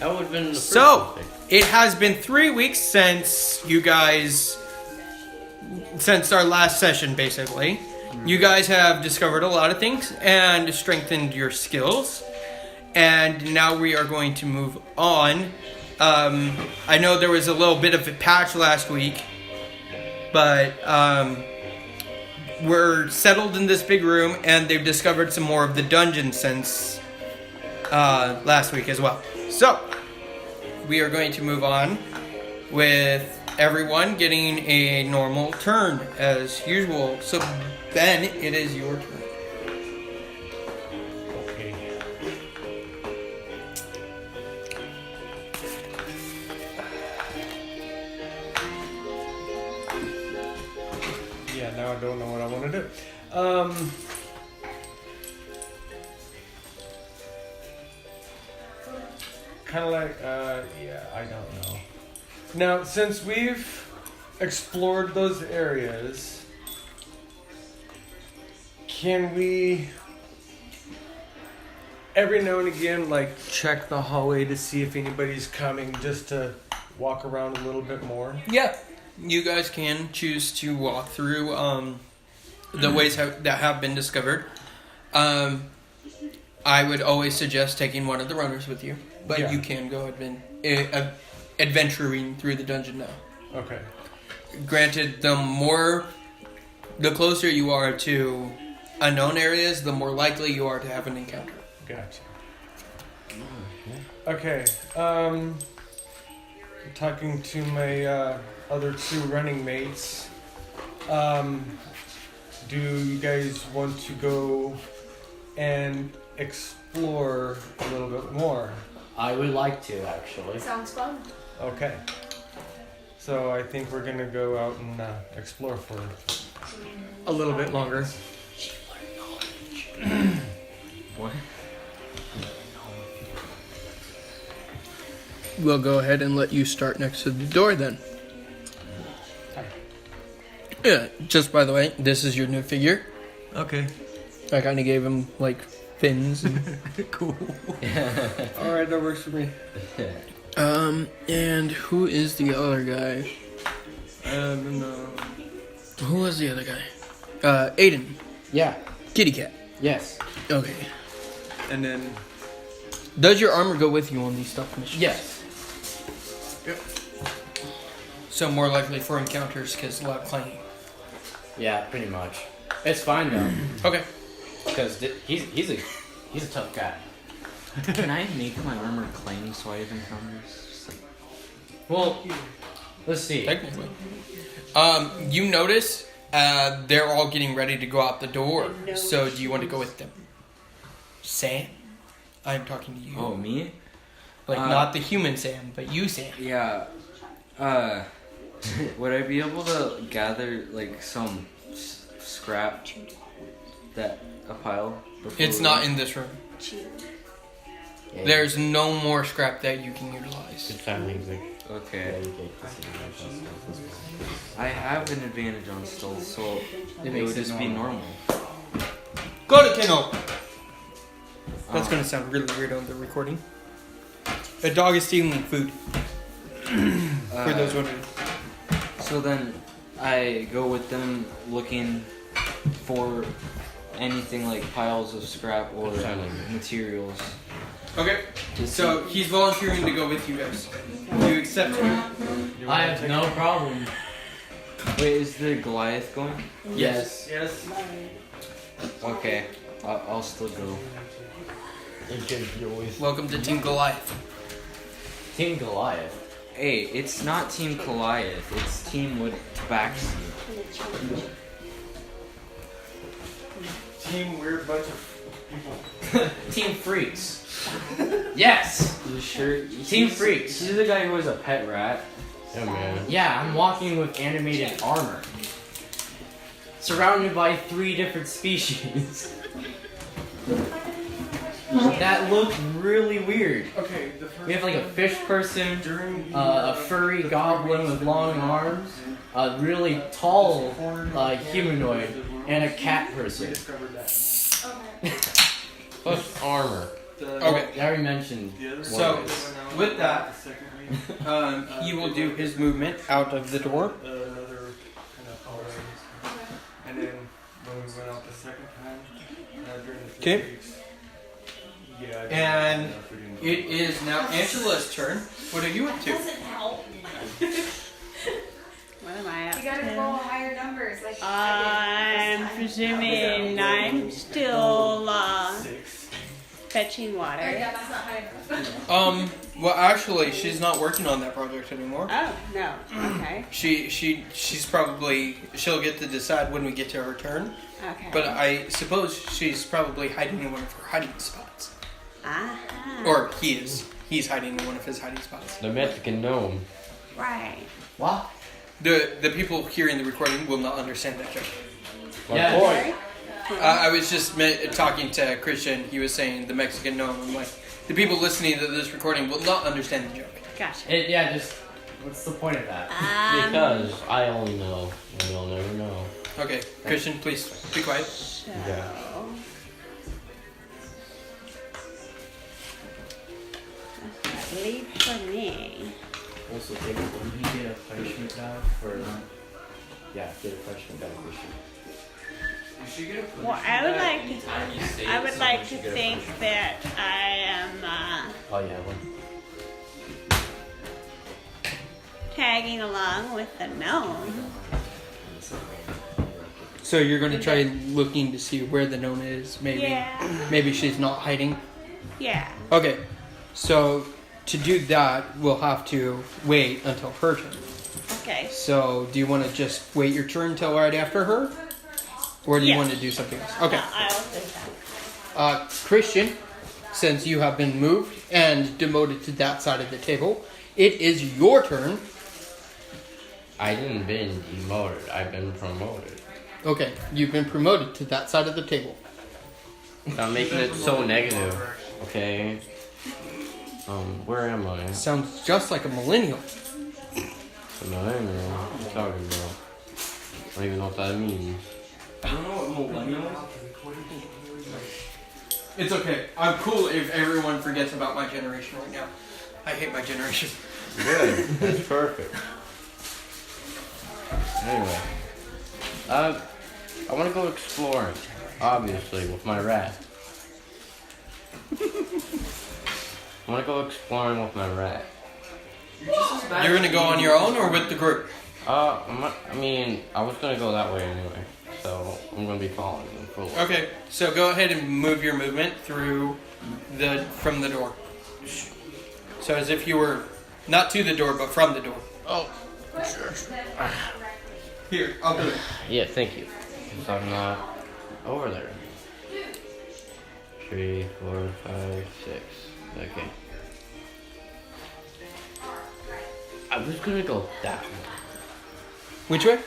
That would have been the So, first it has been 3 weeks since our last session, basically. You guys have discovered a lot of things and strengthened your skills. And now we are going to move on. I know there was a little bit of a patch last week, but we're settled in this big room, and they've discovered some more of the dungeon since last week as well. So, we are going to move on with everyone getting a normal turn as usual. So, Ben, it is your turn. Now I don't know what I want to do. Kind of like, I don't know. Now, since we've explored those areas, can we every now and again, like, check the hallway to see if anybody's coming, just to walk around a little bit more? Yeah. You guys can choose to walk through the ways that have been discovered. I would always suggest taking one of the runners with you, but you can go adventuring through the dungeon now. Okay. Granted, the closer you are to unknown areas, the more likely you are to have an encounter. Gotcha. Okay. Talking to my other two running mates. Do you guys want to go and explore a little bit more? I would like to, actually. Sounds fun. Okay. So I think we're gonna go out and explore for A little bit longer. What? We'll go ahead and let you start next to the door then. Yeah, just by the way, this is your new figure. Okay. I kind of gave him, like, fins. And Cool. Alright, that works for me. and who is the other guy? No. Who was the other guy? Aiden. Yeah. Kitty cat. Yes. Okay. And then... Does your armor go with you on these stealth missions? Yes. Yep. So more likely for encounters because a lot of clanging. Yeah, pretty much. It's fine though, Okay. because he's a tough guy. Can I make my armor clang so I have encounters? Just like, Well, let's see. Technically. You notice they're all getting ready to go out the door. So do you want to go with them? Sam? I'm talking to you. oh, me? Like, not the human Sam, but you, Sam. Yeah. Would I be able to gather like some scrap a pile? It's not in this room. Yeah. There's no more scrap that you can utilize. Good time music. Okay. I have an advantage on stealth, so it would just be normal. Go to kennel! That's going to sound really weird on the recording. A dog is stealing food. For those wondering. So then I go with them looking for anything like piles of scrap or materials. Okay, so he's volunteering to go with you guys. Do you accept him? I have no problem. Wait, is the Goliath going? Yes. Yes. Okay, I'll still go. Welcome to Team Goliath. Team Goliath. Hey, it's not Team Goliath, it's Team with Tabaxi. Team weird bunch of people. Team Freaks. Yes. You sure? Team Freaks. He's the guy who has a pet rat. Yeah, man. Yeah, I'm walking with animated armor. Surrounded by 3 different species. That looked really weird. Okay, We have like a fish person, a furry goblin with long arms, a really tall humanoid, and a cat person. Okay. Plus armor. Okay. I already mentioned. So, with that, he will do his movement out of the door. Another kind of hallways. And then when we went out the second time, during the 3 Okay. weeks. Yeah. I And don't know if we didn't go. it is now Angela's turn. What are you up to? Doesn't help. What am I up You gotta to? roll higher numbers. Like I'm presuming I'm still 6. fetching water. Yeah, that's not high enough. Well, actually, she's not working on that project anymore. Oh, no. Okay. She's probably, she'll get to decide when we get to her turn. Okay. But I suppose she's probably hiding in one of her hiding spots. Uh-huh. Or he is. He's hiding in one of his hiding spots. The Mexican gnome. Right. What? The people hearing the recording will not understand that joke. My Yeah. boy. I was just talking to Christian. He was saying the Mexican gnome. I'm like, the people listening to this recording will not understand the joke. Gotcha. Yeah, just what's the point of that? Because I only know, and you'll never know. Okay, Christian, please be quiet. So, Yeah. that's a leave for me. Also, David, when you get a punishment die for, get a punishment die for Well, I would like to think that I am Oh yeah, one. tagging along with the gnome. So you're going to try looking to see where the gnome is. Yeah. Maybe she's not hiding. Yeah. Okay, so to do that, we'll have to wait until her turn. Okay. So do you want to just wait your turn till right after her? Or do you Yes. want to do something else? Okay. No, I will do that. Christian, since you have been moved and demoted to that side of the table, it is your turn. I didn't been demoted. I've been promoted. Okay, you've been promoted to that side of the table. I'm making it so negative. Okay. Where am I? Sounds just like a millennial. No, I don't know what you're talking about. I don't even know what that means. I don't know what millennial is. It's okay. I'm cool if everyone forgets about my generation right now. I hate my generation. Good. That's perfect. Anyway. I want to go exploring. Obviously, with my rat. I want to go exploring with my rat. You're gonna go on your own or with the group? I mean, I was gonna go that way anyway, so I'm gonna be following them for a while. Okay, so go ahead and move your movement through from the door. So as if you were not to the door, but from the door. Oh, sure. Here, I'll do it. Yeah, thank you. 'Cause I'm not over there. 3, 4, 5, 6. Okay. I was gonna go that way. Which way?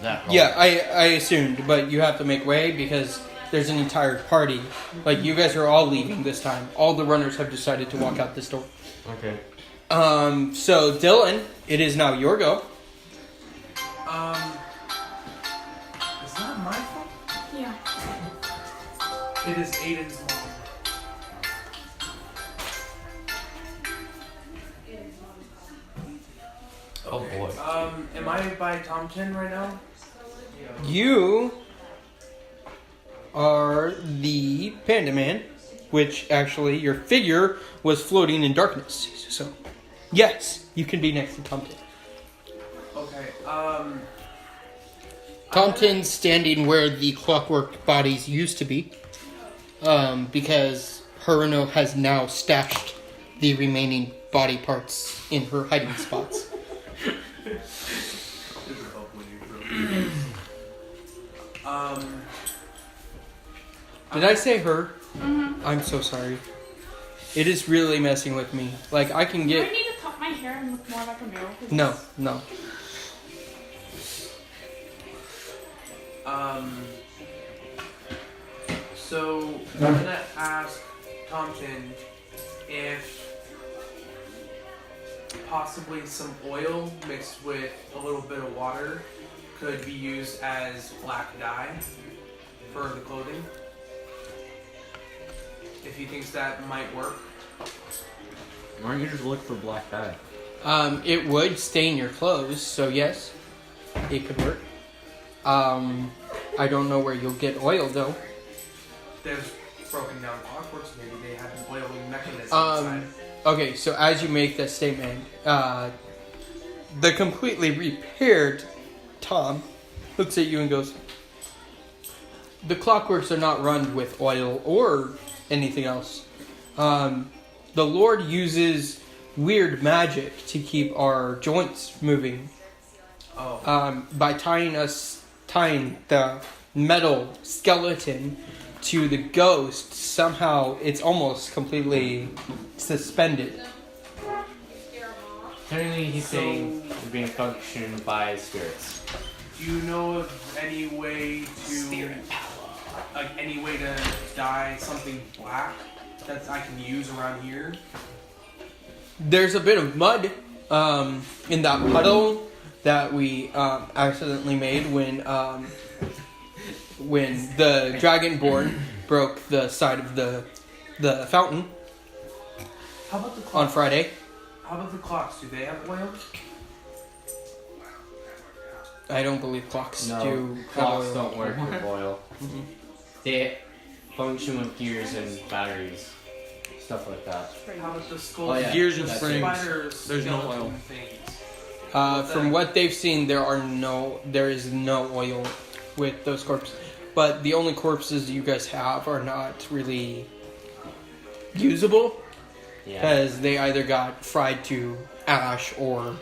That hole. Yeah, I assumed, but you have to make way because there's an entire party. Like, you guys are all leaving this time. All the runners have decided to walk out this door. Okay. So Dylan, it is now your go. Is that my fault? Yeah. It is Aiden's mom. Oh boy. Am I by Tom 10 right now? You are the Panda Man, which actually your figure was floating in darkness. So, yes, you can be next to Tomten. Okay, Tomten's standing where the clockwork bodies used to be, because Haruno has now stashed the remaining body parts in her hiding spots. Did I say her? Mm-hmm. I'm so sorry. It is really messing with me. Like, I can Do I get... need to cut my hair and look more like a male? No. So I'm gonna ask Thompson if possibly some oil mixed with a little bit of water could be used as black dye for the clothing. if he thinks that might work. Why don't you just look for black dye? It would stain your clothes, so yes, it could work. I don't know where you'll get oil though. There's broken down clockworks. Maybe they have an oiling mechanism inside. Okay, so as you make that statement, the completely repaired Tom looks at you and goes, the clockworks are not run with oil or anything else. The Lord uses weird magic to keep our joints moving. By tying the metal skeleton to the ghost, somehow it's almost completely suspended. Technically, he's saying it's being functioned by spirits. Do you know of any way to any way to dye something black that I can use around here? There's a bit of mud in that puddle that we accidentally made when the Dragonborn broke the side of the fountain How about the clocks? on Friday. How about the clocks? Do they have oil? I don't believe clocks No, do. clocks have oil. don't work with oil. They function with gears and batteries, stuff like that. How about the skulls? Oh, yeah. Gears and That's springs. Spiders, There's no skeleton oil. things. From what they've seen, there is no oil with those corpses. But the only corpses you guys have are not really usable Yeah. because they either got fried to ash or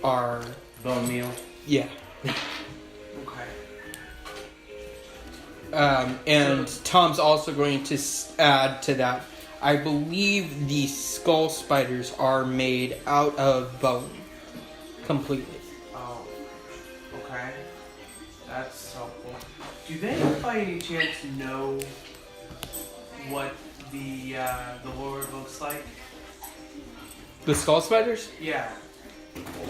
are Bone meal. yeah. Okay. And Tom's also going to add to that. I believe the skull spiders are made out of bone completely. Oh. Okay. That's helpful. Do they, by any chance, know what the Lord looks like? The skull spiders? Yeah.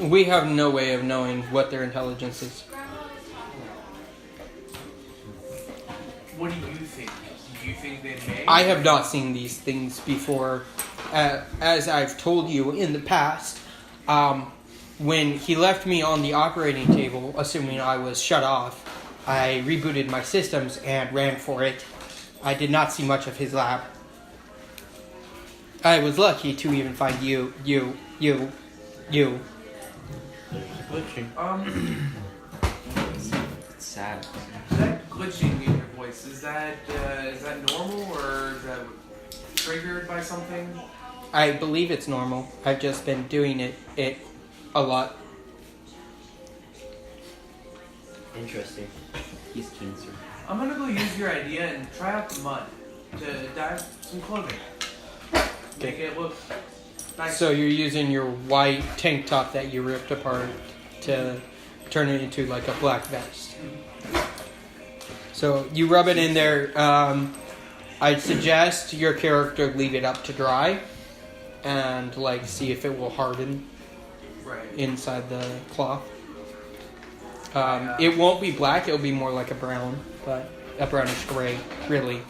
We have no way of knowing what their intelligence is. What do you think? Do you think they may? I have not seen these things before. As I've told you in the past, when he left me on the operating table, assuming I was shut off, I rebooted my systems and ran for it. I did not see much of his lab. I was lucky to even find you. Glitching. It's sad. That glitching in your voice, is that normal or is that triggered by something? I believe it's normal. I've just been doing it a lot. Interesting. He's cancer. I'm gonna go use your idea and try out the mud to dye some clothing. Make it look nice. So you're using your white tank top that you ripped apart to turn it into like a black vest. So you rub it in there. I'd suggest your character leave it up to dry and like see if it will harden Right. inside the cloth. It won't be black, it'll be more like a brown, but a brownish gray, really.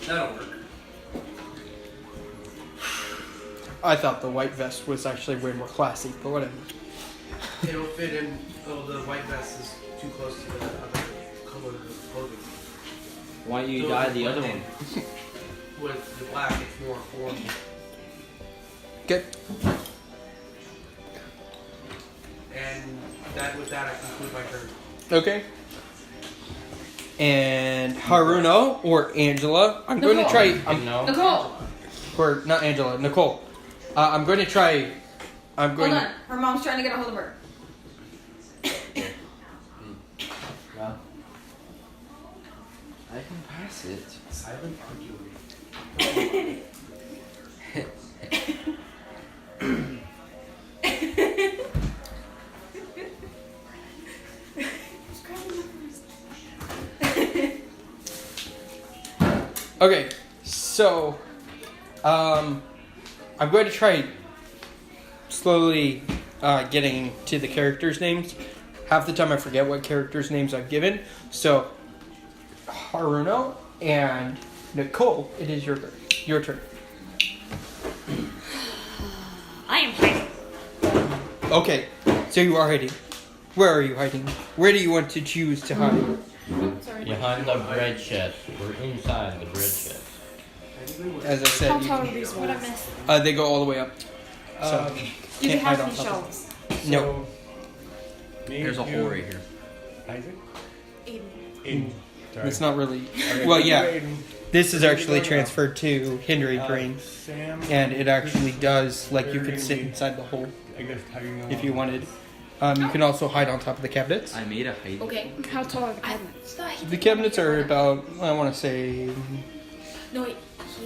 That'll work. I thought the white vest was actually way more classy, but whatever. It'll fit in. Oh, the white vest is too close to the other color of clothing. Why don't you So dye it's the other blended. one? With the black, it's more formal. Good. And with that, I conclude my turn. Okay. And Haruno or Angela, I'm going to try. No. Nicole! Or not Angela, Nicole. I'm going to try. I'm going. Hold on. Her mom's trying to get a hold of her. Well, I can pass it. Silent arguing. Okay, so I'm going to try slowly getting to the characters' names. Half the time I forget what characters' names I've given. So Haruno and Nicole, it is your turn. Your turn. I am hiding. Okay, so you are hiding. Where are you hiding? Where do you want to choose to hide? Behind the bread chest. We're inside the bread chest. As I said, How you tall are can, these ones? they go all the way up. So Um, Do they can't hide have on any top of shelves? it. No. There's a hole right here. Isaac? Aiden. Aiden. Sorry. It's not really. Okay, Well, you, yeah. Aiden. This is actually transferred to hindering terrain, Sam. and it actually does, like, you could sit inside the hole I guess how you know. if you wanted. You can also hide on top of the cabinets. I made a height. Okay. How tall are the cabinets? The cabinets are about, I want to say, No, wait.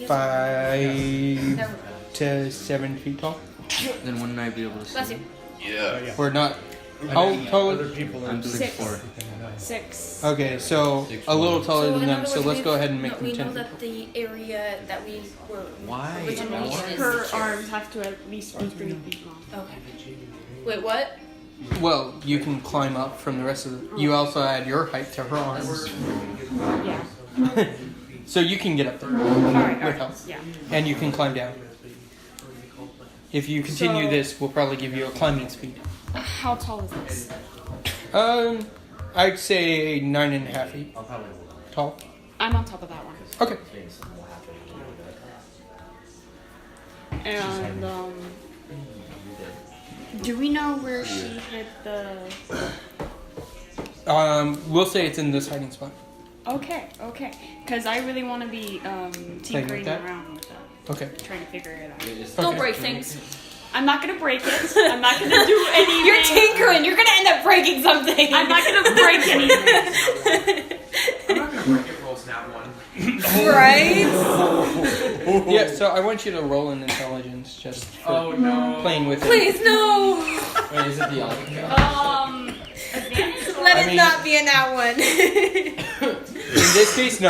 5 to 7 feet tall. Then wouldn't I be able to see? Bless you. Yeah. We're not. How tall? Other people are I'm doing 6'4". everything I know. 6. Okay, so a little taller than in them. other So words, let's go we've- ahead and make no, them we 10 know feet. that the area that we were Why? originally Why? in Her is arms have to at least be 3 feet long. Okay. Wait, what? Well, you can climb up from the rest of the. You also add your height to her arms, Yeah. so you can get up there Alright, with help, alright. Yeah. and you can climb down. If you continue So- this, we'll probably give you a climbing speed. How tall is this? I'd say 9.5 feet tall. I'm on top of that one. Okay. And, do we know where she hid the... We'll say it's in this hiding spot. Okay, okay. Because I really want to be, tinkering that? around with that. Okay. Trying to figure it out. Don't Okay. break things. I'm not going to break it. I'm not going to do anything. You're tinkering. You're gonna end up breaking something. I'm not going to break anything. I'm not gonna break it. Roll snap one. Right? Yeah. So I want you to roll an intelligence just for Oh no. playing with it. Please, no. Wait, is it the alchemy? Advantage. Let I it mean- not be in that one. In this case, no.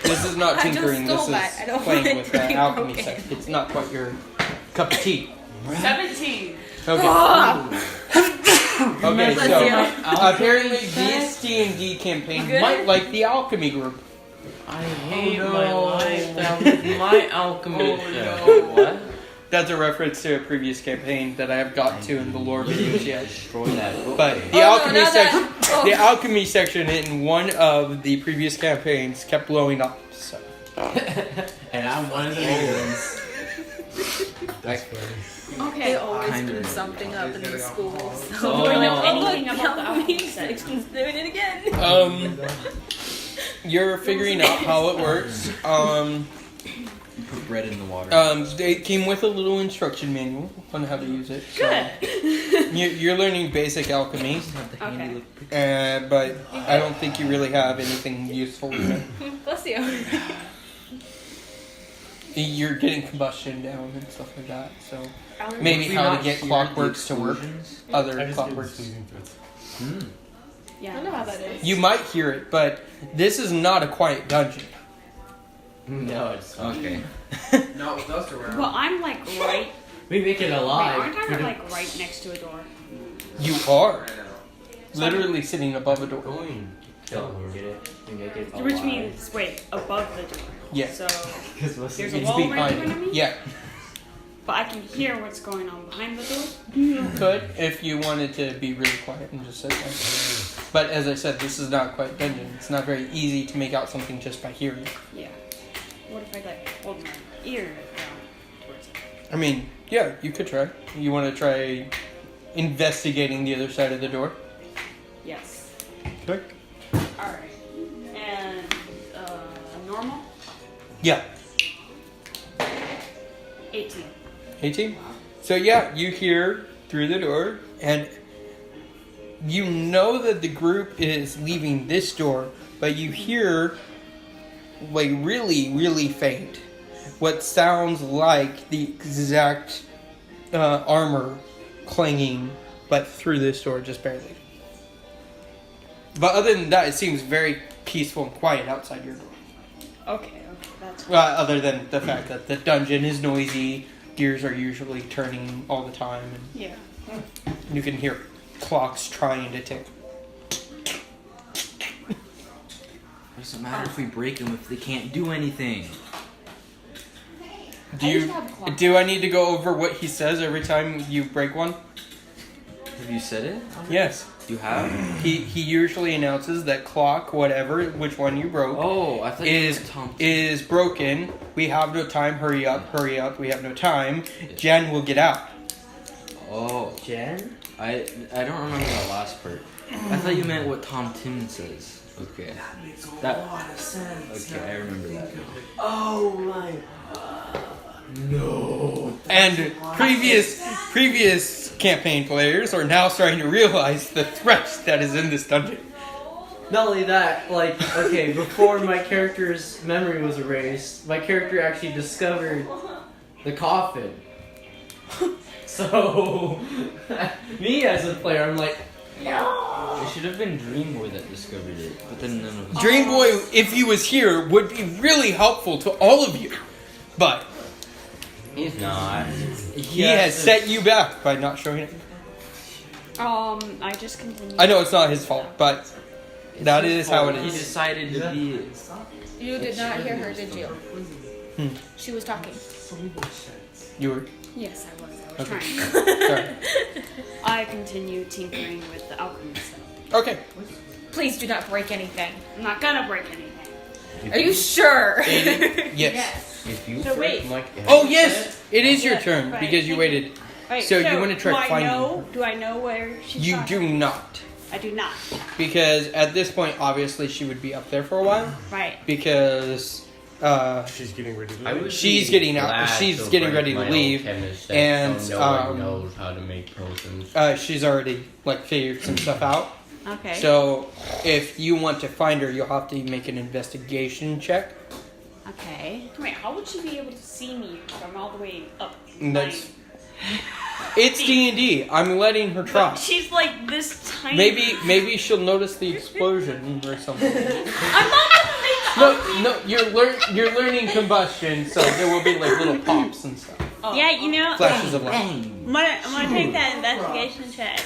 This is not I just tinkering. stole This that. I is don't playing want it with to be alchemy broken. stuff. It's not quite your cup of tea. 17. Okay. Okay. So apparently, this D&D campaign might like the alchemy group. I hate my no. life. That was my alchemist. Oh, What? That's a reference to a previous campaign that I have got to in the lore videos yet. Destroy that book. But the Oh, no, alchemy not section, that. Oh. the alchemy section in one of the previous campaigns kept blowing up. So And I'm one of the villains. That's funny. They Okay. always Kind screw of. something up in the schools. Oh. Do I know Oh, look, anything about the alchemy alchemy section? section's doing it again. you're figuring out how it works. You put bread in the water. It came with a little instruction manual on how to use it. So Good. you're learning basic alchemy, Have the handy Okay. look pretty. but I don't think you really have anything useful in it. Bless you. You're getting combustion down and stuff like that. So Maybe. maybe how to get clockworks to work. Other I just did the clockworks. sneezing fits. Hmm. Yeah. I don't know how that is. You might hear it, but this is not a quiet dungeon. No, it's Okay. Not with us around. Well, I'm like right. we make it Wait, alive. aren't I like right next to a door? You are I know. literally sitting above a door. Going. Don't get it. We make it alive. Which means, wait, above the door. Yeah. So, Because what's there's the a It's wall right behind in front of me? Yeah, But I can hear what's going on behind the door. you could if you wanted to be really quiet and just sit there. But as I said, this is not a quiet dungeon. It's not very easy to make out something just by hearing. Yeah. What if I like hold my ear down towards it? I mean, yeah, you could try. You want to try investigating the other side of the door? Yes. Okay. Alright. And, normal? Yeah. 18. 18? So yeah, you hear through the door, and you know that the group is leaving this door, but you hear, like, really, really faint, what sounds like the exact armor clanging, but through this door, just barely. But other than that, it seems very peaceful and quiet outside your door. Okay, that's Other than the fact that the dungeon is noisy, gears are usually turning all the time, and yeah. you can hear clocks trying to tick. Doesn't matter if we break them if they can't do anything. Do I need to go over what he says every time you break one? Have you said it? Yes. You have? He usually announces that clock, whatever, which one you broke, Oh, I thought is broken. We have no time. Hurry up. We have no time. Jen will get out. Oh, Jen? I don't remember that last part. I thought you meant what Tom Tim says. Okay. That. Okay, I remember that. Oh my. No. And previous campaign players are now starting to realize the threat that is in this dungeon. Not only that, like, okay, before my character's memory was erased, my character actually discovered the coffin. So, me as a player, I'm like, no. It should have been Dream Boy that discovered it, but then none of us. Dream Boy, if he was here, would be really helpful to all of you. But He's not. he has set you back by not showing it. I just continue. I know it's not his fault, but that is how it He is. decided to be. You did not hear her, did you? She was talking. You were. Yes, I was. I was Okay. trying. Sorry. I continue tinkering with the alchemy stuff. Okay. Please do not break anything. I'm not gonna break anything. Are you sure? Yes. If you So break wait. Mike, Oh yes, it is your Yeah, turn right, because you thank waited. Right, So you wanna try finding her. Do I know where she's You talking? do not, I do not. because at this point, obviously, she would be up there for a while Right. because She's getting ready to I leave. would She's be getting out- glad she's to getting break ready to my leave, own chemist and, so no one um, knows how to make potions. she's already like figured some stuff out. Okay. So if you want to find her, you'll have to make an investigation check. Okay. Wait, how would she be able to see me from all the way up? And that's it's D&D. I'm letting her try. She's like this tiny. Maybe she'll notice the explosion or something. I'm not gonna make. No, you're learning combustion, so there will be like little pops and stuff. Oh, yeah, you know. Flashes of light. I'm gonna take that investigation check.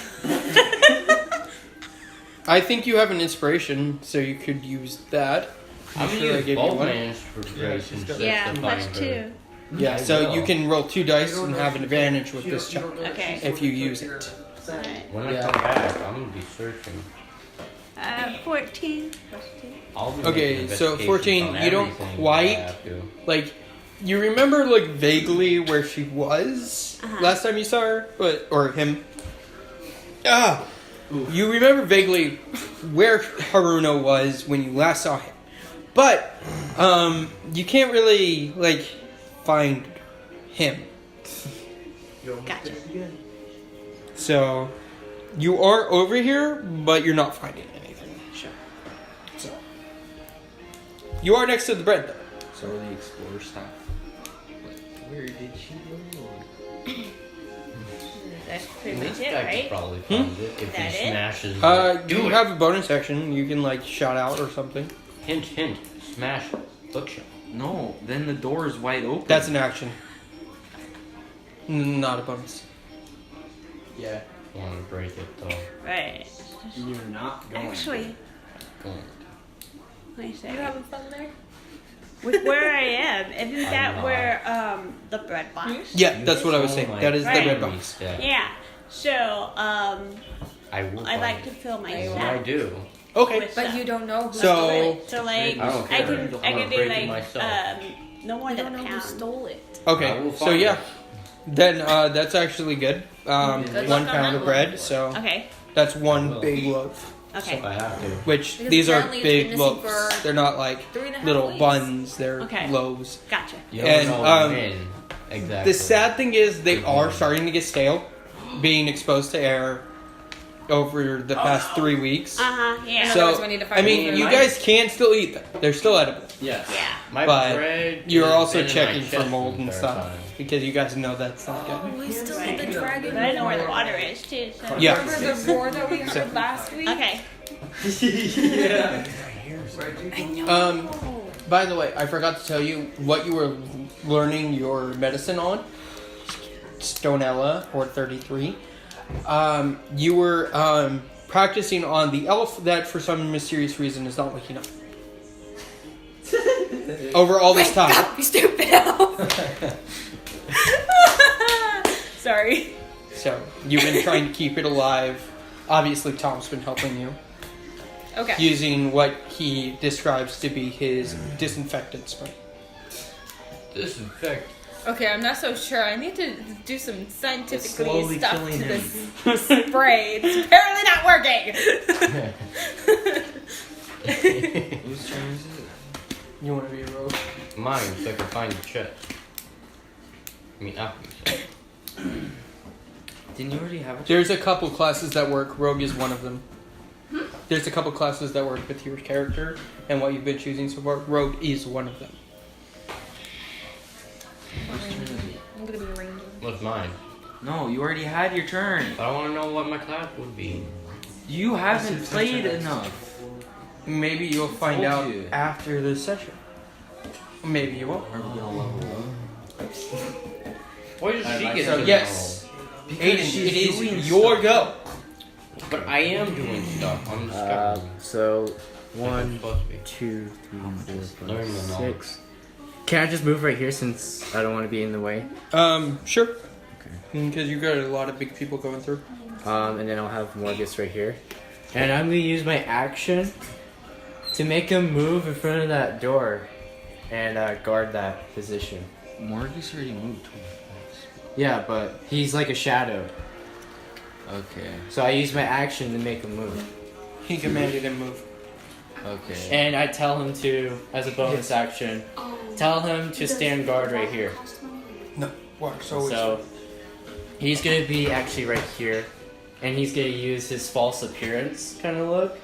I think you have an inspiration, so you could use that. I'm sure I gonna gave use you both one? my inspirations just Yeah, to plus find 2. her. Yeah, so you can roll 2 dice and have an advantage with this check Okay. if you use it. Alright. When I come back, I'm gonna be searching. 14 plus 2. I'll be Okay, making so investigations 14, on you don't everything if I quite- have to. Like, you remember like vaguely where she was last time you saw her, or him. You remember vaguely where Haruno was when you last saw him, but you can't really like find him. Gotcha. So you are over here, but you're not finding anything. Sure. So you are next to the bread, though. So the explorer stuff. Where did she go? That's pretty This much it, guy could right? probably find it if That he it? smashes. You Do it. have a bonus action. You can like shout out or something. Hint, hint. Smash bookshelf. No, then the door is wide open. That's an action. Not a bonus. Yeah. Want to break it though. Right. You're not going. Actually, Don't. wait a You second. having fun there? With where I am, isn't that not. where the bread box? Yeah, that's what I was saying. Oh my That is the Right. red box. Yeah. So, I will. I like find to it. fill my I sack do. Okay. with But stuff. you don't know who So- stole it. So like, I don't I care. can I'm do gonna break it like myself. no more You than don't a know who pound. stole it. I Okay. will So find yeah, it. then that's actually good. Good 1 luck pound on that of one. bread. So Okay. that's one big loaf. Okay. If I have to. Which Because these are apparently it's been big missing loaves. for They're not like 3.5 little weeks. buns. They're Okay. loaves. Gotcha. You And, don't know um, when exactly. The sad thing is they are starting to get stale, being exposed to air over the past 3 weeks. Yeah. In So, other words, we need to find I mean, food. you guys can still eat them. They're still edible. Yes. Yeah. My but bread You're has also been in my checking for chest mold the and entire stuff time. because you guys know that's not good. We still Right. need the dragon. But I know where the water is too. So. Yeah. Remember the roar that we heard last week? Okay. Yeah. By the way, I forgot to tell you what you were learning your medicine on. Stonella, or 33. You were practicing on the elf that for some mysterious reason is not waking up. over all this time. Stop, you stupid elf. Sorry. So you've been trying to keep it alive. Obviously, Tom's been helping you Okay. using what he describes to be his disinfectant spray. Disinfect. Okay, I'm not so sure. I need to do some scientific slowly stuff killing to him. this spray. It's apparently not working. Whose turn is it? You want to be a rogue? Mine, so I can find the chest. I mean, after the chest. Didn't you already have a There's a couple classes that work. Rogue is one of them. There's a couple classes that work with your character and what you've been choosing so far. Rogue is one of them. Whose turn is it? I'm gonna be a ranger. What's mine? No, you already had your turn. I want to know what my class would be. You haven't played enough. Maybe you'll find Told out you. after this session. Maybe you won't. Are we gonna level up? Why does she get So to yes, Because Aiden, she's it is doing your stuff. go. know? But I am doing stuff. I'm discovering. So It's 1, supposed to be. 2, 3, 4, Learn 5, the 6. Can I just move right here since I don't want to be in the way? Sure. Because you got a lot of big people going through. And then I'll have Morgus right here. And I'm gonna use my action to make him move in front of that door and guard that position. Morgus already moved 20 Yeah, but he's like a shadow. Okay. So I use my action to make him move. He commanded him move. Okay. And I tell him to, as a bonus action, tell him to stand guard right here. No. What? So, So he's gonna be actually right here, and he's gonna use his false appearance kind of look.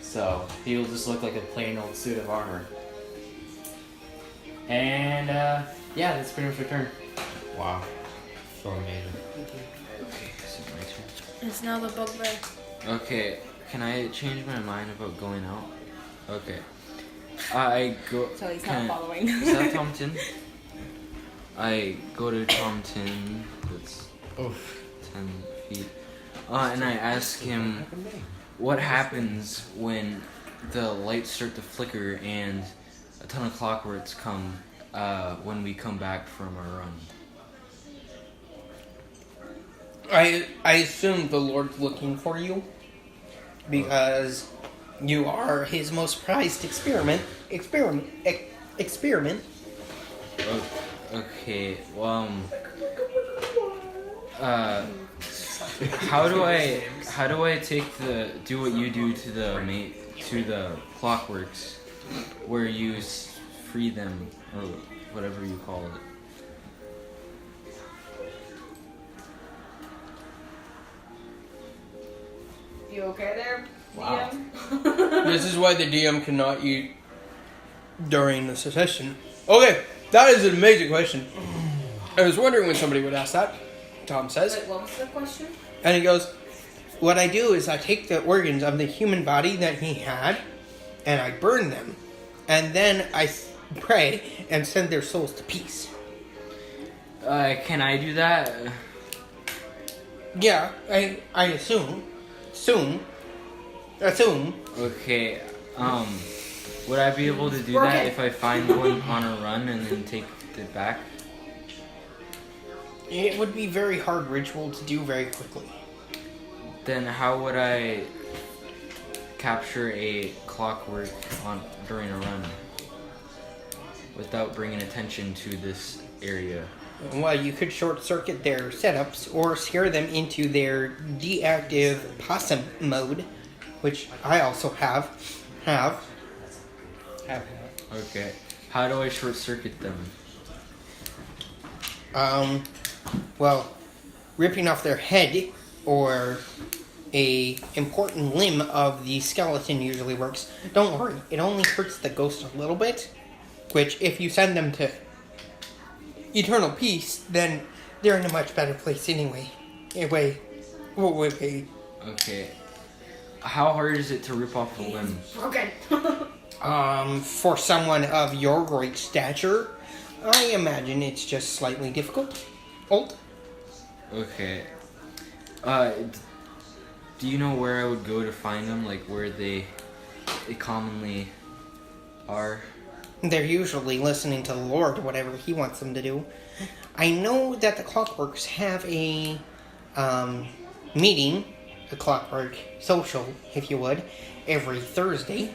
So he'll just look like a plain old suit of armor. And yeah, that's pretty much my turn. Wow. So amazing. This is my turn. It's now the bugbear. Okay. Can I change my mind about going out? Okay. I go. So he's can- not following. Is that Tomton? I go to Tomton. That's 10 feet. And I ask him what happens when the lights start to flicker and a ton of clockworks come when we come back from our run. I assume the Lord's looking for you because you are his most prized experiment. Okay. Well, how do I do what you do to the clockworks, where you free them or whatever you call it? You okay there? Wow. DM? This is why the DM cannot eat during the session. Okay, that is an amazing question. I was wondering when somebody would ask that. Tom says. Wait, what was the question? And he goes, what I do is I take the organs of the human body that he had, and I burn them. And then I pray and send their souls to peace. Can I do that? Yeah, I assume. Assume. Okay. Would I be able to do Work that it. if I find one on a run and then take it back? It would be very hard ritual to do very quickly. Then how would I capture a clockwork during a run without bringing attention to this area? Well, you could short circuit their setups or scare them into their deactive possum mode, which I also have. Okay. How do I short circuit them? Well, ripping off their head or a important limb of the skeleton usually works. Don't worry, it only hurts the ghost a little bit, which if you send them to eternal peace, then they're in a much better place anyway. Anyway. Okay. How hard is it to rip off a limb? Okay. For someone of your great stature, I imagine it's just slightly difficult. Okay. Do you know where I would go to find them? Like where they commonly are? they're usually listening to the Lord, whatever he wants them to do. I know that the Clockworks have a meeting, a Clockwork social, if you would, every Thursday.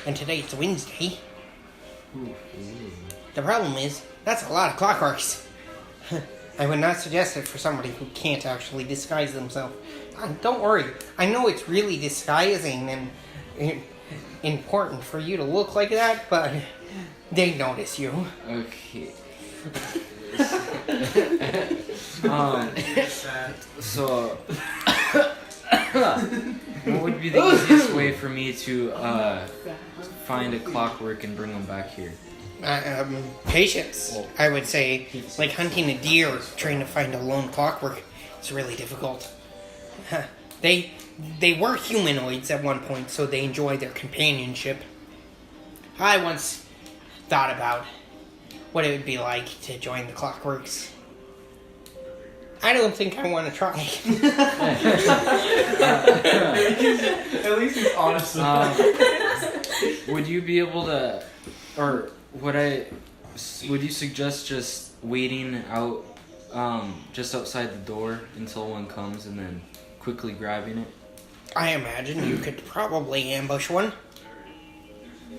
And today it's Wednesday. The problem is, that's a lot of Clockworks. I would not suggest it for somebody who can't actually disguise themselves. Don't worry, I know it's really disguising and important for you to look like that, but they notice you. Okay. So, what would be the easiest way for me to find a clockwork and bring them back here? Patience, I would say. Like hunting a deer, trying to find a lone clockwork, it's really difficult. They were humanoids at one point, so they enjoy their companionship. I once thought about what it would be like to join the Clockworks. I don't think I want to try. At least he's honest. Would you be able to, or would you suggest just waiting out, just outside the door until one comes and then quickly grabbing it? I imagine you could probably ambush one.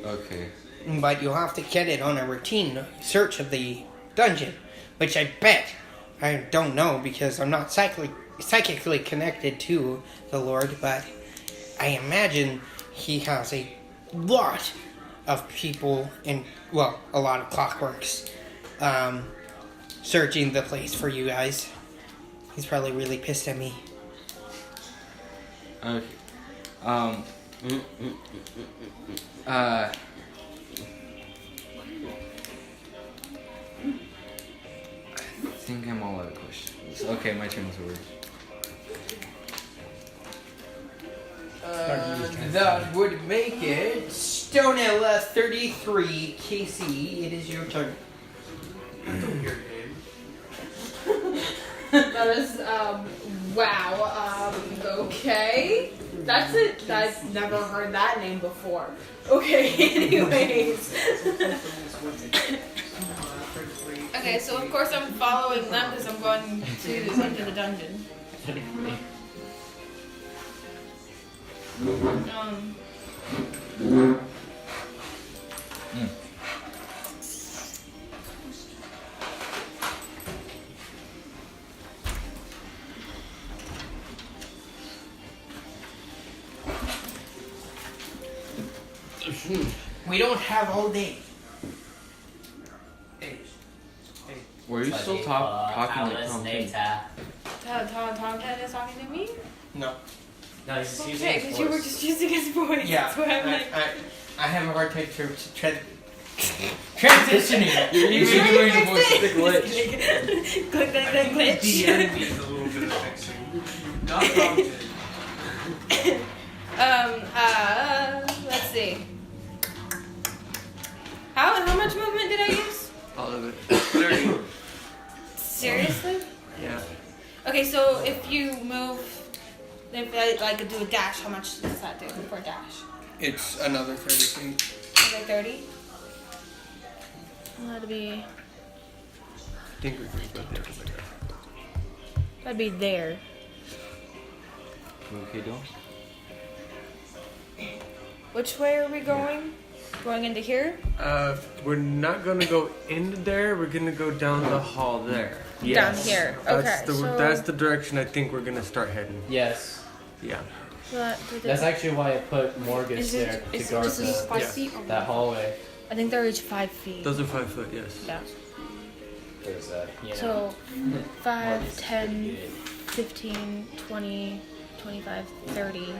Okay. But you'll have to get it on a routine search of the dungeon, which I bet, I don't know because I'm not psychically connected to the Lord, but I imagine he has a lot of people and, well, a lot of clockworks searching the place for you guys. He's probably really pissed at me. Okay. I think I'm all out of questions. Okay, my turn's over. That would make it Stonella 33. Casey, it is your turn. That is, wow, okay. That's it. I've never heard that name before. Okay, anyways. Okay, so of course I'm following them because I'm going into the dungeon. We don't have all day. Were you still talking like Tom King? Tom Ted is talking to me? No. No, he's just using Okay, his because you were voice. just using his voice. Yeah, That's why I'm like... I have a hard time transitioning. You're even doing the voice of the glitch. Click, glitch. DM needs a little bit of fixing. Not prompted. Let's see. How much movement did I use? All of it. 30. Seriously? Yeah. Okay, so if you move, if I like do a dash, how much does that do for a dash? It's another 30 feet. Another 30? That'd be. I think we can go there. That'd be there. Okay, Dom? Which way are we going? Going into here? We're not gonna go into there. We're gonna go down the hall there. Down here. Okay. That's the direction I think we're gonna start heading. Yes. Yeah. That's actually why I put Morgus there to guard this is 5 yeah. feet? Or that hallway. I think they're each 5 feet. Those are 5 foot, yes. Yeah. There's that, you know. So 5, 10, 15, 20, 25, 30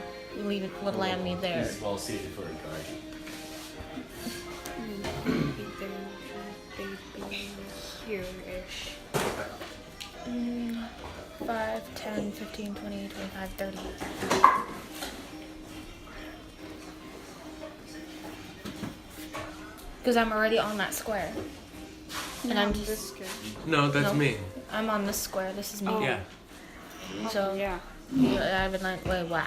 would land me there. He's well suited for a guard. Here-ish. 5, 10, 15, 20, 25, 30. Because I'm already on that square. And I'm just... No, that's No. me. I'm on this square. This is me. Yeah. So... Yeah. I would like... Wait, wow.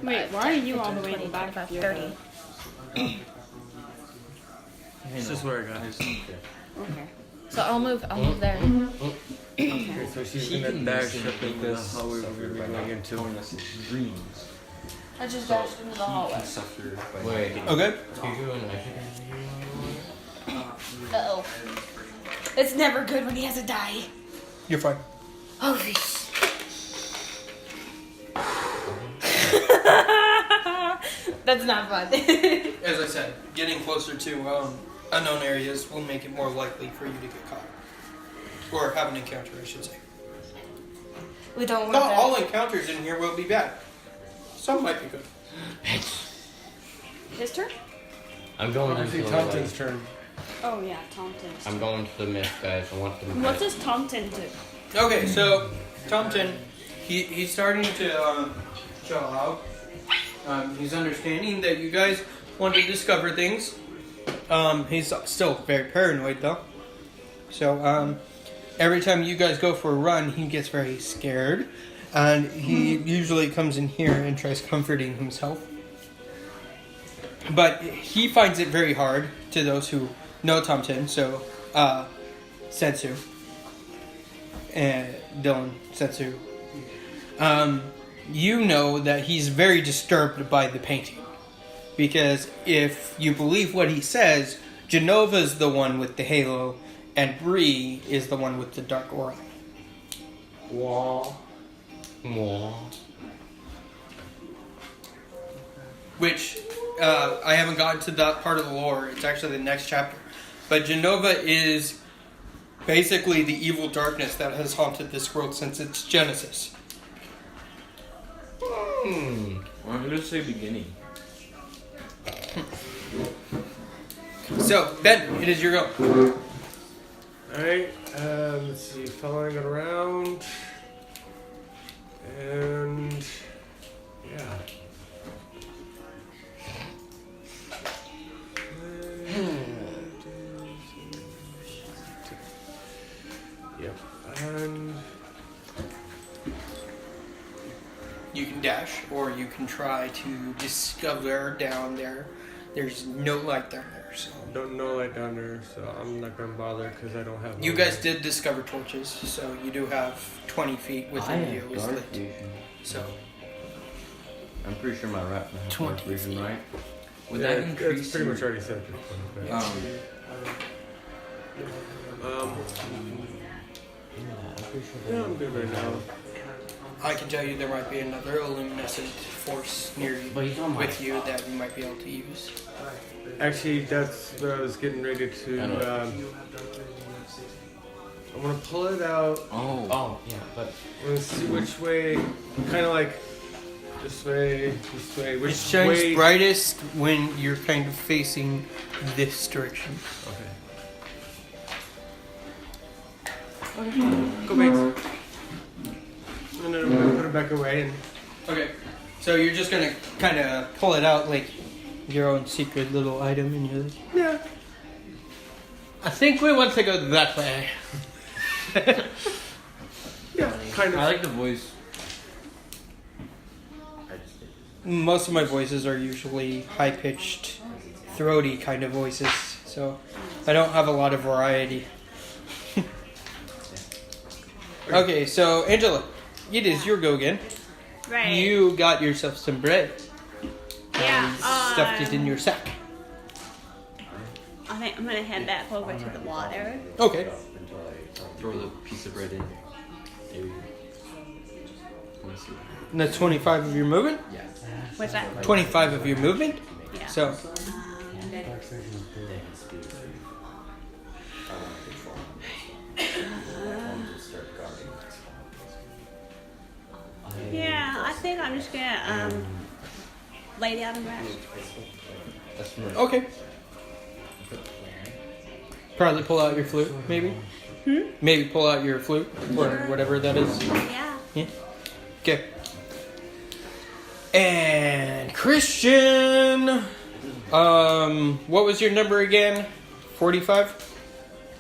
Wait, why are you all the way in the 20, back? 25, 30. This is where I got it. Okay. So I'll move there. Okay, so she's gonna dash up in this hallway we're going into. Dreams. I just dashed into the hallway. Suffer by Wait. Okay. Uh-oh. It's never good when he has a die. You're fine. Oh, jeez. That's not fun. As I said, getting closer to unknown areas will make it more likely for you to get caught. Or have an encounter, I should say. We don't want Not that. all encounters in here will be bad. Some might be good. His turn? I'm going Obviously, into Thompson's turn. Oh yeah, Tomton. I'm going to the myth, guys. I want them. What does Tomton do? Okay, so Thompson, he's starting to chill out. He's understanding that you guys want to discover things. He's still very paranoid though. So every time you guys go for a run, he gets very scared, and he usually comes in here and tries comforting himself. But he finds it very hard to those who know Thompson. So Sensu and Dylan Sensu. You know that he's very disturbed by the painting. Because if you believe what he says, Genova's the one with the halo, and Bree is the one with the dark aura. Wah. Wah. Which, I haven't gotten to that part of the lore. It's actually the next chapter. But Genova is basically the evil darkness that has haunted this world since its genesis. Well, I'm gonna say beginning. So, Ben, it is your go. Alright, let's see, following it around. And yeah. Yep. And You can dash, or you can try to discover down there. There's no light down there, so. don't know light down there, so I'm not gonna bother because I don't have. You no guys light. did discover torches, so you do have 20 feet I within you have is dark lit. vision. So, I'm pretty sure my rat has 20 dark vision, right? Would Yeah, that it's increase pretty your- much already said this one. Um, Yeah, I'm good right now. I can tell you there might be another luminescent force near you, But he's on my with you that you might be able to use. Actually, that's what I was getting ready to. I know. I'm gonna pull it out. Oh, yeah, but I'm gonna see which way. Kind of like this way, which It shines way. brightest when you're kind of facing this direction. Okay. Go back. And then I'm gonna put it back away and. Okay, so you're just gonna kind of pull it out like your own secret little item, and you're like, yeah. I think we want to go that way. Yeah, kind of. I like the voice. Most of my voices are usually high-pitched, throaty kind of voices, so I don't have a lot of variety. Okay, so Angela, it is your go again. Right. You got yourself some bread. Yeah. And stuffed it in your sack. I think I'm gonna head back over to the water. Okay. Throw the piece of bread in. There we go. Wanna see? And that's 25 of your movement? Yeah. What's that? 25 of your movement? Yeah. So, yeah, I think I'm just gonna lay down and rest. okay. Probably pull out your flute, maybe? Maybe pull out your flute, or whatever that is. Yeah. Yeah. Okay. And Christian, what was your number again? 45?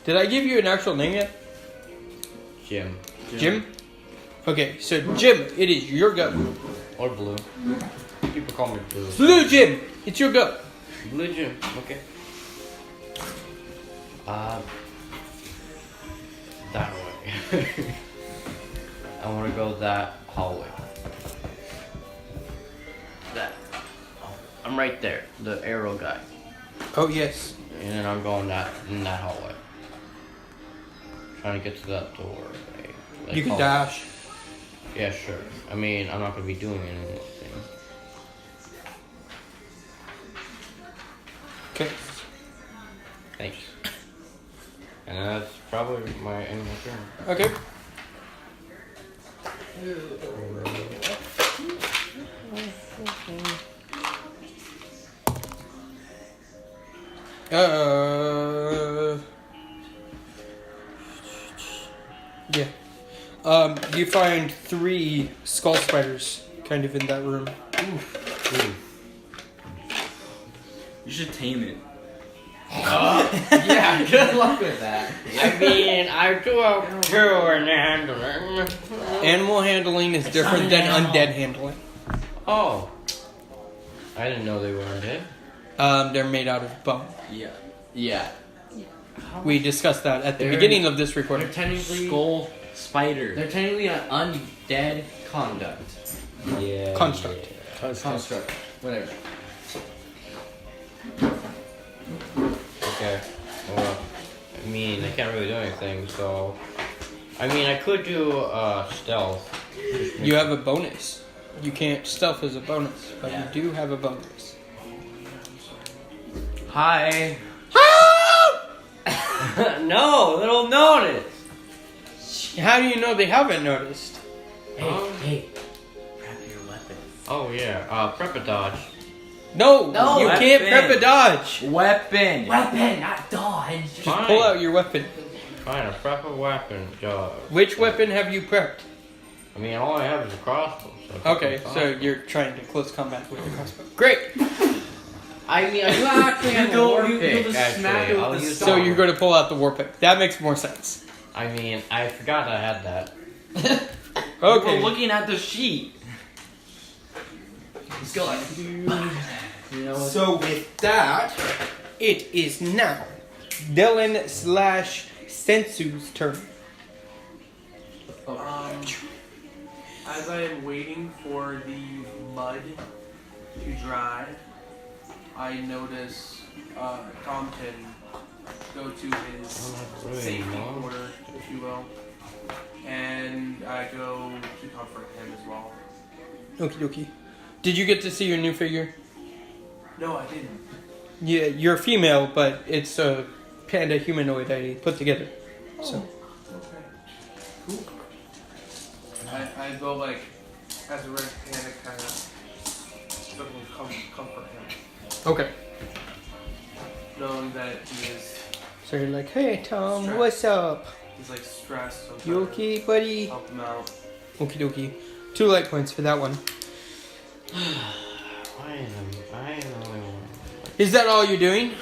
Did I give you an actual name yet? Jim. Jim? Okay, so Jim, it is your go. Or Blue. People call me Blue. Blue Jim, it's your go. Blue Jim. Okay. That way. I want to go that hallway. That. I'm right there, the arrow guy. Oh, yes. And then I'm going in that hallway. Trying to get to that door. You can dash. Yeah, sure. I mean, I'm not going to be doing anything. Okay. Thanks. And that's probably my end of my turn. Okay. Yeah. You find 3 skull spiders kind of in that room. You should tame it. Yeah, good luck with that. I mean, I do have 2 in handling. Animal handling is different than undead handling. Oh. I didn't know they were undead. They're made out of bone. Yeah. We discussed that at the They're- beginning of this recording. They're technically Skull spider. They're technically an undead conduct. Yeah. Construct. Construct. Whatever. Okay. Well, I mean, I can't really do anything, so... I mean, I could do stealth. You have a bonus. You can't stealth as a bonus, but Yeah. you do have a bonus. Hi. No, they don't notice. How do you know they haven't noticed? Hey. Prep your weapon. Oh, yeah. Prep a dodge. No, No, you can't prep a dodge. Weapon. Weapon, not dodge. Just Fine. pull out your weapon. Fine, a prep a weapon dodge. Which weapon have you prepped? I mean, all I have is a crossbow. So Okay, so you're trying to close combat with the crossbow. Great. I mean, I do actually have a war you'll pick, just smack actually. it with I'll the use So stone. you're going to pull out the war pick. That makes more sense. I mean, I forgot I had that. Okay. We're looking at the sheet. Let's go. You know what? So with that, it is now Dylan/Sensu's turn. As I am waiting for the mud to dry, I notice Compton go to his really safety long. corner, if you will, and I go to comfort him as well. Okie dokie. Did you get to see your new figure? No, I didn't. Yeah, you're female, but it's a panda humanoid I put together. So Okay. Cool. I go like, as a red panda, kind of comfort him, okay. knowing that he is So you're like, hey Tom, Stress. what's up? he's like stressed. So I'm You trying to okay, buddy? help him out. Okie dokie. 2 light points for that one. I am the only one. Is that all you're doing?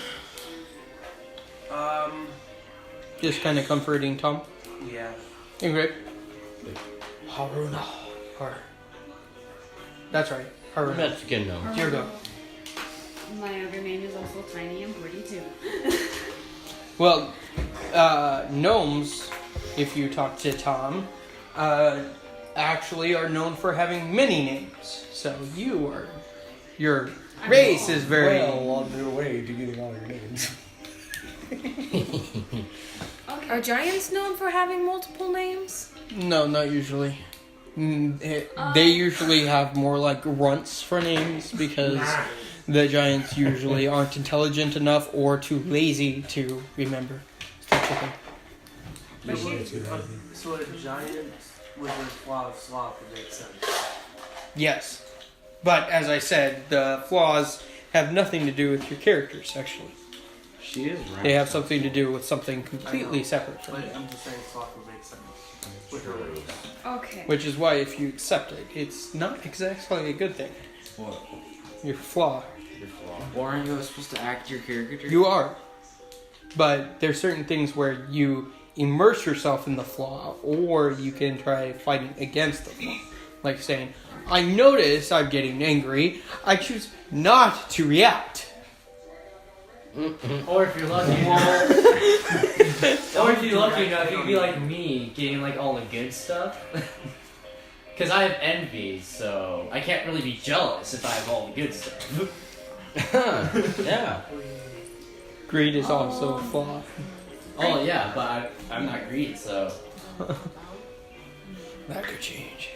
Just Just kind of comforting Tom? yeah. Okay. Haruna. That's right. Haruna. That's good enough. It's your go. My other name is also Tiny and Pretty too. Well, gnomes, if you talk to Tom, actually are known for having many names. So your race is very... well on their way to getting all your names. Are giants known for having multiple names? No, not usually. They usually have more like runts for names because the giants usually aren't intelligent enough or too lazy to remember. Such a thing. So a giant with a flaw of sloth would make sense. Yes. But as I said, the flaws have nothing to do with your characters, actually. She is right. They have something to do with something completely separate from But it. I'm just saying sloth would make sense with her race. Okay. Which is why if you accept it, it's not exactly a good thing. What? Your flaw. Or aren't you supposed to act your character? You are. But there's certain things where you immerse yourself in the flaw, or you can try fighting against the flaw. Like saying, I notice I'm getting angry, I choose not to react. Or if you're lucky or if you're lucky enough, you'd be like me, getting like all the good stuff. Because I have envy, so I can't really be jealous if I have all the good stuff. Yeah. Greed is also a flaw. Oh yeah, but I'm not greedy, so. That could change.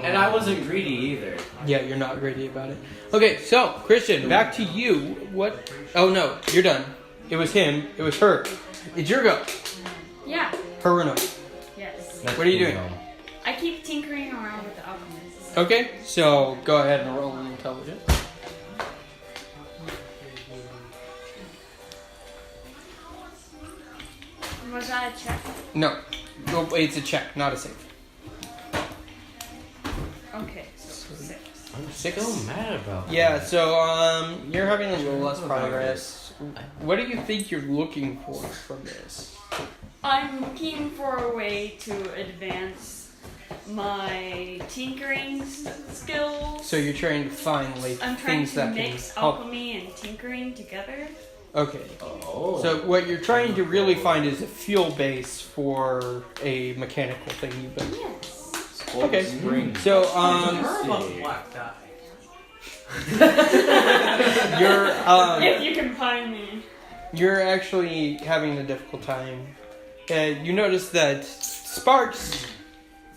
And I wasn't greedy either. Yeah, you're not greedy about it. Okay, so Christian, back to you. What? Oh no, you're done. It was him. It was her. It's your go. Yeah. Her or no? Yes. What are you doing? I keep tinkering around with the alchemists. Okay, so go ahead and roll an intelligence. Was that a check? No. Oh, it's a check, not a save. Okay, so 6. I'm so mad about Yeah, that. so you're having a little less progress. What do you think you're looking for from this? I'm looking for a way to advance my tinkering skills. So you're trying to find like I'm trying things to that mix can help. alchemy and tinkering together. Okay. Oh. So what you're trying to really find is a fuel base for a mechanical thing you built. Yes. Okay. Spring. So Heard about the black dye. If you can find me. you're actually having a difficult time. You notice that sparks,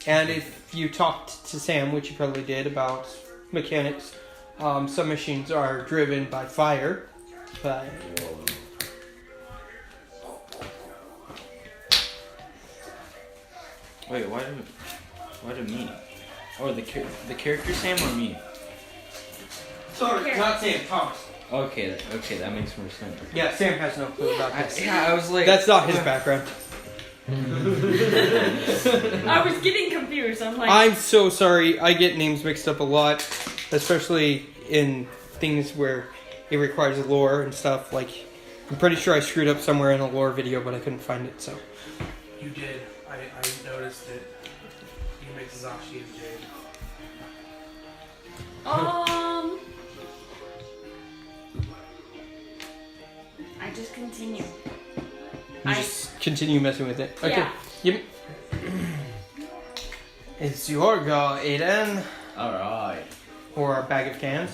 and if you talked to Sam, which you probably did, about mechanics, some machines are driven by fire, but Wait, why do me? Or the character Sam or me? sorry, not Sam, Thomas. Okay, that makes more sense. Yeah, Sam has no clue about this. I was like, That's not his background. I was getting confused. I'm like, I'm so sorry. I get names mixed up a lot, especially in things where it requires lore and stuff. Like, I'm pretty sure I screwed up somewhere in a lore video, but I couldn't find it. So, You did. I noticed it. You mixed Zashi and Jade. I just continue. you just continue messing with it. Okay. Yeah. Yep. It's your go, Aiden. Alright. Or a bag of cans.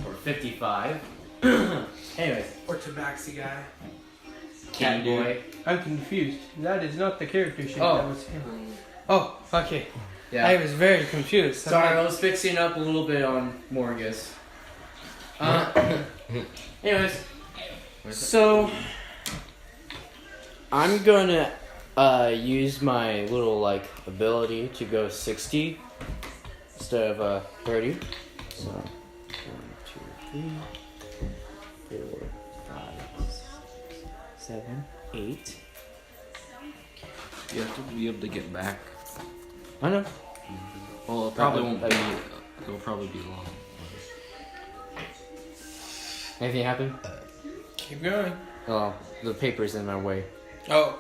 Or 55. Anyways, Or Tabaxi guy. cat boy. I'm confused. That is not the character sheet. Oh. That was him. Oh, okay. Yeah. I was very confused. I'm Sorry, like, I was fixing up a little bit on Morgus. Anyways, so I'm gonna use my little like ability to go 60 instead of 30. So 1, 2, 3, 4, 5, 6, 7, 8. you have to be able to get back. I know. Well, it Probably- probably won't be. It'll probably be long. Anything happen? keep going. Oh, the paper's in my way. Oh,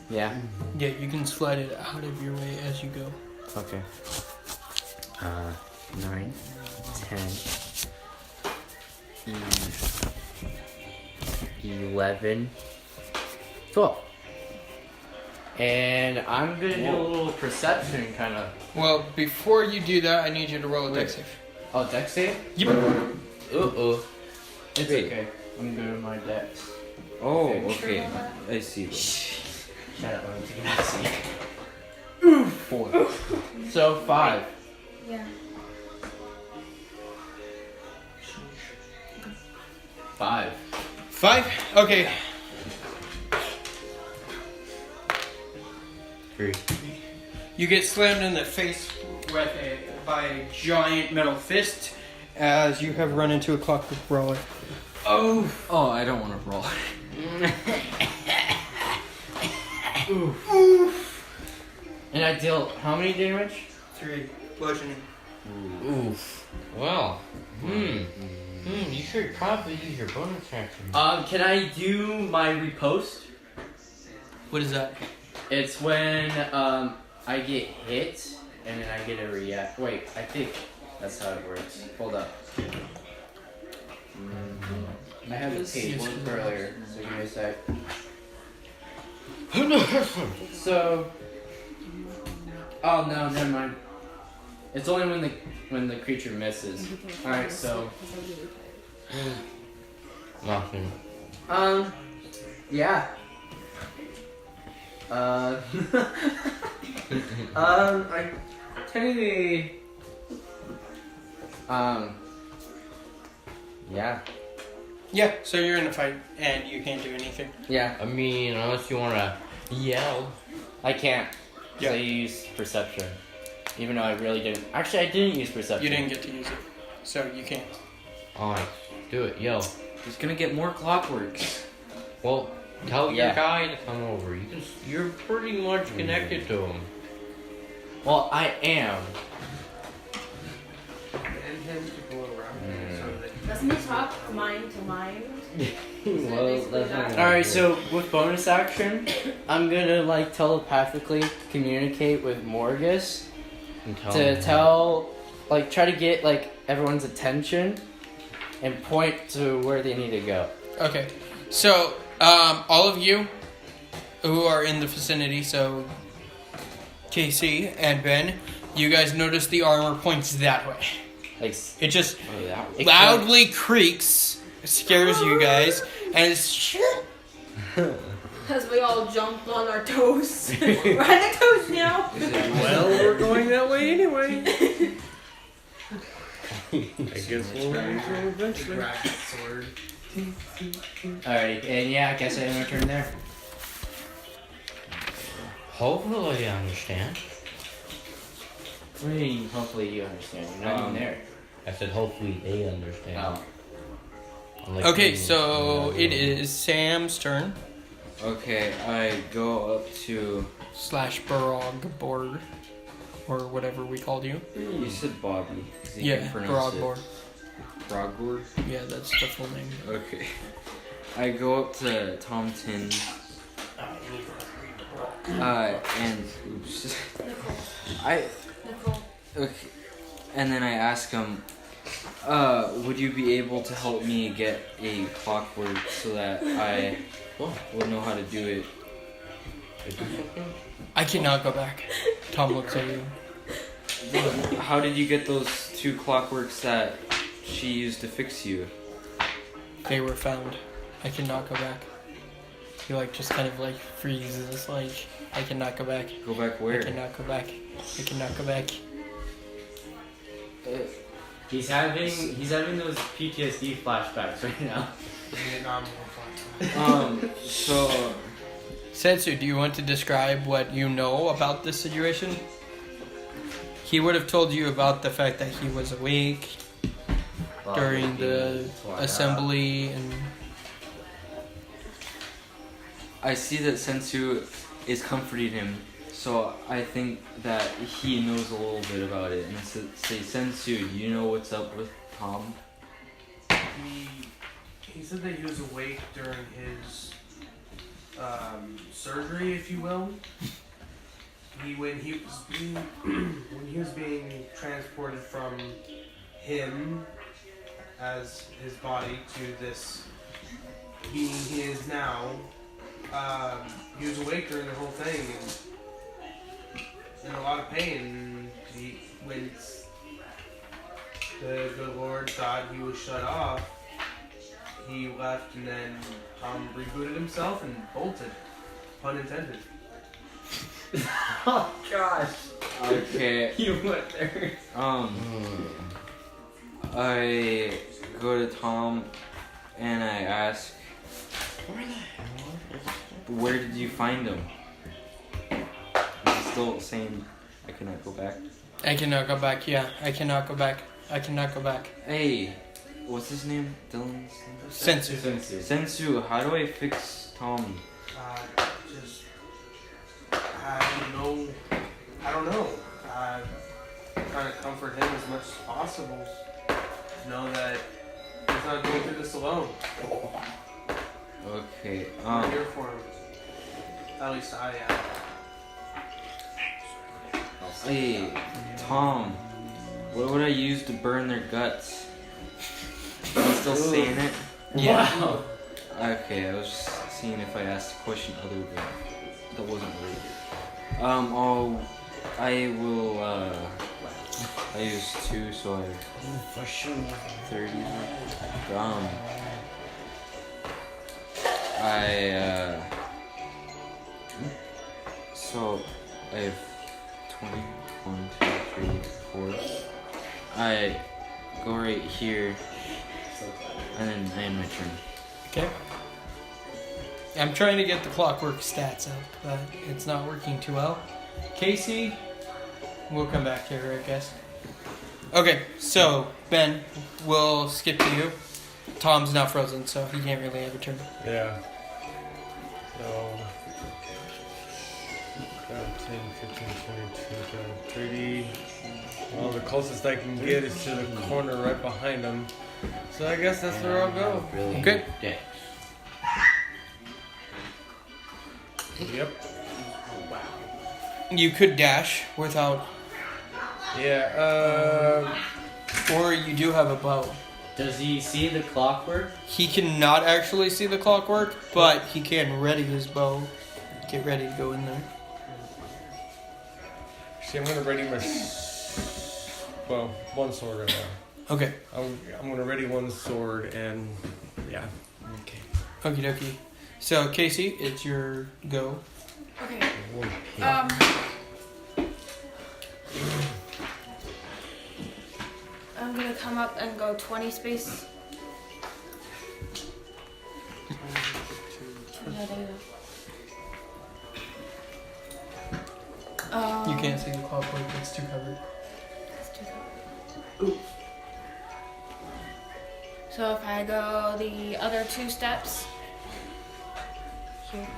Yeah. yeah, you can slide it out of your way as you go. Okay. 9, 10, 11, 12. And I'm gonna do a little perception kind of. Well, before you do that, I need you to roll a dex save. Oh, dex save? Yep. Uh-oh. It's Wait. okay. I'm good with my dex. Oh, okay. I see. Shut up, I'm taking that seat. 4. So 5. Yeah. 5. 5? Okay. 3. You get slammed in the face by a giant metal fist as you have run into a clockwork roller. Oh! Oh, I don't want to roll. And I deal how many damage? 3. Bludgeoning. Oof. Well. You should probably use your bonus action. Can I do my repost? What is that? It's when I get hit and then I get a react. Wait, I think that's how it works. Hold up. I had the page earlier, so give me a sec. So, oh no, never mind. It's only when the creature misses. All right, so. Nothing. Yeah. I technically. Yeah. Yeah, so you're in a fight and you can't do anything. Yeah. I mean, unless you wanna yell. I can't. Yeah. So I use perception. Even though I really didn't. Actually, I didn't use perception. You didn't get to use it, so you can't. Alright, do it, yell. He's gonna get more clockworks. Well, tell Yeah. your guy to come over. You're pretty much connected to him. Well, I am. And him to go around so that Doesn't he talk mind to mind? Well, that's not gonna Alright, do it. so with bonus action, I'm gonna like telepathically communicate with Morgus And tell to him. tell, like, try to get like everyone's attention and point to where they need to go. Okay, so all of you who are in the vicinity, so Casey and Ben, you guys notice the armor points that way. Like, It just Oh, that it loudly creaks, scares you guys, and it's Because we all jumped on our toes. We're on our toes now. Well, we're going that way anyway. I guess we'll use them eventually. grab that sword. Alrighty, and yeah, I guess I have my turn there. Hopefully, I understand. What do you mean, hopefully you understand? You're not even there. I said, hopefully they understand. Oh. Unlike okay. you. So it is Sam's turn Okay, I go up to. / Barogborg, or whatever we called you. You said Bobby. 'Cause you Yeah, can pronounce Barogborg. it. Brogborg? Yeah, that's the full name. Okay. I go up to Tom Tin. And oops. Nicole. Okay. And then I ask him, would you be able to help me get a clockwork so that I will know how to do it? I cannot go back. Tom looks at you. How did you get those 2 clockworks that she used to fix you? They were found. I cannot go back. He like just kind of like freezes. Like I cannot go back. Go back I where? cannot go back. I cannot go back. He's having those PTSD flashbacks right now. Vietnam War. So Setsu, do you want to describe what you know about this situation? He would have told you about the fact that he was awake during the assembly and I see that Sensu is comforting him, so I think that he knows a little bit about it. And say, Sensu, do you know what's up with Tom? He said that he was awake during his surgery, if you will. When he was being transported from him as his body to this being he is now, he was awake during the whole thing and in a lot of pain. When the good Lord thought he was shut off, he left, and then Tom rebooted himself and bolted. Pun intended. Oh gosh. Okay. You went there. I go to Tom and I ask, where did you find him? Is he still saying I cannot go back? I cannot go back. Yeah, I cannot go back. I cannot go back. Hey, what's his name? Dylan's name? Sensu. Sensu, how do I fix Tom? I don't know. Trying to comfort him as much as possible. Know that he's not going through this alone. Okay, I'm here for him. At least I am. Hey, Tom, what would I use to burn their guts? Are you still saying it? Yeah. Wow. Okay, I was just seeing if I asked a question other than that wasn't related. I will, I use 2, so I have 30. So I have 20. 1, 2, 3, 4. I go right here, and then I end my turn. Okay. I'm trying to get the clockwork stats up, but it's not working too well. Casey, we'll come back to her, I guess. Okay, so Ben, we'll skip to you. Tom's now frozen, so he can't really have a turn. Yeah. So, 10, 15, 22, 30. Well, the closest I can get is to the corner right behind him. So I guess that's where I'll go. Really Okay. Dex. Yep. You could dash without, Yeah, or you do have a bow. Does he see the clockwork? He cannot actually see the clockwork, but he can ready his bow. Get ready to go in there. see, I'm gonna ready my, well, one sword right now. Okay. I'm gonna ready one sword and, yeah. Okay. Okie dokie. So, Casey, it's your go. Okay. Yeah. I'm gonna come up and go 20 space. Yeah, there you go. You can't see the clockwork, it's too covered. It's too covered. So if I go the other 2 steps. Here.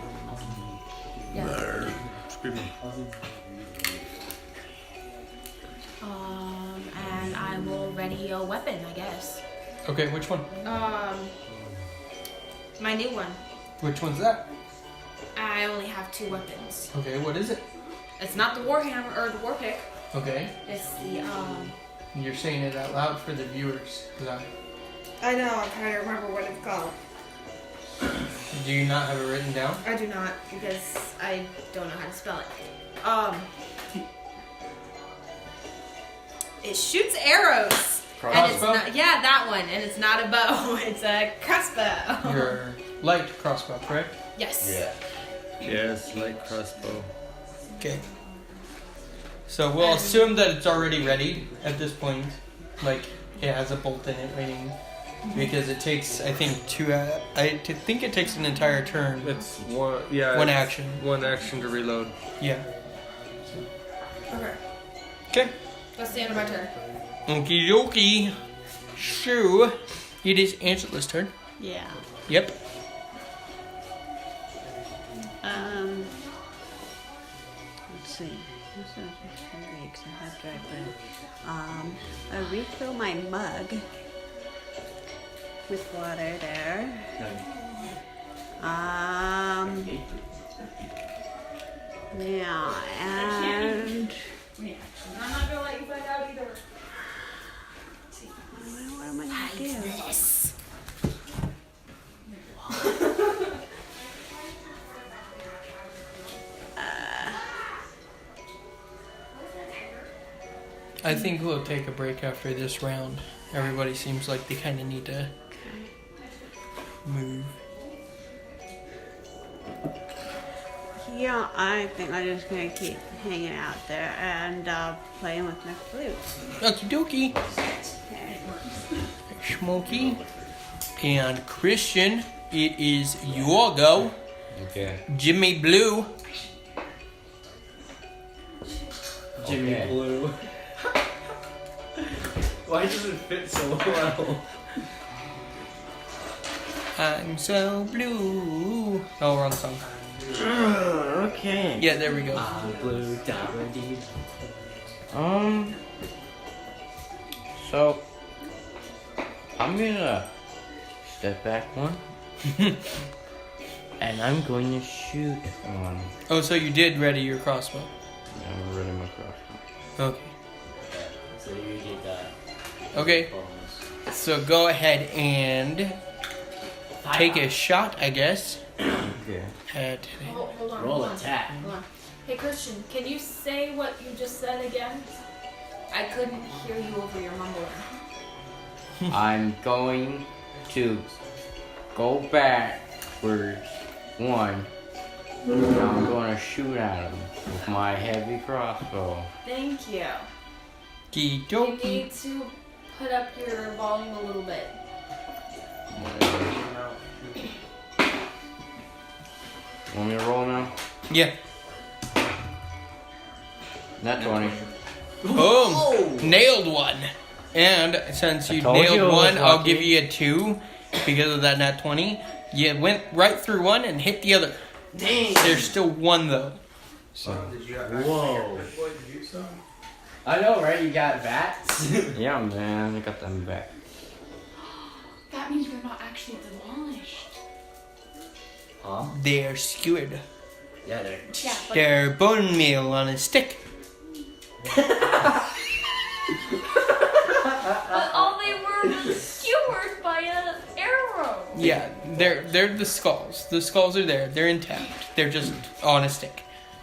Yeah. Screaming. And I will ready a weapon, I guess. Okay, which one? My new one. Which one's that? I only have 2 weapons. Okay, what is it? It's not the warhammer or the war pick. Okay. It's the You're saying it out loud for the viewers. 'Cause I know, I'm trying to remember what it's called. do you not have it written down? I do not, because I don't know how to spell it. It shoots arrows. And it's Crossbow? not, yeah, that one. And it's not a bow. It's a crossbow. Your light crossbow, correct? Yes. Yes, light crossbow. Okay. So we'll assume that it's already ready at this point. Like, it has a bolt in it waiting. Because it takes, I think, I think it takes an entire turn. It's one, yeah. One it's action. One action to reload. Yeah. Okay. Okay. That's the end of my turn. Okie dokie. So, it is Angela's turn. Yeah. Yep. Let's see. This is 2 weeks. I have dry bread. I refill my mug with water there. Yeah, and I'm not gonna let you find out either. what am I gonna do? Yes. I think we'll take a break after this round. Everybody seems like they kind of need to move. Yeah, I think I'm just gonna keep hanging out there and playing with my flute. Okie dokie. Okay. Smokey. And Christian, it is your go. Okay. Jimmy Blue. Jimmy Okay. Blue. Why does it fit so well? I'm so blue. Oh, wrong song. Okay. Yeah, there we go. I'm blue, da-da-dee. So I'm gonna step back one, and I'm going to shoot on. Oh, so you did ready your crossbow. I'm ready my crossbow. Okay. So you get that. Okay. bonus. So go ahead and take a shot, I guess. Okay. Hold on. Roll hold on, attack. Hold on. Hey Christian, can you say what you just said again? I couldn't hear you over your mumbling. I'm going to go backwards one. And I'm going to shoot at him with my heavy crossbow. Thank you. You Okie need to put up your volume a little bit. Want me to roll now? Yeah. Nat 20. Boom! Nailed one. And since you told you nailed I was one, I'll lucky. give you a 2 because of that nat 20. You went right through one and hit the other. Dang. There's still one though. Did you Whoa. actually do so? I know, right? You got bats. Yeah, man, I got them back. That means they're not actually demolished. Huh? They're skewered. Yeah, they're. Yeah, but They're bone meal on a stick. But all they were was skewered by an arrow. Yeah, they're the skulls. The skulls are there. They're intact. They're just on a stick.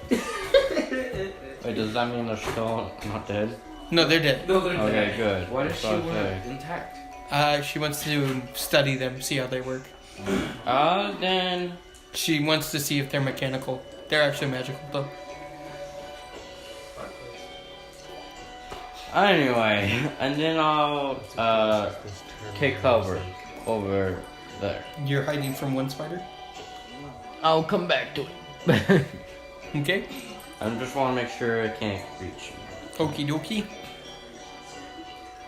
Wait, does that mean they're still not dead? No, they're dead. No, they're Okay, good. Why does That's she what I want say. it intact? She wants to study them, see how they work. Then She wants to see if they're mechanical. They're actually magical though. anyway, and then I'll take cover over there. You're hiding from one spider. I'll come back to it. Okay. I just want to make sure it can't reach me. Okie dokie.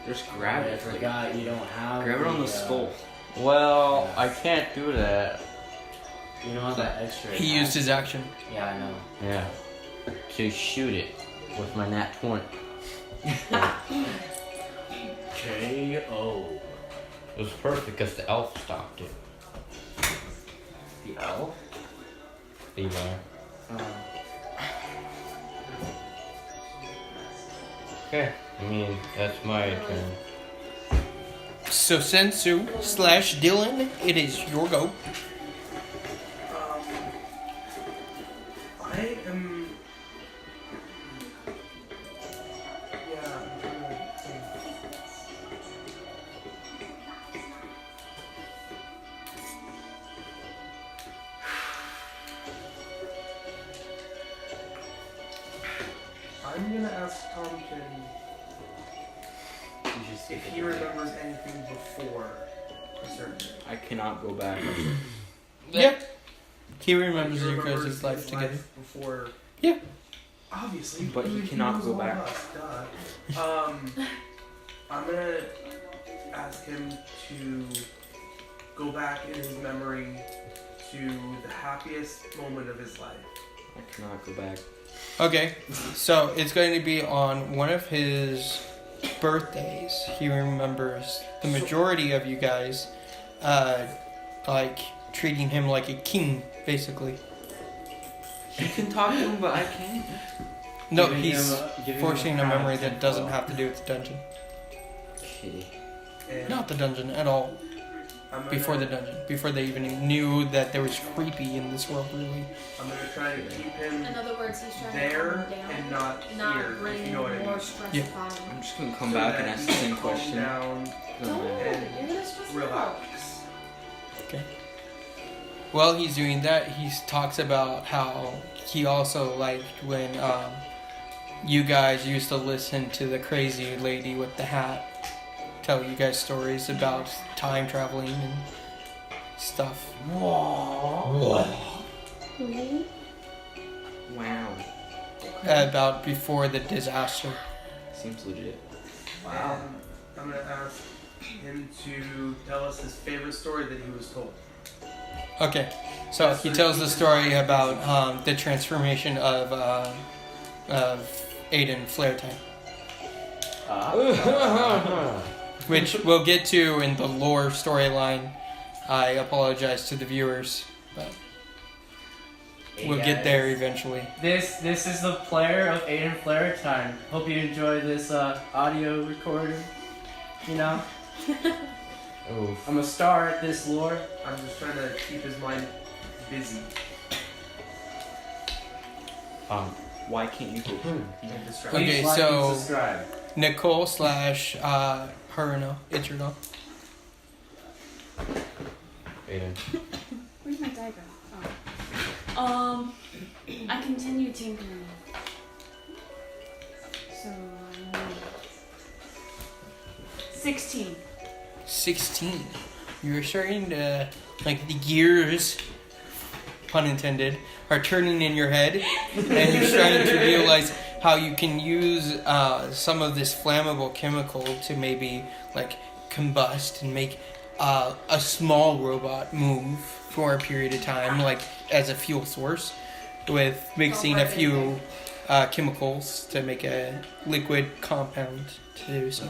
Just grab I it. forgot you don't have. Grab it on the skull. Well, I can't do that. You don't have that extra. He used his action. Yeah, I know. Yeah. To shoot it with my nat 20. K.O. It was perfect because the elf stopped it. The elf? Levi. Okay. I mean, that's my turn. So Sensu / Dylan, it is your go. I am. Yeah. I'm trying to think. I'm gonna ask Thompson if he remembers anything before a certain day. I cannot go back. Yeah. He remembers He you remembers guys' life his together. before. Yeah. Obviously, But he cannot knows go all back. of us, duh. I'm gonna ask him to go back in his memory to the happiest moment of his life. I cannot go back. Okay. So it's going to be on one of his birthdays. He remembers the majority of you guys, like treating him like a king, basically. You can talk to him, but I can't. No, Giving he's him giving forcing him a memory crown. that doesn't have to do with the dungeon. Okay. And Not the dungeon at all. I'm gonna, Before the dungeon. Before they even knew that there was creepy in this world, really. I'm gonna try to keep him In other words, he's trying to there calm him down, and not not here, if bring you know what I more mean. stress Yeah. upon him. I'm just gonna come So back and that ask he the same can calm question. down Don't, and you're gonna stress him out. relax. While he's doing that, he talks about how he also liked when you guys used to listen to the crazy lady with the hat tell you guys stories about time traveling and stuff. Wow. About before the disaster. Seems legit. Wow. I'm gonna ask him to tell us his favorite story that he was told. Okay, so he tells the story about the transformation of Aiden Flare Time, which we'll get to in the lore storyline. I apologize to the viewers, but we'll get there eventually. This is the player of Aiden Flare Time. Hope you enjoy this audio recording. You know. Oof. I'm a star at this lore. I'm just trying to keep his mind busy Why can't you go? and distracted. Okay, Please like so- and subscribe. Nicole / Haruno. It's your go. Aiden. Where'd my die go? Oh. I continue tinkering. So, 16. 16. You're starting to, like, the gears, pun intended, are turning in your head, and you're starting to realize how you can use some of this flammable chemical to maybe, like, combust and make a small robot move for a period of time, like, as a fuel source, with mixing a few chemicals to make a liquid compound to do so.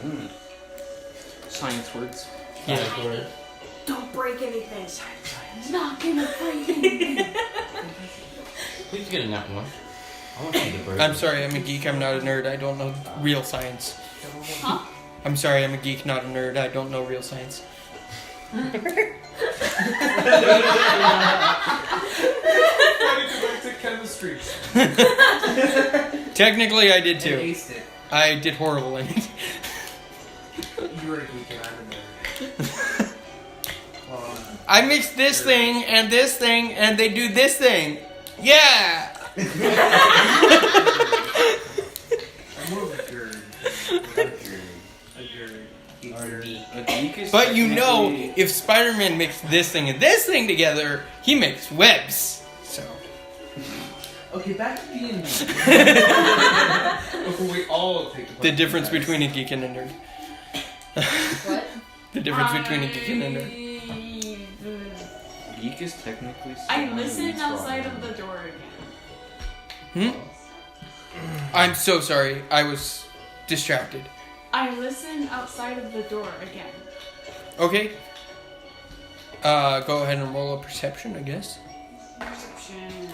Science words. Yeah. Don't break anything. Not gonna break anything. Please get a nut one. I want to see the bird. I'm sorry, I'm a geek, I'm not a nerd, I don't know real science. Huh? I'm sorry, I'm a geek, not a nerd, I don't know real science. Why did you go to chemistry? Technically, I did And too. aced it. I did horrible in it. You were a geek and I'm a nerd. I mixed this thing, and they do this thing. Yeah! I'm more of a nerd. A geek is But you know, technically- if Spider-Man mixed this thing and this thing together, he makes webs. So. Okay, back to being before we all take The difference between a geek and a nerd. What? The difference between a geek and a nerd. Geek is technically. I someone who listened eats outside ramen. of the door again. I'm so sorry, I was distracted. I listened outside of the door again. Okay. Go ahead and roll a perception, I guess. Perception.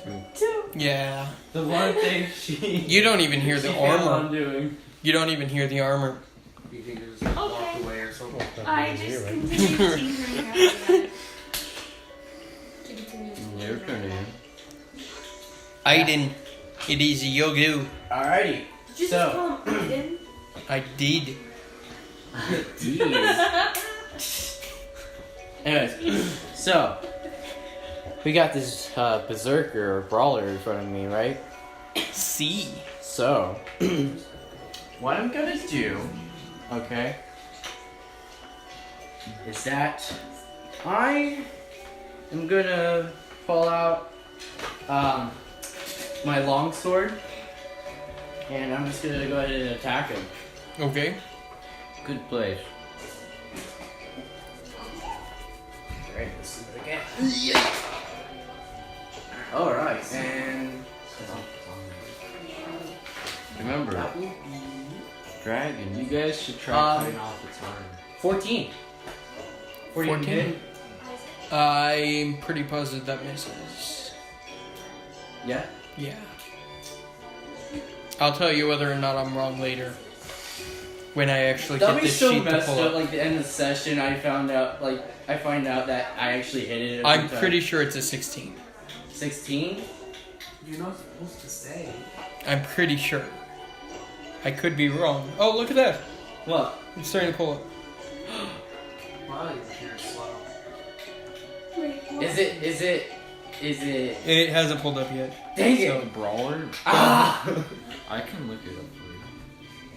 2. 2. Yeah. The one thing she. You don't even hear the she failed armor. on doing. You don't even hear the armor. You think you just walked Okay. away or something? I just continued tinkering after that. Your turn, Aiden. Aiden, it is your go. Alrighty. Did you So- just call him Aiden? I did. Anyways, so we got this berserker or brawler in front of me, right? C. So what I'm gonna do, okay, is that I am gonna pull out my longsword, and I'm just gonna go ahead and attack him. Okay. Good place. Alright, let's do it again. Alright, and Remember, dragon. You guys should try cutting off its arm. 14. 14? hit? I'm pretty positive that misses. Yeah. Yeah. I'll tell you whether or not I'm wrong later. When I actually That'll get be this so sheet to messed pull up. up. Like the end of the session, I find out that I actually hit it. I'm pretty sure it's a 16. 16. You're not supposed to say. I'm pretty sure. I could be wrong. Oh, look at that. What? It's starting to pull up. Wow, you're slow. Is it? It hasn't pulled up yet. Dang So- it! Brawler? Ah! I can look it up for you.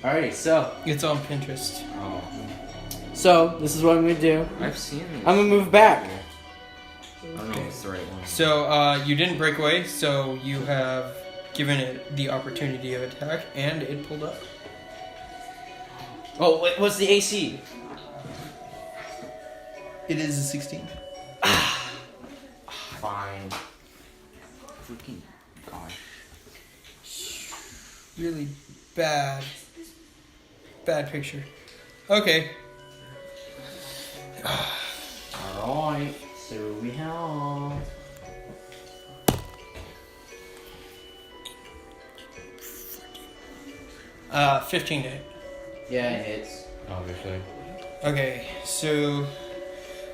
Alrighty, so It's on Pinterest. Oh, this is what I'm gonna do. I've seen it. I'm gonna move back. I don't know if it's the right one. So, you didn't break away, so you have given it the opportunity of attack, and it pulled up. Oh, what's the AC? It is a 16. Fine. Freaking gosh. Really bad picture. Okay. Alright, so we have. $15 to hit. Yeah, it hits. obviously. Okay, so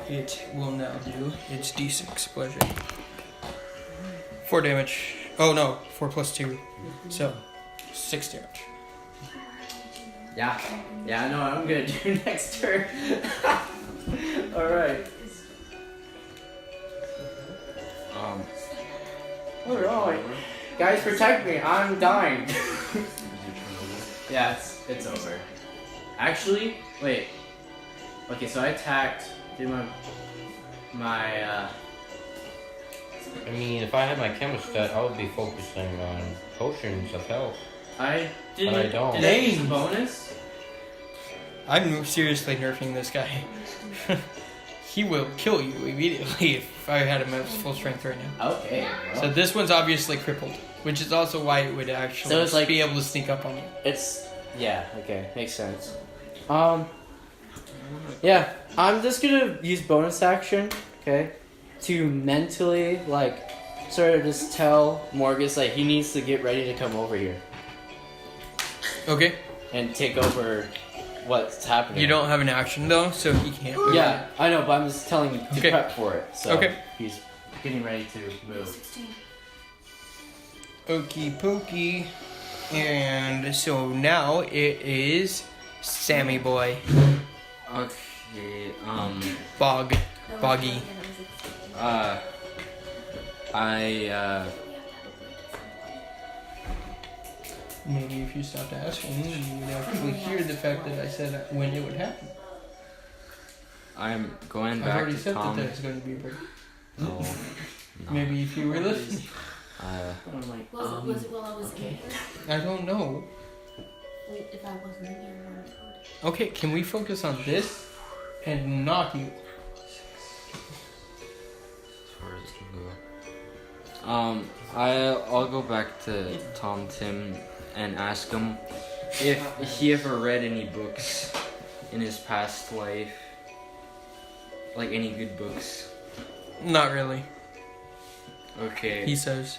it will now do its d6 bludgeoning. 4 damage. Oh no, 4 plus 2. So, 6 damage. Yeah, I know what I'm gonna do next turn. Alright. Alright. Guys, protect me, I'm dying. Yeah, it's over. Actually, wait. Okay, so I attacked, did my I mean, if I had my chemist stat, I would be focusing on potions of health. I didn't. But I don't. Did I use a bonus? I'm seriously nerfing this guy. He will kill you immediately if I had him at full strength right now. Okay. Well, So this one's obviously crippled, which is also why it would actually So it's like- be able to sneak up on you. yeah, okay, makes sense. Yeah, I'm just gonna use bonus action, okay, to mentally sort of just tell Morgus he needs to get ready to come over here Okay. and take over what's happening. You don't have an action though, so he can't. move. Yeah, I know, but I'm just telling him to Okay. prep for it. So Okay. he's getting ready to move. 16. Okie pokey. And so now it is Sammy Boy. Okay, Boggy. Maybe if you stopped asking, you would actually hear the fact that I said when it would happen. I'm going I've back already to said Tom. that there's going to be a break. No, no. Maybe if you were listening. I'm like, Was it while I was in here? I don't know. If I wasn't in here, I would have heard it. Okay, can we focus on this and not you? As far as it can go. I'll go back to Tom Tim and ask him if he ever read any books in his past life, like any good books. Not really, Okay. he says.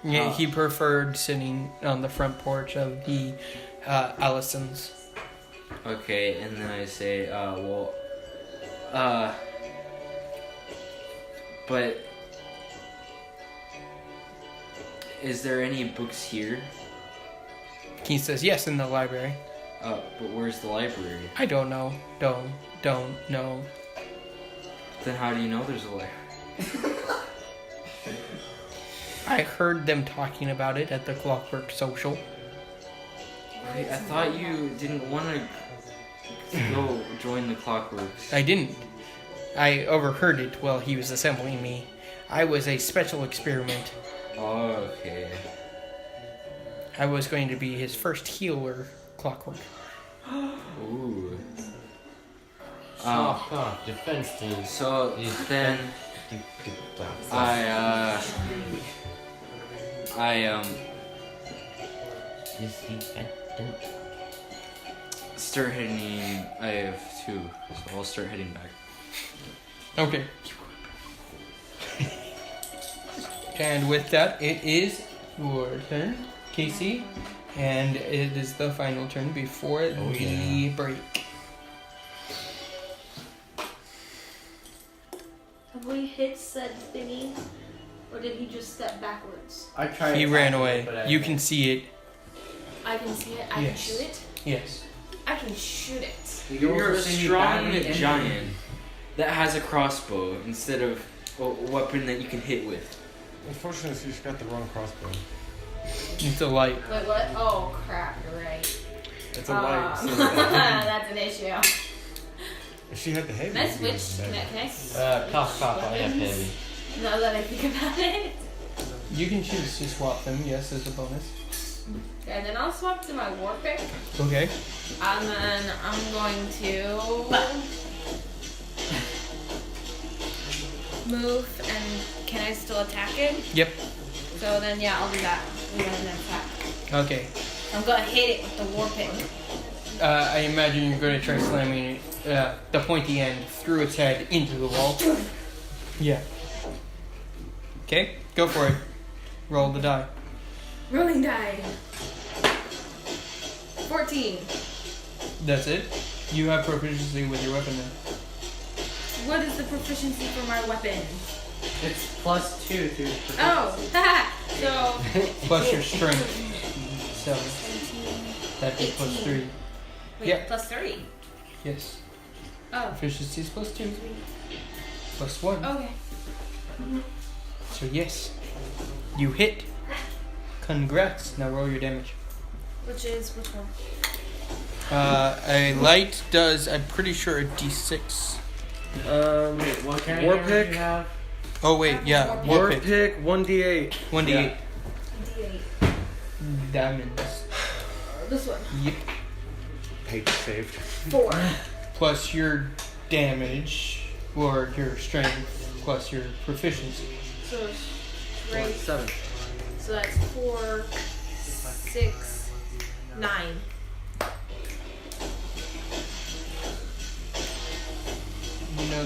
Yeah, he preferred sitting on the front porch of the Allisons. Okay, and then I say, but is there any books here? He says, yes, in the library. But where's the library? I don't know. Don't know. Then how do you know there's a library? I heard them talking about it at the Clockwork Social. Wait, I thought you didn't want to go join the Clockworks. I didn't. I overheard it while he was assembling me. I was a special experiment. Oh, okay. I was going to be his first healer, Clockwork. Ooh. Defenses. So then I start heading. I have 2, so I'll start heading back. Okay. And with that, it is your turn, Casey. And it is the final turn before the break. Have we hit said thingy? Or did he just step backwards? I tried. He ran away. but I You missed. can see it. I can see it. I Yes. can shoot it. Yes. I can shoot it. You're a strong giant that has a crossbow instead of a weapon that you can hit with. Unfortunately, she's got the wrong crossbow. It's a light. Wait, what? Oh crap! You're right. It's a light. So That's an issue. if she had the heavy. Can I it'd be switch? better. Can I Cough, I have heavy. now that I think about it? You can choose to swap them, yes, as a bonus. Okay, and then I'll swap to my war pick. Okay. And then I'm going to move, and can I still attack it? Yep. So then, yeah, I'll do that. We have an attack. Okay. I'm gonna hit it with the war pick. I imagine you're going to try slamming the pointy end through its head into the wall. Yeah. Okay, go for it. Roll the die. Rolling die. 14. That's it. You have proficiency with your weapon now. What is the proficiency for my weapon? It's +2 to proficiency. Oh, haha. So Plus your strength. So that'd be 18. +3. wait, Yeah. +3. Yes. Oh, Proficiency is +2. +1. okay. So yes. You hit. Congrats. Now roll your damage. Which one? A light does, I'm pretty sure, a d6. Wait, what kind War of damage pick? do you have? Oh wait, yeah, war War pick. pick 1d8. 1d8 D8. diamonds. This one. Yep. Page saved. 4. Plus your damage, or your strength, plus your proficiency. So straight. 7. So that's 4, 6, 9. You know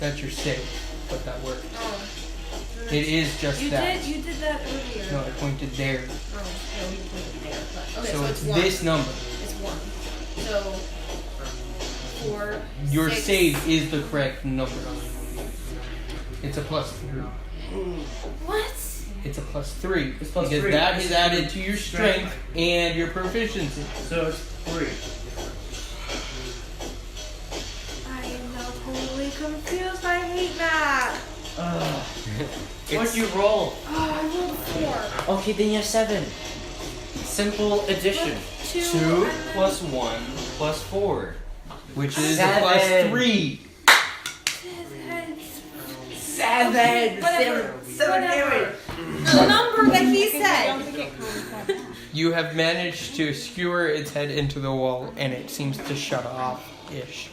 that's your save, but that works. Oh. It is just You that. You did that earlier. No, I pointed there. Oh, no, you pointed there. But, okay, so it's it's 1. this number. It's 1. So 4. Your 6. save is the correct number. It's a +3. What? It's a +3. It's because +3. that is added to your strength and your proficiency. So it's 3. I am now totally confused. I hate that. What'd you roll? Oh, I rolled 4. Okay, then you have 7. Simple addition. 2 2 plus 1 plus 4. Which is Seven. a +3. 7! Whatever. The number that he said. You have managed to skewer its head into the wall, and it seems to shut off-ish.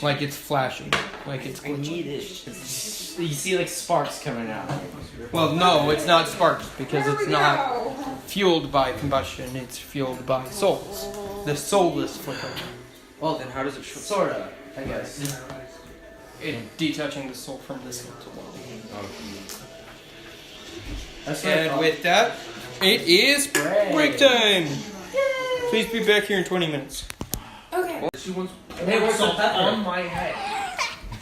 Like it's flashing. Like it's glitching. You see like sparks coming out. Well, no, it's not sparks, because it's not fueled by combustion. It's fueled by souls. The soulless flicker. Well, then how does it Sorta, I guess. It detaching the soul from the skeletal body. That's what I And thought. with that, it is break time. Please be back here in 20 minutes. Okay. Hey, where's the pepper? On my head.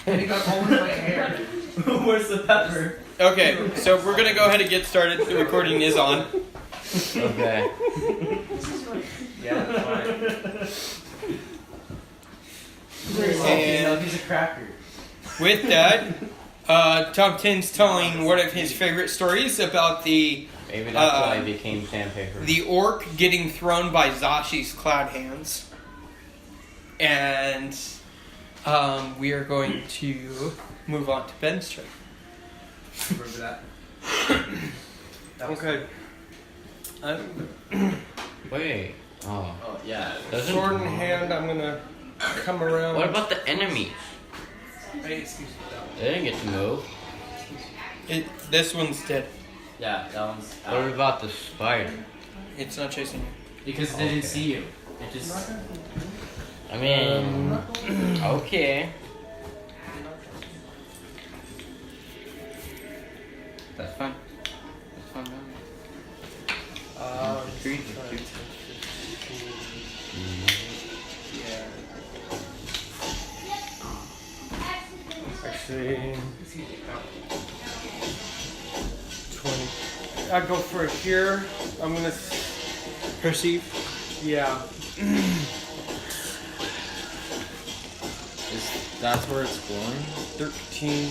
It got all in my hair. Where's the pepper? Okay, so we're gonna go ahead and get started. The recording is on. Okay. Yeah, that's fine. And He's a cracker. with that, Tom Tin's telling one of his favorite stories about the Maybe that's why I became sandpaper. the orc getting thrown by Zashi's cloud hands. And we are going to move on to Ben's turn. Remember that? Okay. Wait. Oh. Oh, yeah. Doesn't. Sword in hand, I'm gonna come around. What about the enemies? Hey, excuse me. They didn't get to move. This one's dead. Yeah, that one's What out. about the spider? It's not chasing you. Because they didn't see you. It just... I mean, okay. That's fine. That's fine, man. Three. Actually, 20. I go for it here. I'm gonna. Perceive. Yeah. That's where it's glowing? 13.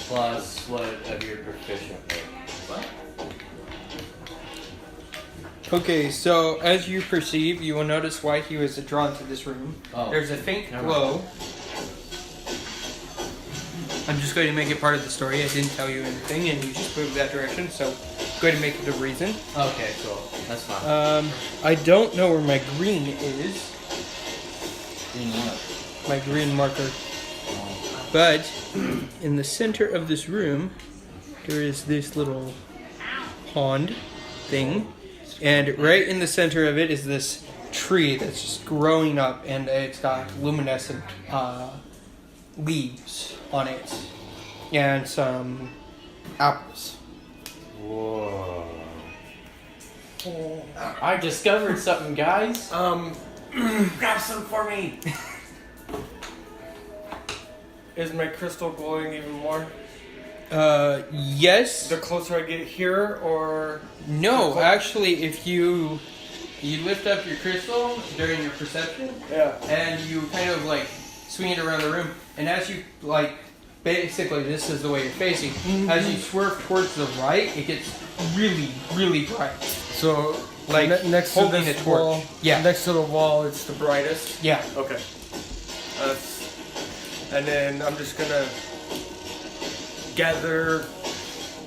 Plus what of your proficient with. Okay, so as you perceive, you will notice why he was drawn to this room. Oh. There's a faint Never glow. I'm just going to make it part of the story. I didn't tell you anything, and you just moved that direction, so I'm going to make it a reason. Okay, cool. That's fine. I don't know where my green is. Green what? My green marker. But in the center of this room, there is this little pond thing. And right in the center of it is this tree that's just growing up, and it's got luminescent leaves on it. And some apples. Whoa. I discovered something, guys. Grab some for me. Is my crystal glowing even more? Yes. The closer I get here, or No, actually, if you lift up your crystal during your perception, yeah. and you kind of like swing it around the room, and as you like, basically this is the way you're facing. As you swerve towards the right, it gets really, really bright. So Like next to holding this a torch. wall, Yeah. next to the wall, it's the brightest. Yeah. Okay. And then I'm just gonna gather.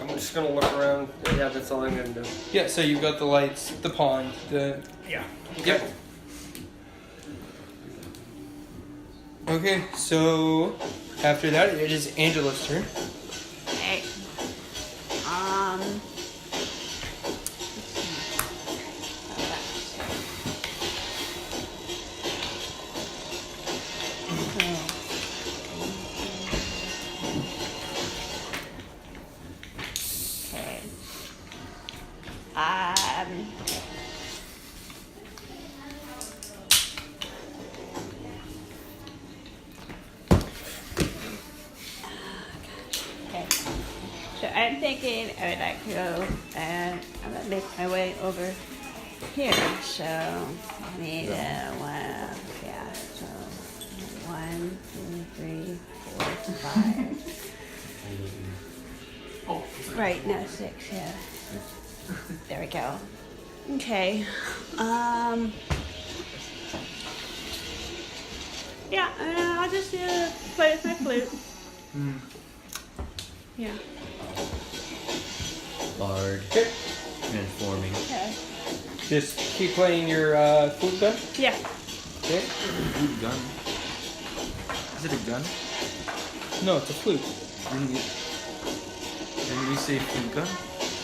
I'm just gonna look around. Yeah, that's all I'm gonna do. Yeah. So you've got the lights, the pond, the. Yeah. Yep. Okay. So after that, it is Angela's turn. Okay. Okay. Okay. So I'm thinking I would like to go and I'm gonna make my way over here. So I need one, yeah. So 1, 2, 3, 4, 5. Right, no 6. Yeah. There we go. Okay. Yeah, I'll just play with my flute. Yeah. Bard. Transforming. Okay. Just keep playing your flute gun. Yeah. Okay. Flute gun. Is it a gun? No, it's a flute. Didn't we say flute gun?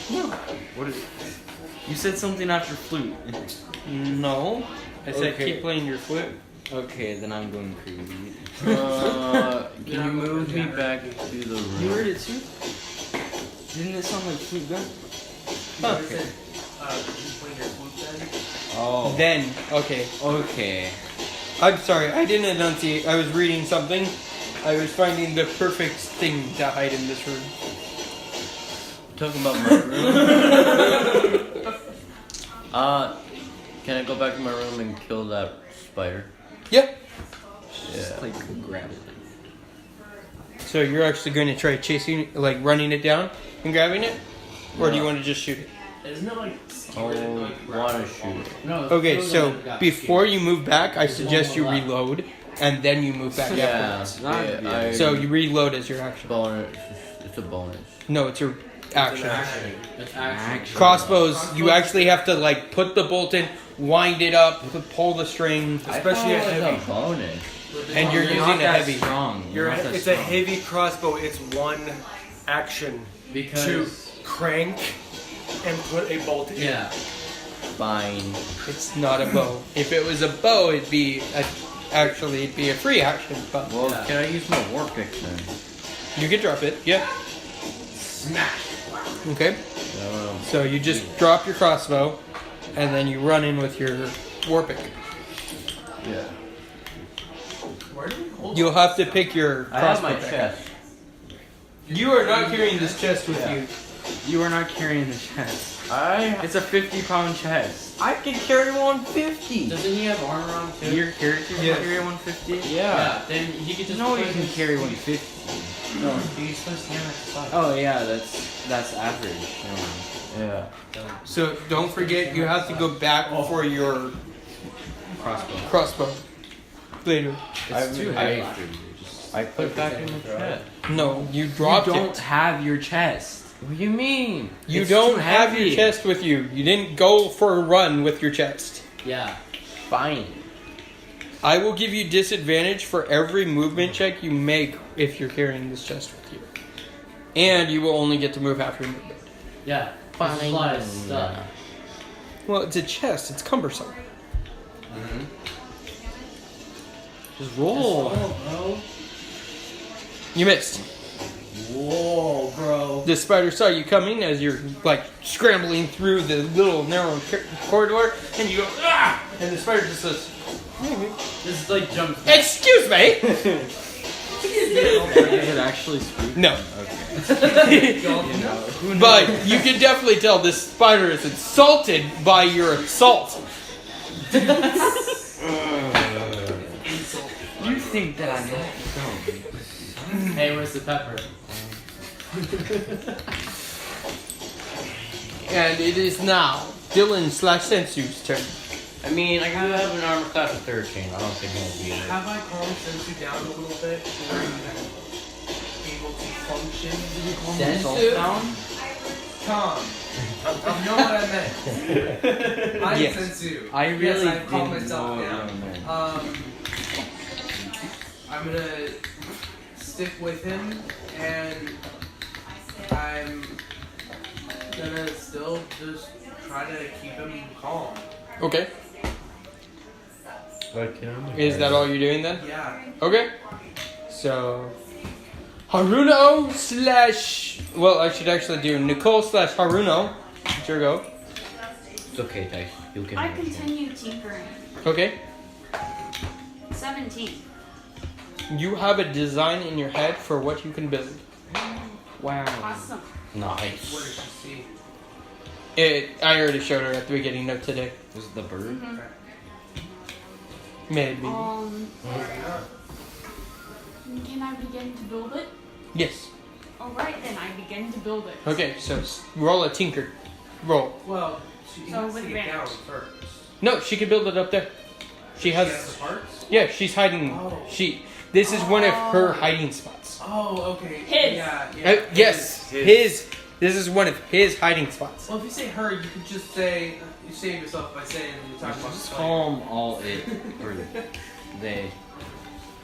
No. What is it? You said something after flute. No. I said Okay. keep playing your flute. Okay, then I'm going crazy. Can you move me back to the room? You heard it too? Didn't it sound like flute gun? Okay. Oh. Then, okay. Okay. I'm sorry, I didn't enunciate. I was reading something. I was finding the perfect thing to hide in this room. Talking about my room. Can I go back to my room and kill that spider? Yeah. Just like grab it. So you're actually going to try chasing, like running it down and grabbing it? Or do you want to just shoot it? Isn't it like I want to shoot it. No. Okay, so before you move back, I suggest you reload, and then you move back afterwards. Yeah. So you reload as your action. Bonus. It's a bonus. No, it's your action. It's action. Crossbows, you actually have to like put the bolt in, wind it up, pull the string, Especially a heavy. a bonus. and you're using a heavy. Strong. It's a heavy crossbow. It's one action Because to crank and put a bolt in. yeah. Fine. It's not a bow. If it was a bow, it'd be it'd be a free action. But Well, Yeah. can I use my war pick then? you can drop it. Yeah. Smash. Okay. So you just drop your crossbow, and then you run in with your war pick. Yeah. Where do we hold You'll have to pick your I have crossbow my back. chest. You are not carrying this chest with you. You are not carrying the chest. It's a 50-pound chest. I can carry 150. Doesn't he have armor on too? Your character can Yes. carry 150? Yeah. Then he could just. No, you put can his- carry 150. No, he's supposed to hammer at the side. Oh yeah, that's average. Yeah. So don't forget, you have to go back for your Crossbow. crossbow later. It's too heavy for you. I put it back in the chest. No, you You dropped don't it. have your chest. What do you mean? You It's don't too have heavy. your chest with you. You didn't go for a run with your chest. Yeah. Fine. I will give you disadvantage for every movement check you make if you're carrying this chest with you. And you will only get to move after your movement. Yeah. There's a lot of stuff. Well, it's a chest. It's cumbersome. Just roll. Oh, bro. You missed. Whoa, bro. The spider saw you coming as you're like scrambling through the little narrow corridor, and you go ah! And the spider just says, This is like jump. "Excuse me." Does it actually speak? No. Okay. But you can definitely tell this spider is insulted by your assault. You think that I'm not dumb? Hey, where's the pepper? And it is now Dylan/Sensu's turn. I mean, I do have an armor class of 13. I don't think it'll be it. Have I calmed Sensu down a little bit where you able to function? Sensu? Calm. You know what I meant. I'm Yes. Sensu. I really yes, I calmed didn't myself know down. what you I'm gonna stick with him, and I'm gonna still just try to keep him calm. Okay. Is that all you're doing then? Yeah. Okay. So Haruno / well, I should actually do Nicole/Haruno. It's your go. It's okay, Dice. You can. I continue tinkering. Okay. 17. You have a design in your head for what you can build. Wow. Awesome. Nice. What did she see? I already showed her at the beginning of today. Was it the bird? Maybe. Can I begin to build it? Yes. Alright, then I begin to build it. Okay, so roll a tinker. Roll. Well, she So has with to get down advantage. first. No, she can build it up there. She has. the parts? Yeah, she's hiding. Oh. This is one of her hiding spots. Oh, okay. His. Yeah. Yes, his. This is one of his hiding spots. Well, if you say her, you could just say you save yourself by saying you're talking about Just the call them all it or they.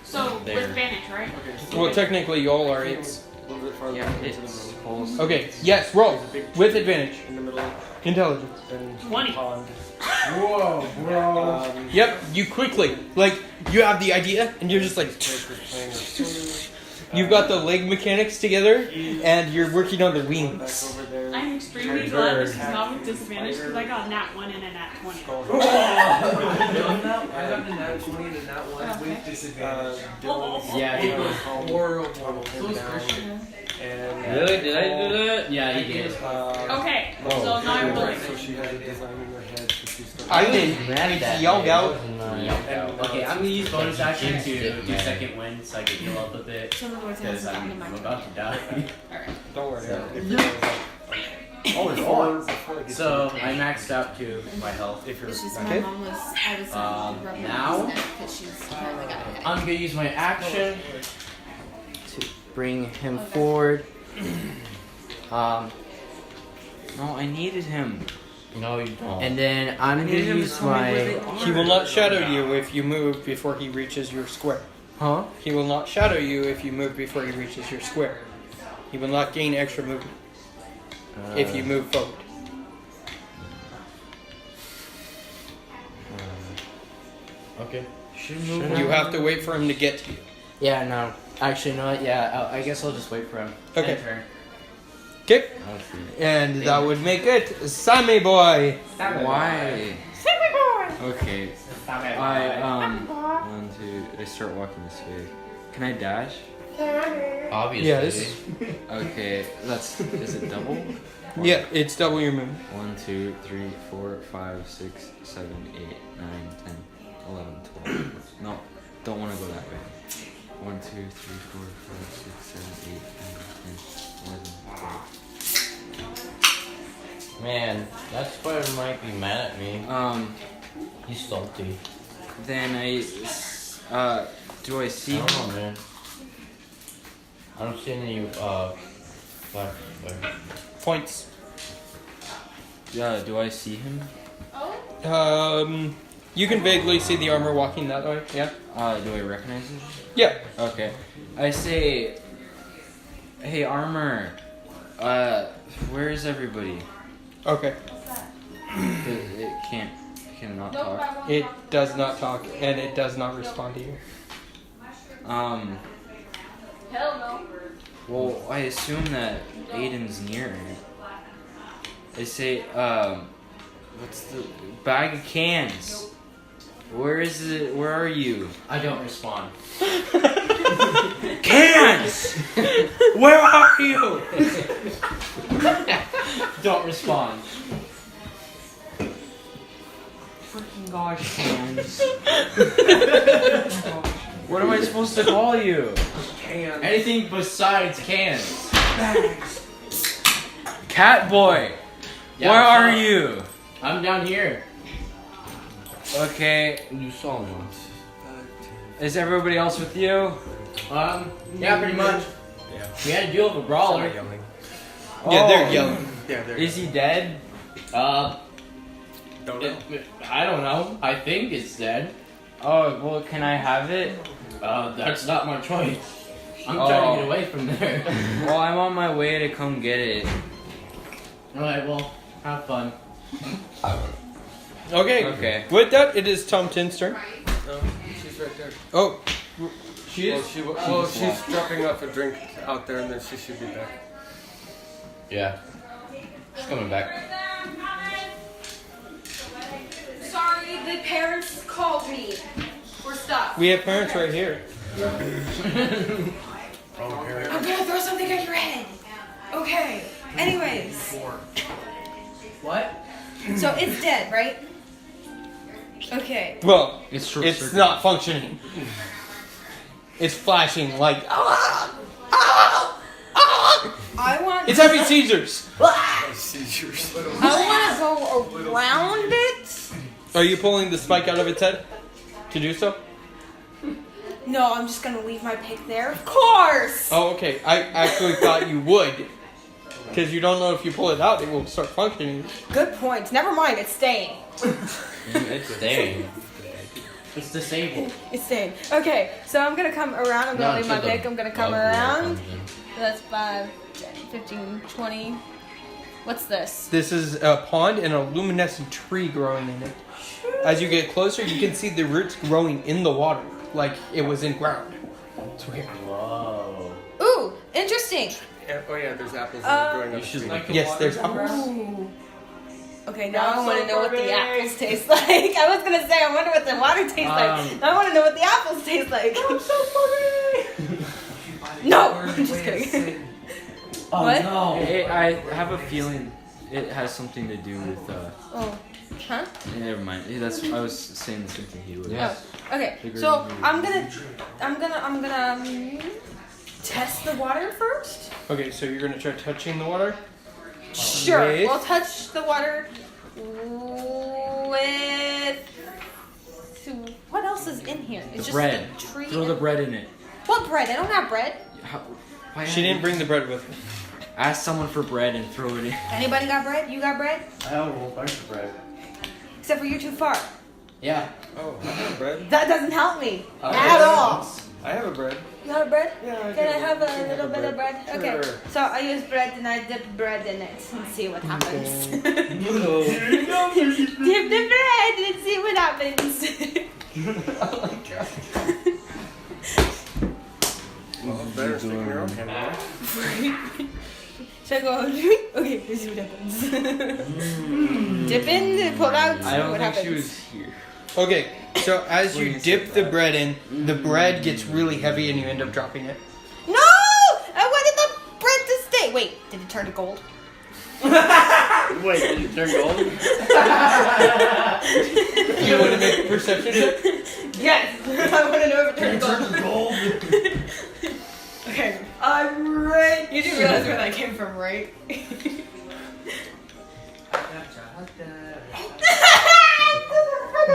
So, There. with advantage, right? Well, technically, you all are eights. Yeah, it's calls. Okay, yes, roll with advantage. In the middle. Intelligence. 20. Whoa, bro. Yep, you quickly you have the idea, and you're just like. You've got the leg mechanics together, and you're working on the wings. I'm extremely glad this is not with disadvantage because I got a nat 1 and a nat 20. I got the nat 20 and the nat 1 with disadvantage. Yeah, It was horrible. So was Christian. Really? Did I do that? Yeah, he did. Okay, so now I'm building. So she has a design in her head, so she starts. I didn't. It's yelled out. Okay, I'm gonna use bonus action to do second wind so I can heal up a bit. So in other words, it Because hasn't I'm gotten to my about to die. Don't worry. So- Before it gets So I maxed out to my health. if you're It's just Okay. my mom was, I was rubbing now? her because she's apparently got a headache. I'm gonna use my action to bring him forward. No, I needed him. No, you don't. And then I'm gonna needed him to use tell me where they my. are. He will not shadow you if you move before he reaches your square. Huh? He will not shadow you if you move before he reaches your square. He will not gain extra movement if you move forward. Okay. You have to wait for him to get to you. Yeah, no. Actually, you know what? Yeah, I guess I'll just wait for him. Okay. Enter. Okay, and that would make it Sammy Boy. Why? Okay. I 1, 2. I start walking this way. Can I dash? Obviously. Yes. Okay, is it double? Yeah, it's double your movement. 1, 2, 3, 4, 5, 6, 7, 8, 9, 10, 11, 12. No, don't want to go that way. 1, 2, 3, 4, 5, 6, 7, 8, 9, 10, 11, 12. Man, that spider might be mad at me. He's salty. Then do I see I him? don't know, man. I don't see any flash. Points. Do I see him? You can vaguely see the armor walking that way. Yeah. Do I recognize him? Yeah. Okay. I say, hey, armor. Where is everybody? Okay. It cannot talk. It does not talk, and it does not respond to you. Hell no. Well, I assume that Aiden's near it. They say, what's the bag of cans? Where is it? Where are you? I don't respond. Cans! Where are you? Don't respond. Freaking gosh, cans. What am I supposed to call you? Anything besides cans. Cat boy. Yeah, Where what's are up? you? I'm down here. Okay. You saw him. Is everybody else with you? Yeah, pretty much. Yeah. We had to deal with a brawler. Yelling. Yeah, they're Oh. yelling. Yeah, they're Is he dead? Uh, don't know. I don't know. I think it's dead. Oh, well, can I have it? That's not my choice. I'm Oh. trying to get away from there. Well, I'm on my way to come get it. Alright, well, have fun. Okay. Okay. With that, it is Tom Tin's turn. No, she's right there. Oh, She She's dropping off a drink out there, and then she should be back. Yeah. She's coming back. Sorry, the parents called me for stuff. we have parents right here. Oh, here. I'm gonna throw something at your head. Okay. Anyways, What? so it's dead, right? Okay. Well, It's short it's circuit. not functioning. It's flashing like. I want. It's having seizures. Seizures. I want to go around it. Are you pulling the spike out of its head to do so? No, I'm just gonna leave my pick there. Of course. Oh, okay. I actually thought you would. Because you don't know if you pull it out, it will start functioning. Good point. Never mind. It's staying. It's staying. It's disabled. It's staying. Okay, so I'm gonna come around. I'm gonna No, leave my to the pick. I'm gonna come bug around. comes in. That's 5, 10, 15, 20. What's this? This is a pond and a luminescent tree growing in it. As you get closer, you can see the roots growing in the water, like it was in ground. It's weird. Whoa. Ooh, interesting. Oh yeah, there's apples Um, growing on You the should tree. like Yes, there's apples. Ooh. Okay, now I want to know what the apples taste like. I was gonna say I wonder what the water tastes like. Now I want to know what the apples taste like. No, I'm just kidding. Oh What? no. I have a feeling it has something to do with, Oh, huh? never mind. I was saying the same thing he would. Yes. Okay, so I'm gonna test the water first. Okay, so you're gonna try touching the water? Sure, With- we'll touch the water with. What else is in here? It's The just bread. the tree. Throw the bread in it. What bread? I don't have bread. Why She didn't bring the bread with her. Ask someone for bread and throw it in. Anybody got bread? You got bread? I have a whole bunch of bread. Except for you're too far. Yeah. Oh, I have bread. That doesn't help me Okay. at all. I have a bread. You have bread? Yeah, Can I have a can little bit of bread? Okay. Sure. So I use bread and I dip bread in it and see what happens. Dip the bread and see what happens. Well, better stick your own hand in there. Should I go? Okay, let's see what happens. Dip in, pull out, see I don't what think happens. she was here. Okay, so as you dip the bread in, the bread gets really heavy and you end up dropping it. No! I wanted the bread to stay. Wait, did it turn to gold? Wait, did it turn gold? You want to make a perception check? Yes! I want to know if it turned to gold. Okay, I'm right. You do realize where that came from, right?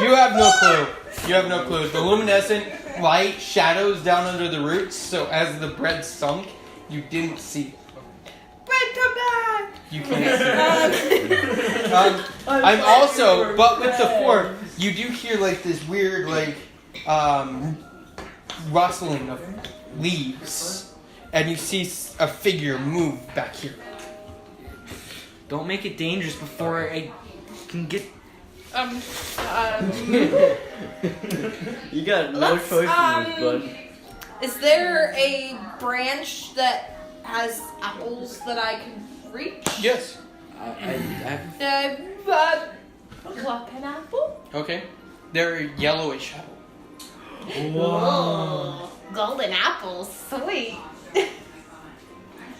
You have no clue. You have no clue. The luminescent light shadows down under the roots, so as the bread sunk, you didn't see it. Bread, come back! You can't see it. I'm also, but with the fork, you do hear like this weird like rustling of leaves, and you see a figure move back here. Don't make it dangerous before I can get. You got no Let's, choice in this, bud. Is there a branch that has apples that I can reach. Yes. Pluck an apple. Okay. They're yellowish. Whoa. Golden apples, sweet.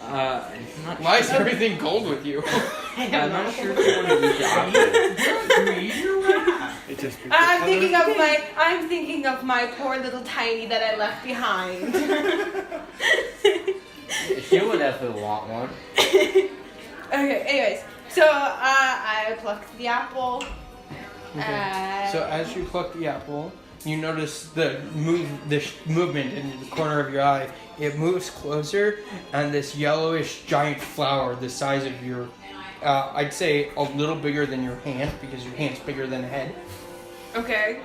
Why is everything gold with you? I'm not sure if you want to eat the apple. I'm thinking of my poor little tiny that I left behind. She would definitely want one. Okay, anyways. So I plucked the apple. Okay. So as you pluck the apple, you notice the movement in the corner of your eye. It moves closer, and this yellowish giant flower, the size of your, I'd say a little bigger than your hand, because your hand's bigger than a head. Okay.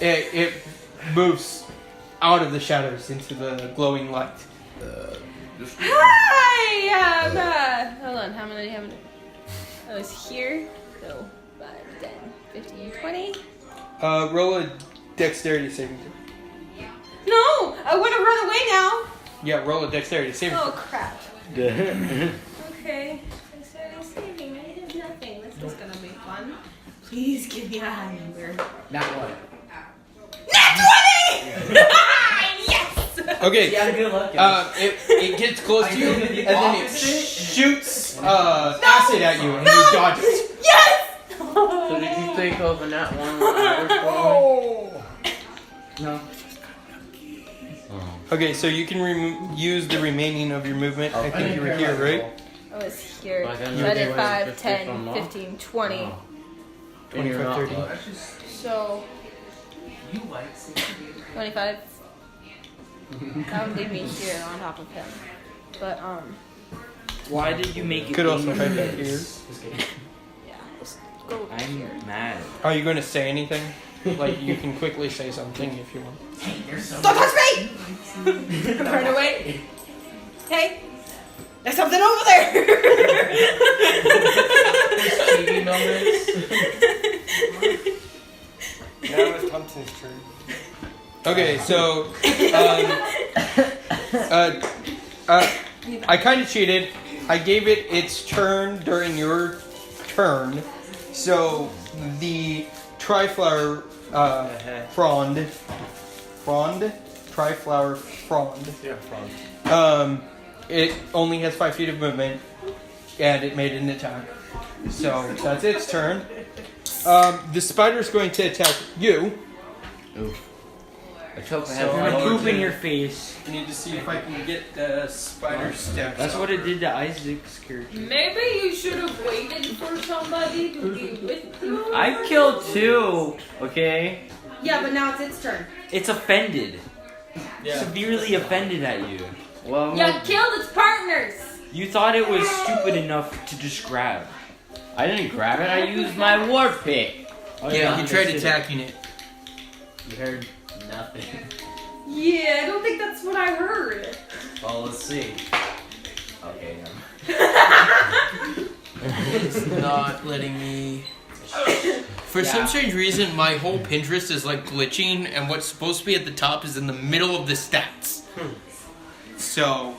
It moves out of the shadows into the glowing light. Hi! Hold on, how many? I was here. So, 5, 10, 15, 20. Roll a dexterity saving throw. No! I want to run away now! Yeah, roll a dexterity saving throw. Oh, crap. Okay. Dexterity saving. I have nothing. This is going to be fun. Please give me a high number. Not one. Nat 20! Yes! Okay. Yeah, good luck. It gets close to you, and then it shoots acid at you, and you dodge it. Yes! So did you think of a nat 1? No. Okay, so you can use the remaining of your movement. I think you were here, right? I was here. Like I So know I they did were 5, 50 10, from off. 15, 20. Oh. 25, 30. So, 25. That would leave me here on top of him. But, Why did you make it? Could also try back here. yeah, let's go over I'm here. mad. Are you going to say anything? Like, you can quickly say something if you want. Don't touch me! Turn away. Hey, there's something over there! TV moments. Now it's Thompson's turn. Okay, so I kind of cheated. I gave it its turn during your turn, so the triflower frond, triflower frond. Yeah, frond. It only has 5 feet of movement, and it made an attack. So that's its turn. The spider's going to attack you. Oof. I hope I So have I no need poop in to- your face. I need to see if I can get the spider steps. That's what it did to Isaac's character. Maybe you should have waited for somebody to be with you. I killed 2, okay? Yeah, but now it's its turn. It's offended. Yeah. Severely offended at you. Well, You killed its partners! you thought it was stupid enough to just grab. I didn't grab it, I used my war pick. Oh, Yeah, he tried understood. attacking it. You heard nothing. Yeah, I don't think that's what I heard. Well, let's see. Okay, no. It's not letting me. For some strange reason, my whole Pinterest is like glitching, and what's supposed to be at the top is in the middle of the stats. So,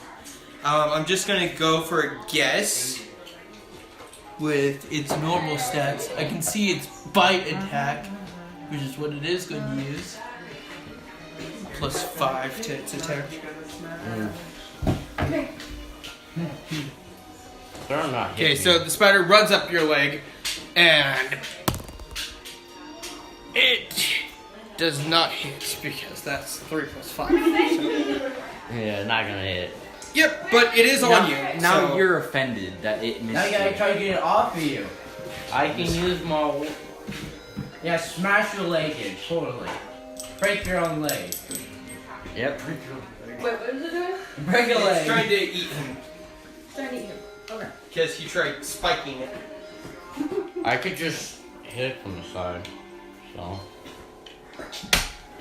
I'm just gonna go for a guess with its normal stats. I can see its bite attack, which is what it is going to use. +5 to its attack. They're not Okay, hitting so me. the spider runs up your leg, and it does not hit because that's 3 + 5. Yeah, not gonna hit. Yep, but it is on you. Now so- you're offended that it missed Now you gotta you. try to get it off of you. I can use my. Yeah, smash your leg in, totally. Break your own leg. Yep. Wait, what is it doing? Break a It's leg. trying to eat him Trying to eat him. Okay. because he tried spiking it. I could just hit it from the side.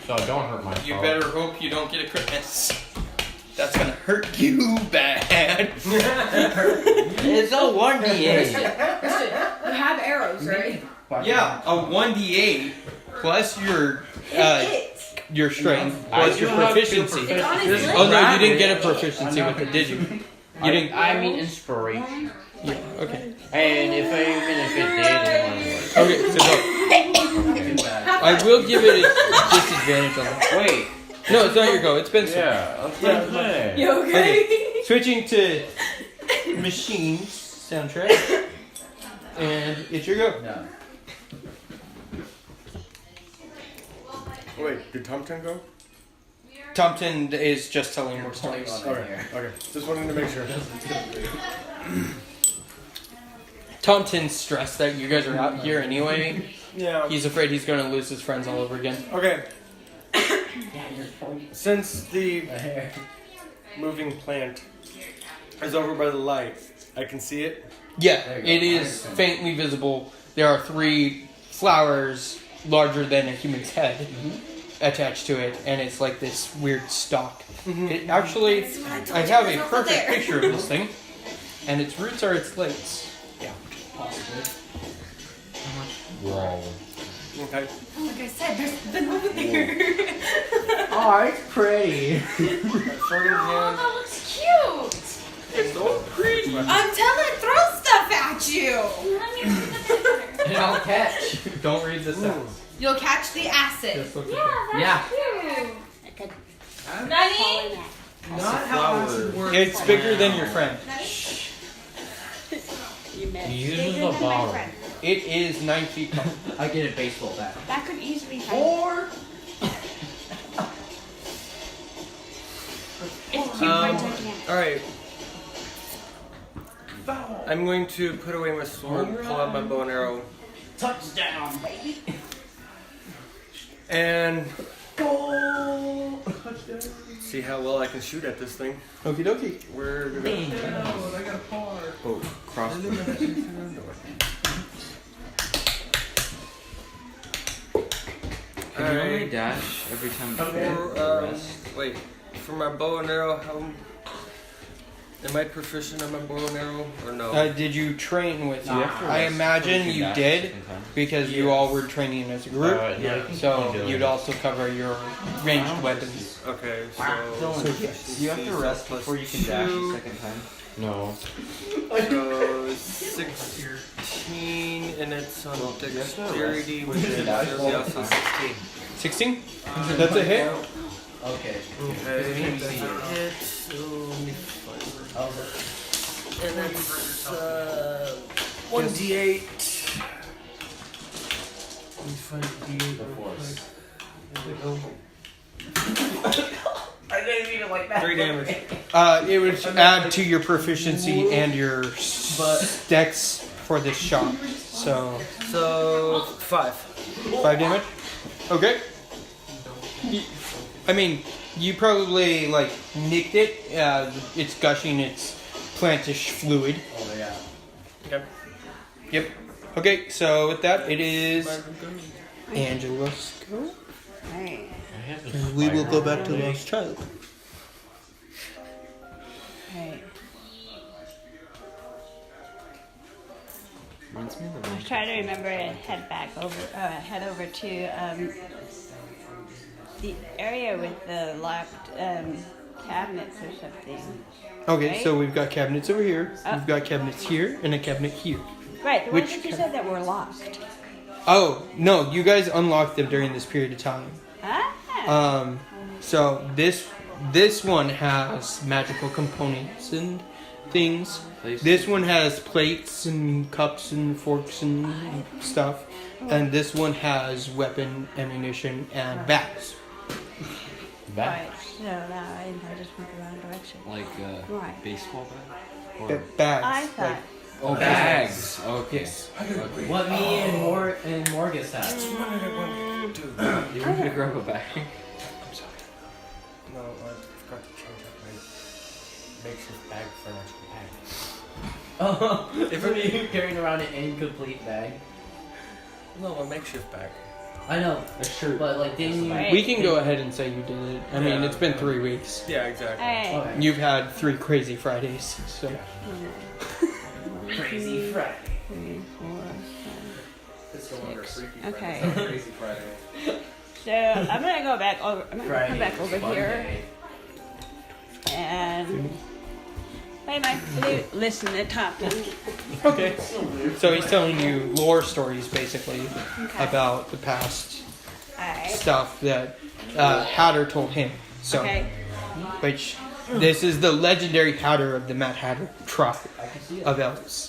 So don't hurt myself. You better hope you don't get a crit miss. That's gonna hurt you bad. It's a 1d8. Christian, you have arrows, right? Yeah, a 1d8 plus your Hit it. your strength I plus do your have proficiency. It's on his list. Oh no, you didn't get a proficiency with it, did you? You didn't. I mean inspiration. Yeah. Okay. And even if it did, it wouldn't work. Okay. So go. I will give it a disadvantage on that. Wait. No, it's not your go. It's Ben's. Yeah. Okay. You okay? Switching to Machines soundtrack, and it's your go. No. Wait, did Tomten go? Thompson is just telling more stories. Okay, just wanted to make sure. Thompson's stressed that you guys are out here anyway. Yeah. He's afraid he's going to lose his friends all over again. Okay. Since the moving plant is over by the light, I can see it. Yeah, it is faintly visible. There are 3 flowers larger than a human's head attached to it, and it's like this weird stalk. It actually, I have a perfect picture of this thing, and its roots are its legs. Yeah, possibly. Whoa. Okay. Like I said, there's been over there. Oh, it's pretty. Oh, that looks cute. It's so pretty. I'm telling it, throw stuff at you. Let me see the picture. And I'll catch. Don't read this out. You'll catch the acid. Just look at Yeah, Yeah. that's cute. I'm Nani? calling that. Not how acid works. It's bigger than your friend. You missed. He uses Bigger the than my bottle. friend. It is 9 feet tall. I get a baseball bat. That could easily happen. 4. It's too gigantic. Alright. I'm going to put away my sword, pull out my bow and arrow, Touchdown, baby. and see how well I can shoot at this thing. Okie dokie. We're gonna. Oh, crossbow. Can you only dash every time you For, rest? wait, for my bow and arrow, how am I proficient on my bow and arrow or no? Did you train with Nah. you? I imagine Can you dash did second time? because you all were training as a group. No, you can So do it. you'd also cover your ranged weapons. Okay, so Dylan, you have to rest before you can dash a second time. No. so 16, and it's on dexterity, which is also 16. 16? That's a hit. Okay. Okay, that's a hit. So let me find it. And that's 1d8. Let me find d8. The force. I didn't mean it like that. 3 damage. It would add to your proficiency and your dex for this shot. So So 5. 5 damage. Okay. I mean, you probably like nicked it. It's gushing its plantish fluid. Oh yeah. Okay. Yep. Okay, so with that, it is Angela's go. Alright. I have a And we will go back to spider Lost Child. Alright. Reminds me of the I one. was trying to remember and head over to the area with the locked cabinets or something. Okay, Right? so we've got cabinets over here, Oh. we've got cabinets here, and a cabinet here. Right, the Which ones that you cab- said that were locked. Oh, no, you guys unlocked them during this period of time. Ah. So this one has magical components and things. This one has plates and cups and forks and stuff. And this one has weapon, ammunition, and bags. Right, so now I just went the wrong direction. Like Right. baseball bat? Or Bags. I thought. like- oh, bags. Okay. Yes. Okay. What me and Morgus have. You want me to grab a bag? No, I forgot to change up my makeshift bag for an actual bag. Oh, if are you carrying around an incomplete bag? No, a makeshift bag. I know, A shirt. but like, didn't you? Right. We can go ahead and say you did it. I mean, Yeah. it's been 3 weeks. Yeah, exactly. Alright. Okay. You've had 3 crazy Fridays, so. Crazy Friday. 3, 4, 5. It's no longer Freaky Okay. Friday. It's Crazy Friday. So I'm gonna go back over. I'm gonna Friday come back over fun here day. and play my flute. Listen to Tompkins. Okay. So he's telling you lore stories, basically, Okay. about the past Alright. stuff that Hatter told him. So, Okay. which this is the legendary Hatter of the Mad Hatter tribe of elves.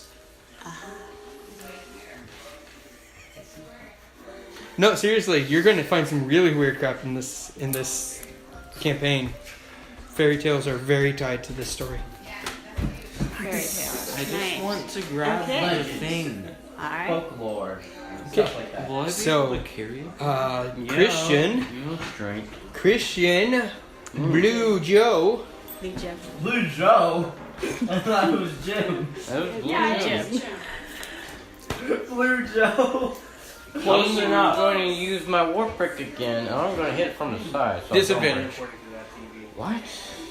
No, seriously, you're going to find some really weird crap in this campaign. Fairy tales are very tied to this story. Fairy tale. I just Nice. want to grab Okay. the thing. Alright. Folklore. Okay. Stuff like that. Will I be So, able to carry it? Christian, You know strength. Christian, Blue Joe, Blue Jim. Blue Joe. I thought it was Jim. That was Yeah, Jim. Jim. Blue Joe. I'm going to use my warp brick again, and I'm going to hit it from the side. So disadvantage. What?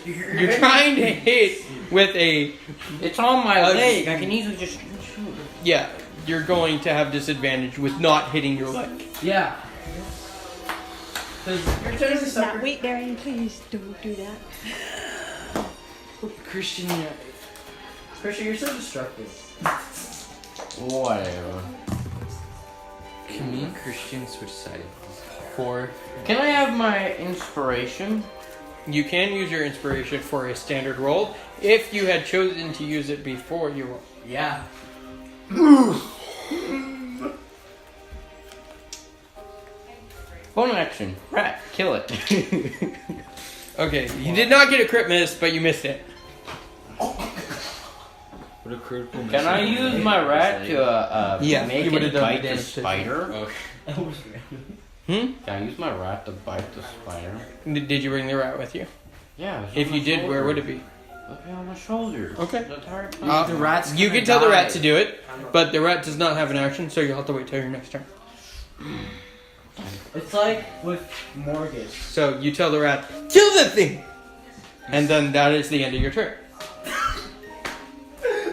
You're trying to hit with a, It's on my leg. I can easily just shoot. yeah, you're going to have disadvantage with not hitting your leg. Yeah. Because you're trying to Now, wait, Darian, please don't do that. Christian, Christian, you're so destructive. Whatever. can me and Christian switch sides? For Can I have my inspiration? you can use your inspiration for a standard roll if you had chosen to use it before you roll. Yeah. Bonus action. Rat. Kill it. Okay, you did not get a crit miss, but you missed it. What a critical Can I use my rat to Yeah, make you would've it done bite the damage to- spider? Oh, Hmm? Can I use my rat to bite the spider? Did you bring the rat with you? Yeah. it's If on you my did, where shoulder. would it be? Up here on my shoulder. Okay. The entire time. the rat's You gonna can tell the rat die. to do it, but the rat does not have an action, so you'll have to wait till your next turn. It's like with Morgus. So you tell the rat, kill that thing! And then that is the end of your turn.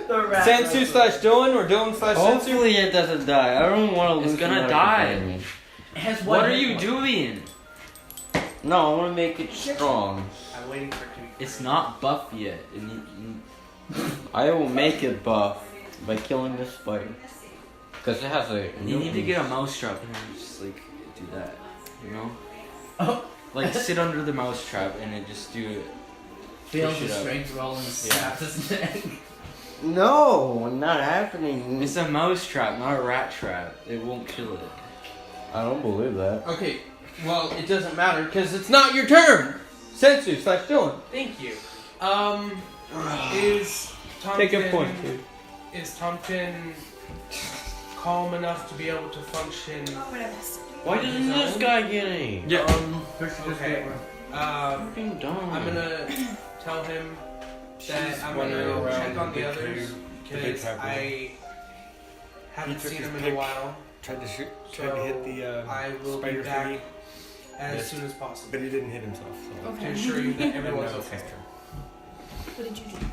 The rat. Sensu slash Dylan or Dylan slash Sensu? Hopefully it doesn't die. I don't want to It's lose. gonna another die. damage. It has What one are hit you point. doing? No, I want to make it strong. I'm waiting for it to be. It's not buff yet. I will make it buff by killing this spider. Because it has a. You need to get a mousetrap and just like do that, you know? Oh. Like sit under the mousetrap and it just do it. Fails Push the it up. strength roll and snaps his neck. No, not happening. It's a mousetrap, not a rat trap. It won't kill it. I don't believe that. Okay, well, it doesn't matter because it's not your turn. Sensu slash Dylan. Thank you. Is Tompkin, Take a point, dude. Is Tompkin calm enough to be able to function? Why doesn't this guy get any? Yeah. Okay. Fucking dumb. I'm gonna tell him that I'm wandering gonna around check on the the big others cave, the big because cavern. I haven't He took seen his him in pick. a while. Tried to So hit the I will be spider back thingy, as Missed. soon as possible but he didn't hit himself. So. to assure you that And everyone's now it's okay. his turn. What did you do?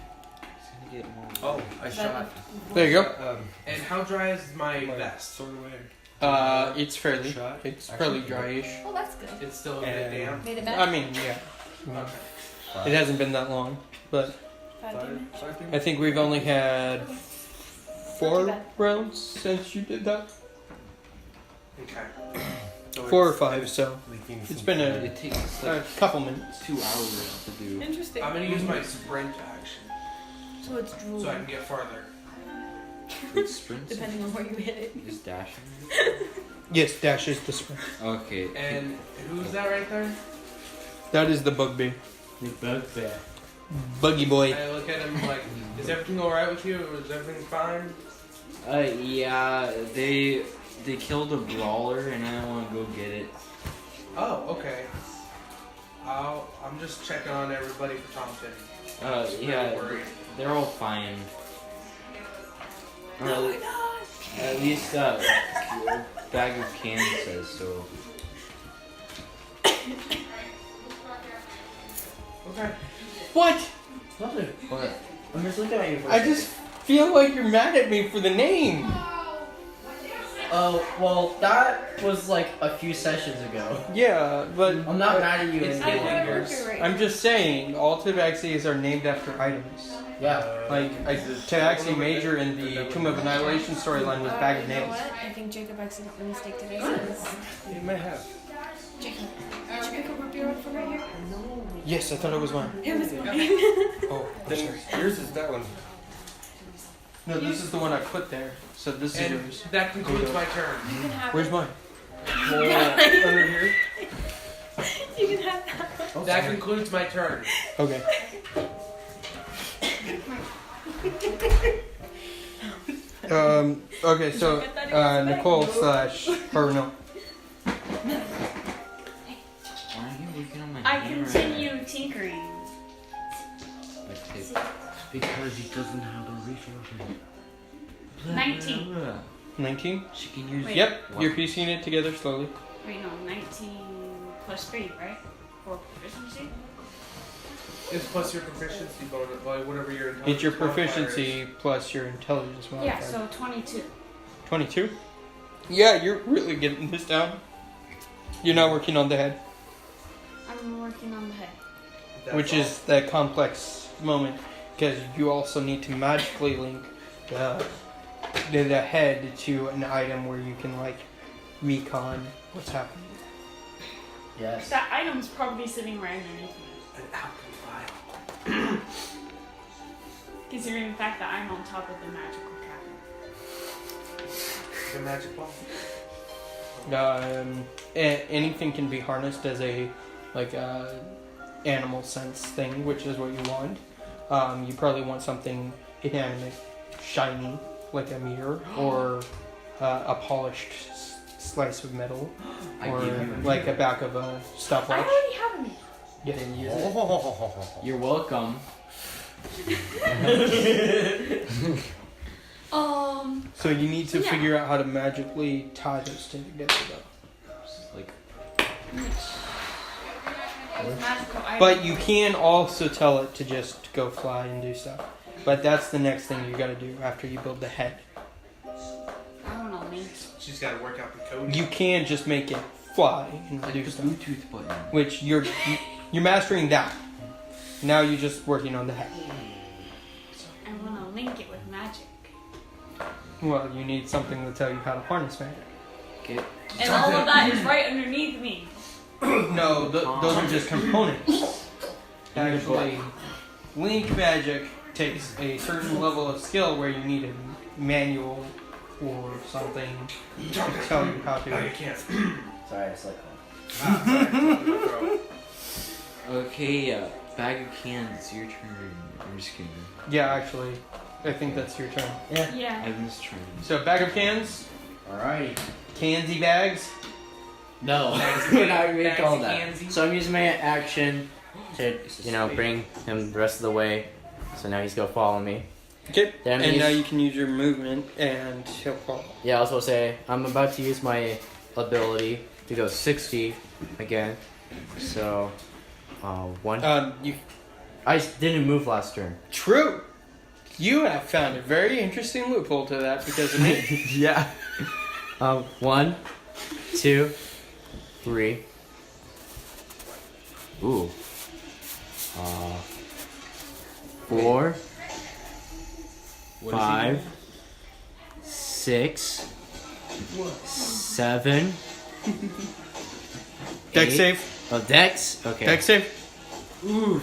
Oh, I shot. There you go. And how dry is my vest? Sword away. It's fairly, Shot. it's fairly dryish. Oh, that's good. It's still a bit And- damp. Made it I back. mean, yeah. Okay. It hasn't been that long, but 5 damage. I think we've only had Not 4 too bad. rounds since you did that. Okay. So 4 or it's 5, so leaking it's some been fluid. It takes a like couple minutes. 2 hours to do. Interesting. I'm gonna use my sprint action So it's drooling. so I can get farther. It sprints. Depending on where you hit it. Is dashing. Yes, dash is the sprint. Okay. And who's that right there? That is the bugbear. The bugbear. Buggy boy. I look at him like, is everything alright with you? Is everything fine? Yeah, they killed a brawler and I want to go get it. Oh, okay. I'm just checking on everybody for Thompson. Yeah, Don't worry. they're all fine. Or Oh at, at least bag of cans says so. Okay. What? Nothing. What? I'm just looking at you for a I second. just feel like you're mad at me for the name. Oh, well, that was like a few sessions ago. Yeah, but I'm not mad at you It's any I longer. work it right. I'm just saying, all Tabaxis are named after items. Yeah. Like, Tabaxi Major in the Tomb of Annihilation storyline was Bag of You know Nails. what? I think Jacob accidentally mistaken it as You may have. Jacob. Did you pick up root beer from right here? Yes, I thought it was mine. It was mine. Oh, Then yours is that one. no, this is the one I put there. So this is And yours. that concludes my turn. You can have Where's it. mine? Under here. You can have that. That concludes my turn. Okay. Okay, so Nicole slash or no. Why are you working on my I handwriting? continue tinkering. Okay. Because he doesn't have the resources. 19. 19? She can use. Wait. Yep, you're piecing it together slowly. Wait, no, 19 plus 3, right? For proficiency? It's plus your proficiency bonus, like whatever your intelligence It's your modifier is. proficiency plus your intelligence modifier. Yeah, so 22. 22? Yeah, you're really getting this down. You're not working on the head, I'm working on the head. That's which all. is the complex moment, because you also need to magically link the head to an item where you can like recon what's happening. Yes. That item's probably sitting right underneath me. An alchemy file. Considering the fact that I'm on top of the magical cabinet. The magic ball. Anything can be harnessed as a like animal sense thing, which is what you want. You probably want something inanimate, shiny, like a mirror, or a polished slice of metal, I or give you a like a mirror. back of a I stopwatch. already have a mirror. Yeah. Then use it. You're welcome. So you need to Yeah. figure out how to magically tie those two together, though. Like, Magical item. But you can also tell it to just go fly and do stuff. But that's the next thing you got to do after you build the head. I don't know, me. She's got to work out the code. You can just make it fly and like do the stuff, Bluetooth button. which you're mastering that. Now you're just working on the head. I want to link it with magic. Well, you need something to tell you how to harness magic. Get And all of that is right underneath me. No, those are just components. Actually, link magic takes a certain level of skill where you need a manual or something to tell you how No, you to. can't. Sorry, I slept. okay. Bag of cans. It's your turn. I'm just kidding. Yeah, actually, I think that's your turn. Yeah. Evan's turn. So, bag of cans, Alright. cansy bags. No, we're not even Fancy call that. cansy. So I'm using my action to, bring him the rest of the way. So now he's gonna follow me. Okay. Then And use- now you can use your movement, and he'll follow. Yeah, I was gonna say I'm about to use my ability to go 60 again. So, one. You I didn't move last turn. true. You have found a very interesting loophole to that because of me. Yeah. 1, 2, 3. Ooh. 4, 5, 6, 7. Dex 8. save. Oh, Dex? Okay. Dex save. You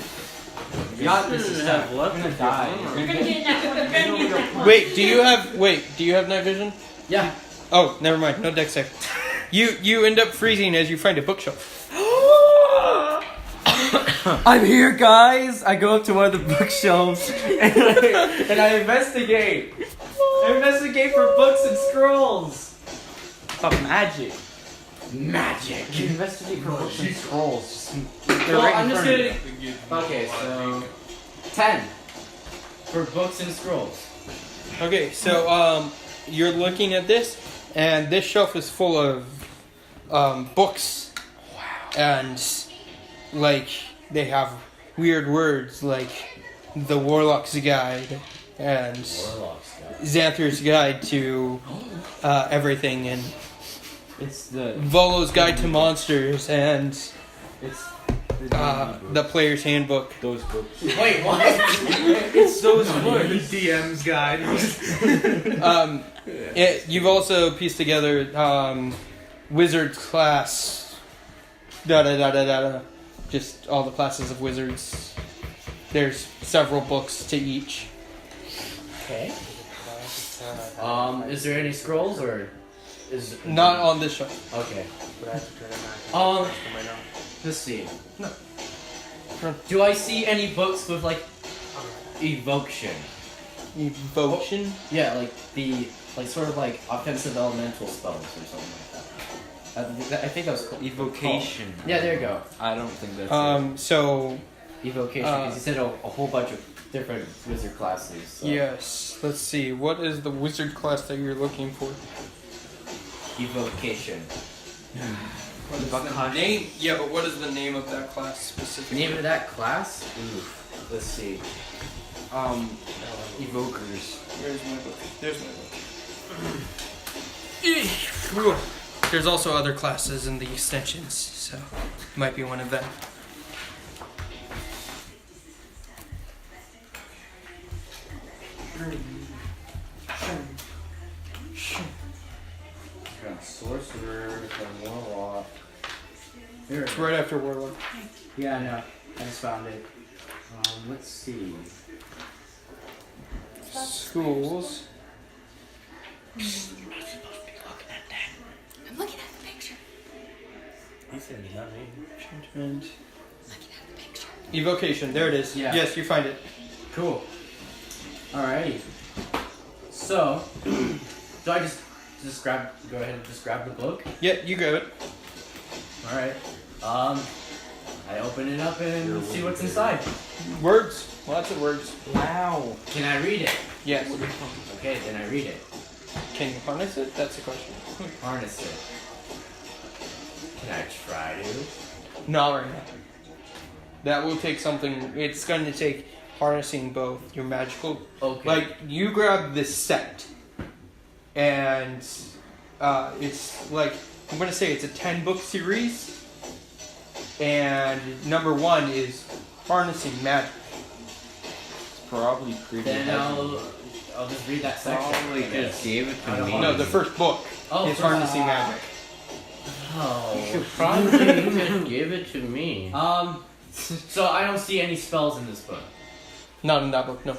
got this stuff. Let me die. You're gonna get that one. You're gonna get that one. Wait, do you have night vision? Yeah. Oh, never mind. No dex save. You end up freezing as you find a bookshelf. I'm here, guys. I go up to one of the bookshelves and I investigate. I investigate for books and scrolls of magic. Magic. You investigate for books and scrolls. Well, I'm just gonna. Okay, so 10 for books and scrolls. Okay, so you're looking at this, and this shelf is full of books. Wow. And like they have weird words like the Warlock's Guide and Warlock's guide. Xanther's Guide to Everything, and It's the Volo's Guide to Monsters, and it's the D&D book. the Player's Handbook. Those books. Wait, what? It's those books. The DM's guide. You've also pieced together wizard class, just all the classes of wizards. There's several books to each. Okay. Is there any scrolls or is Not on this show. Okay. But I have to turn it back. Um, Am I not? let's see. No. Do I see any books with like evocation? Evocation? Yeah, like the sort of like offensive elemental spells or something like that. I think that was called Evocation. Yeah, there you go. I don't think that's So Evocation, because you said a whole bunch of different wizard classes. So. yes. Let's see. What is the wizard class that you're looking for? Evocation. What is the name? Yeah, but what is the name of that class specifically? Name of that class? Oof. Let's see. Evokers. Where's my book? There's my book. There's also other classes in the extensions, so might be one of them. Sorcerer, warlock. It's right after Warlock. Yeah, I know. I just found it. Let's see. Schools. I'm looking at the picture. He said not me. Enchantment. Looking at the picture. Evocation. There it is. Yeah. Yes, you find it. Cool. Alrighty. So, do I just go ahead and just grab the book? Yeah, you grab it. Alright. I open it up and see what's inside. Words. Lots of words. Wow. Can I read it? Yes. Okay, then I read it. Can you harness it? That's the question. Harness it. Can I try to? Not right now. That will take something. It's going to take harnessing both your magical. Okay. Like you grab this set, and it's like I'm going to say it's a 10-book series, and number 1 is harnessing magic. It's probably pretty Then heavy. I'll just read that section. Probably I guess. just gave it I to don't me. want No, the first book Oh, is first- harnessing magic. Oh. You should probably even give it to me. So I don't see any spells in this book. Not in that book, no.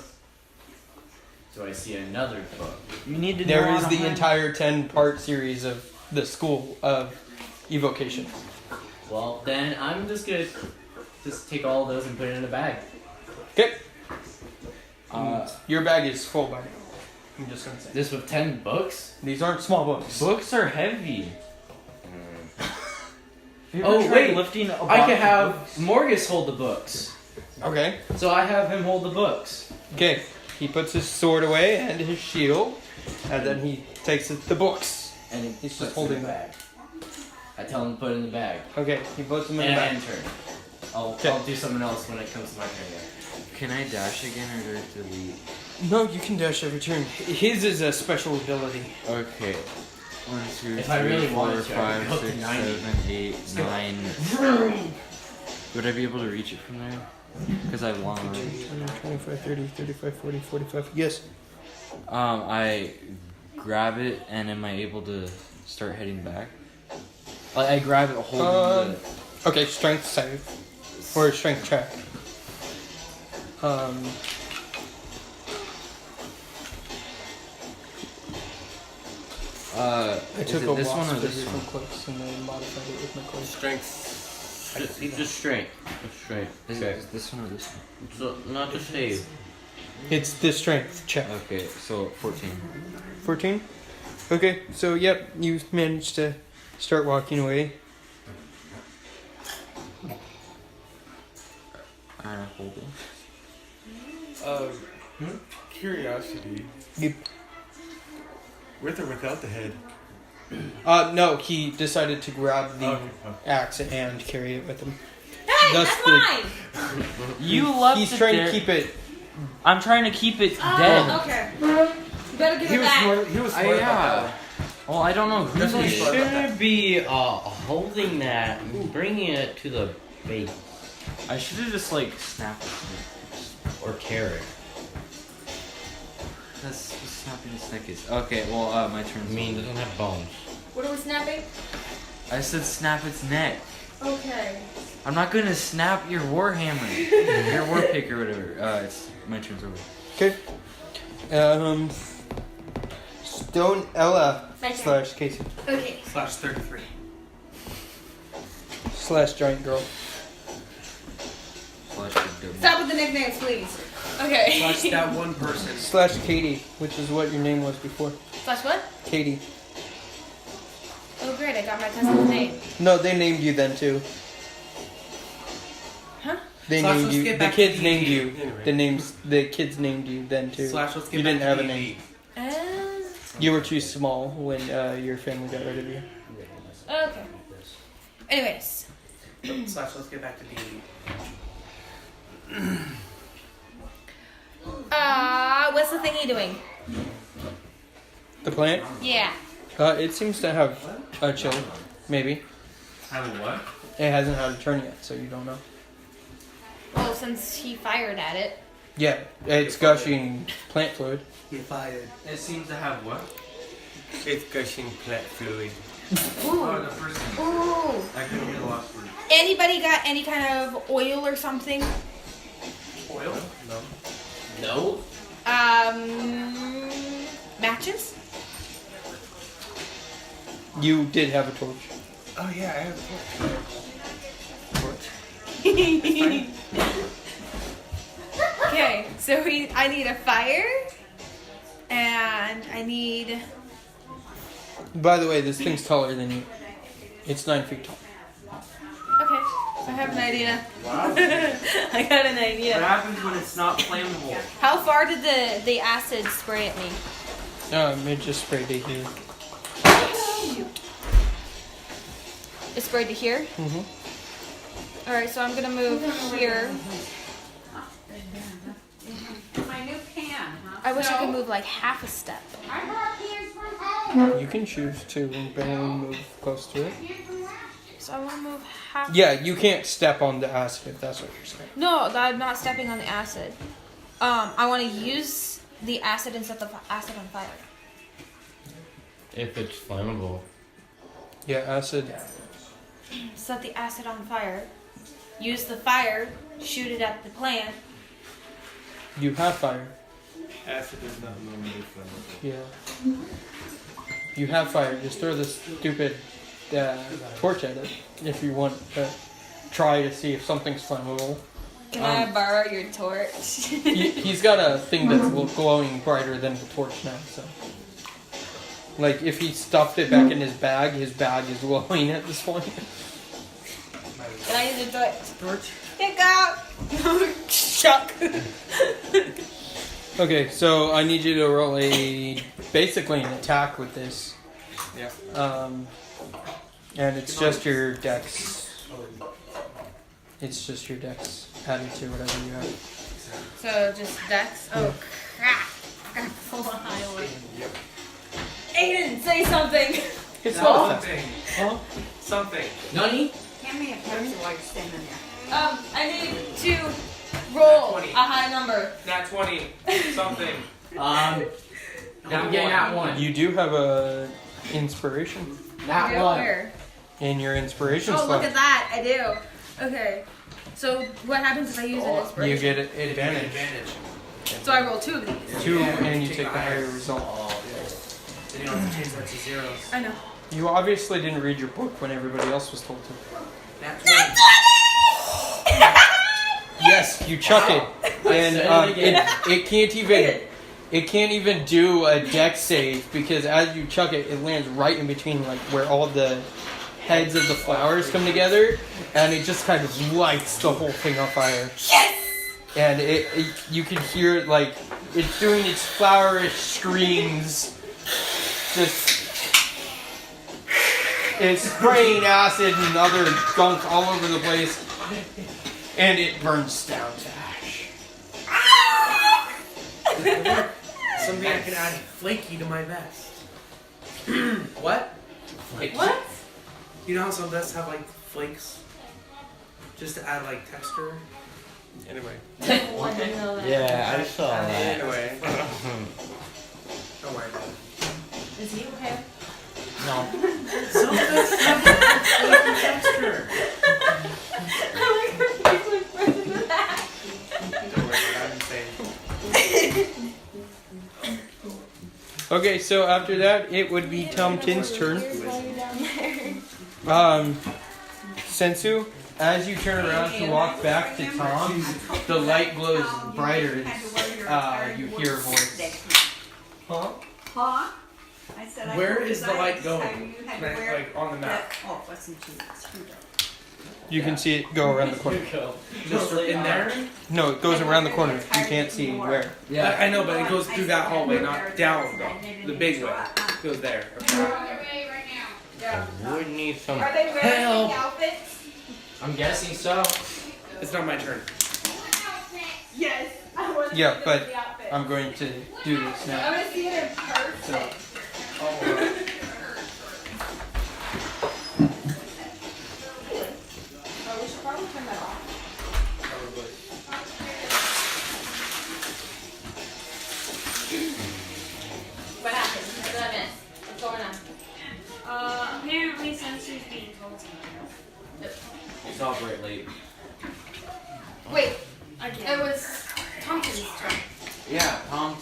Do I see another book? You need to There know is how the to entire 10-part series of the School of Evocation. Well, then I'm just gonna just take all of those and put it in a bag. Okay. Your bag is full by now. I'm just gonna say. This with 10 books? These aren't small books. Books are heavy. Oh, wait. Lifting a I box could of have books? Morgus hold the books. Okay. So I have him hold the books. Okay. He puts his sword away and his shield, and then he takes the books. And He's just puts it holding in the them. bag. I tell him to put it in the bag. Okay. He puts them in And the I bag. end turn. I'll Okay. do something else when it comes to my turn. Can I dash again or do I delete? No, you can dash every turn. His is a special ability. Okay. 1, 2, If I 3, really 4, wanted to, I could 5, go up to 6, 90. 7, 8, 9. Would I be able to reach it from there? Because I have long range. 25, 30, 35, 40, 45. Yes. I grab it and am I able to start heading back? Like I grab it holding Okay, strength save. Or strength check. I is took it a this wasp one or this figure one? from Clicks and I modified it with my class. Strength. Just straight. Just straight. Is Okay. it this one or this one? So, not to save. It's the strength check. Okay, so 14. 14? Okay, so yep, you managed to start walking away. And I hold it. Curiosity. You, With or without the head? no, he decided to grab the Okay. axe and carry it with him. Hey, Thus that's the- mine! You left He's it trying there. to keep it I'm trying to keep it Oh, dead. okay. You better give it back. He was smart about that. Well, I don't know who That's what did he it. said. Shouldn't be holding that and bringing it to the base I should have just like snapped it. or carrot. That's what snapping his neck is. Okay, well, my turn. I mean, it doesn't have bones. What are we snapping? I said snap its neck. Okay. I'm not gonna snap your warhammer, your war pick or whatever. It's my turn's over. Okay. Stone Ella My turn. slash Casey Okay. Slash 33. slash Giant Girl Flash big double. Stop with the nicknames, please. Okay. Slash that one person. slash Katie, which is what your name was before. Slash what? Katie. Oh, great. I got my cousin's name. No, they named you then too. Huh? They Slash, named let's you. get The back to kids D&D. named you. Anyway. The kids named you then too. Slash, let's get You back didn't to have a D&D. name. Uh, You were too small when your family got rid of you. okay. Anyways. Slash, let's get back to D&D. What's the thingy doing? The plant? Yeah. It seems to have a chill, maybe. Having what? It hasn't had a turn yet, so you don't know. Well, since he fired at it. Yeah, it's gushing plant fluid. He fired. It seems to have what? It's gushing plant fluid. Oh, the first one. Ooh. I couldn't hear the last word. Anybody got any kind of oil or something? Oil? No. No. Matches? You did have a torch. Oh yeah, I have a torch. Okay, so I need a fire, and I need. By the way, this thing's taller than you. It's 9 feet tall. Okay, so I have an idea. Wow. I got an What idea. happens when it's not flammable? How far did the acid spray at me? It just sprayed to here. Shoot. It sprayed to here? Mhm. Alright, so I'm gonna move here. My new pan, huh? I wish I could move like half a step. I brought pans from home. You can choose to barely move close to it. So I wanna move half. Yeah, you can't step on the acid if that's what you're saying. No, I'm not stepping on the acid. I wanna use the acid and set the acid on fire. If it's flammable. Yeah, acid. Set the acid on fire. Use the fire, shoot it at the plant. You have fire. Acid is not normally flammable. Yeah. You have fire. Just throw this stupid torch at it if you want to try to see if something's flammable. Can I borrow your torch? He's got a thing that's glowing brighter than the torch now, so. Like, if he stuffed it back in his bag is glowing at this point. Can I use your torch? Torch? Pick up! Chuck! Okay, so I need you to roll basically an attack with this. Yeah. And it's just your dex. It's just your dex added to whatever you have. So just dex? Oh crap! I gotta pull a high one. Aiden, say something! It's not fast. Something. Huh? Something. Nani? Hand me a Pepsi while you're standing there. I need to roll 20. a high number. Nat 20. Something. I'm getting that one. You do have a inspiration That Yeah, one. where? in your inspiration Oh, slot. look at that! I do. Okay. So what happens if I use an You inspiration? get an advantage. Advantage. So I roll 2 of these. 2 Yeah, and you take take the the higher higher. result. Then you don't have to change that to zeros. I know. You obviously didn't read your book when everybody else was told to. Nat 20. Yes, you chuck it, and it can't even do a dex save because as you chuck it, it lands right in between like where all the heads of the flowers come together, and it just kind of lights the whole thing on fire. Yes! And you can hear it like it's doing its flowerish screams, just it's spraying acid and other gunk all over the place, and it burns down to ash. Something I can add flaky to my vest. What? What? You know how some vests have like flakes? Just to add like texture? Anyway. I didn't know that. Yeah, I saw that. Anyway. Don't worry about it. Is he okay? No. Some vests have flaky texture. I like her face when expressing that. Don't worry about it, I'm insane. Okay, so after that, it would be Tom Tin's turn. Sensu, as you turn around to walk back to Tom, the light glows brighter and you hear a voice. Huh? Huh? I said I Where told is you the that light going? you had to wear Like on the map. that- Oh, wasn't you? Screwed up. You can see it go around the corner. Just in there? No, it goes around the corner. You can't see where. Yeah. I know, but it goes through that hallway, not down though. The big way. It goes there. Okay. We need some Are they wearing help. pink outfits? I'm guessing so. It's not my turn. Yes. I want to Yeah, see but the outfit. I'm going to do this I now. want to see it in person. So, Oh, Oh, we should probably turn that off. probably. What happened? What did I miss? What's going on? Apparently Sensu's being told to. It's all bright late. Wait, it Again. was Tompkins' turn. Yeah, Tom.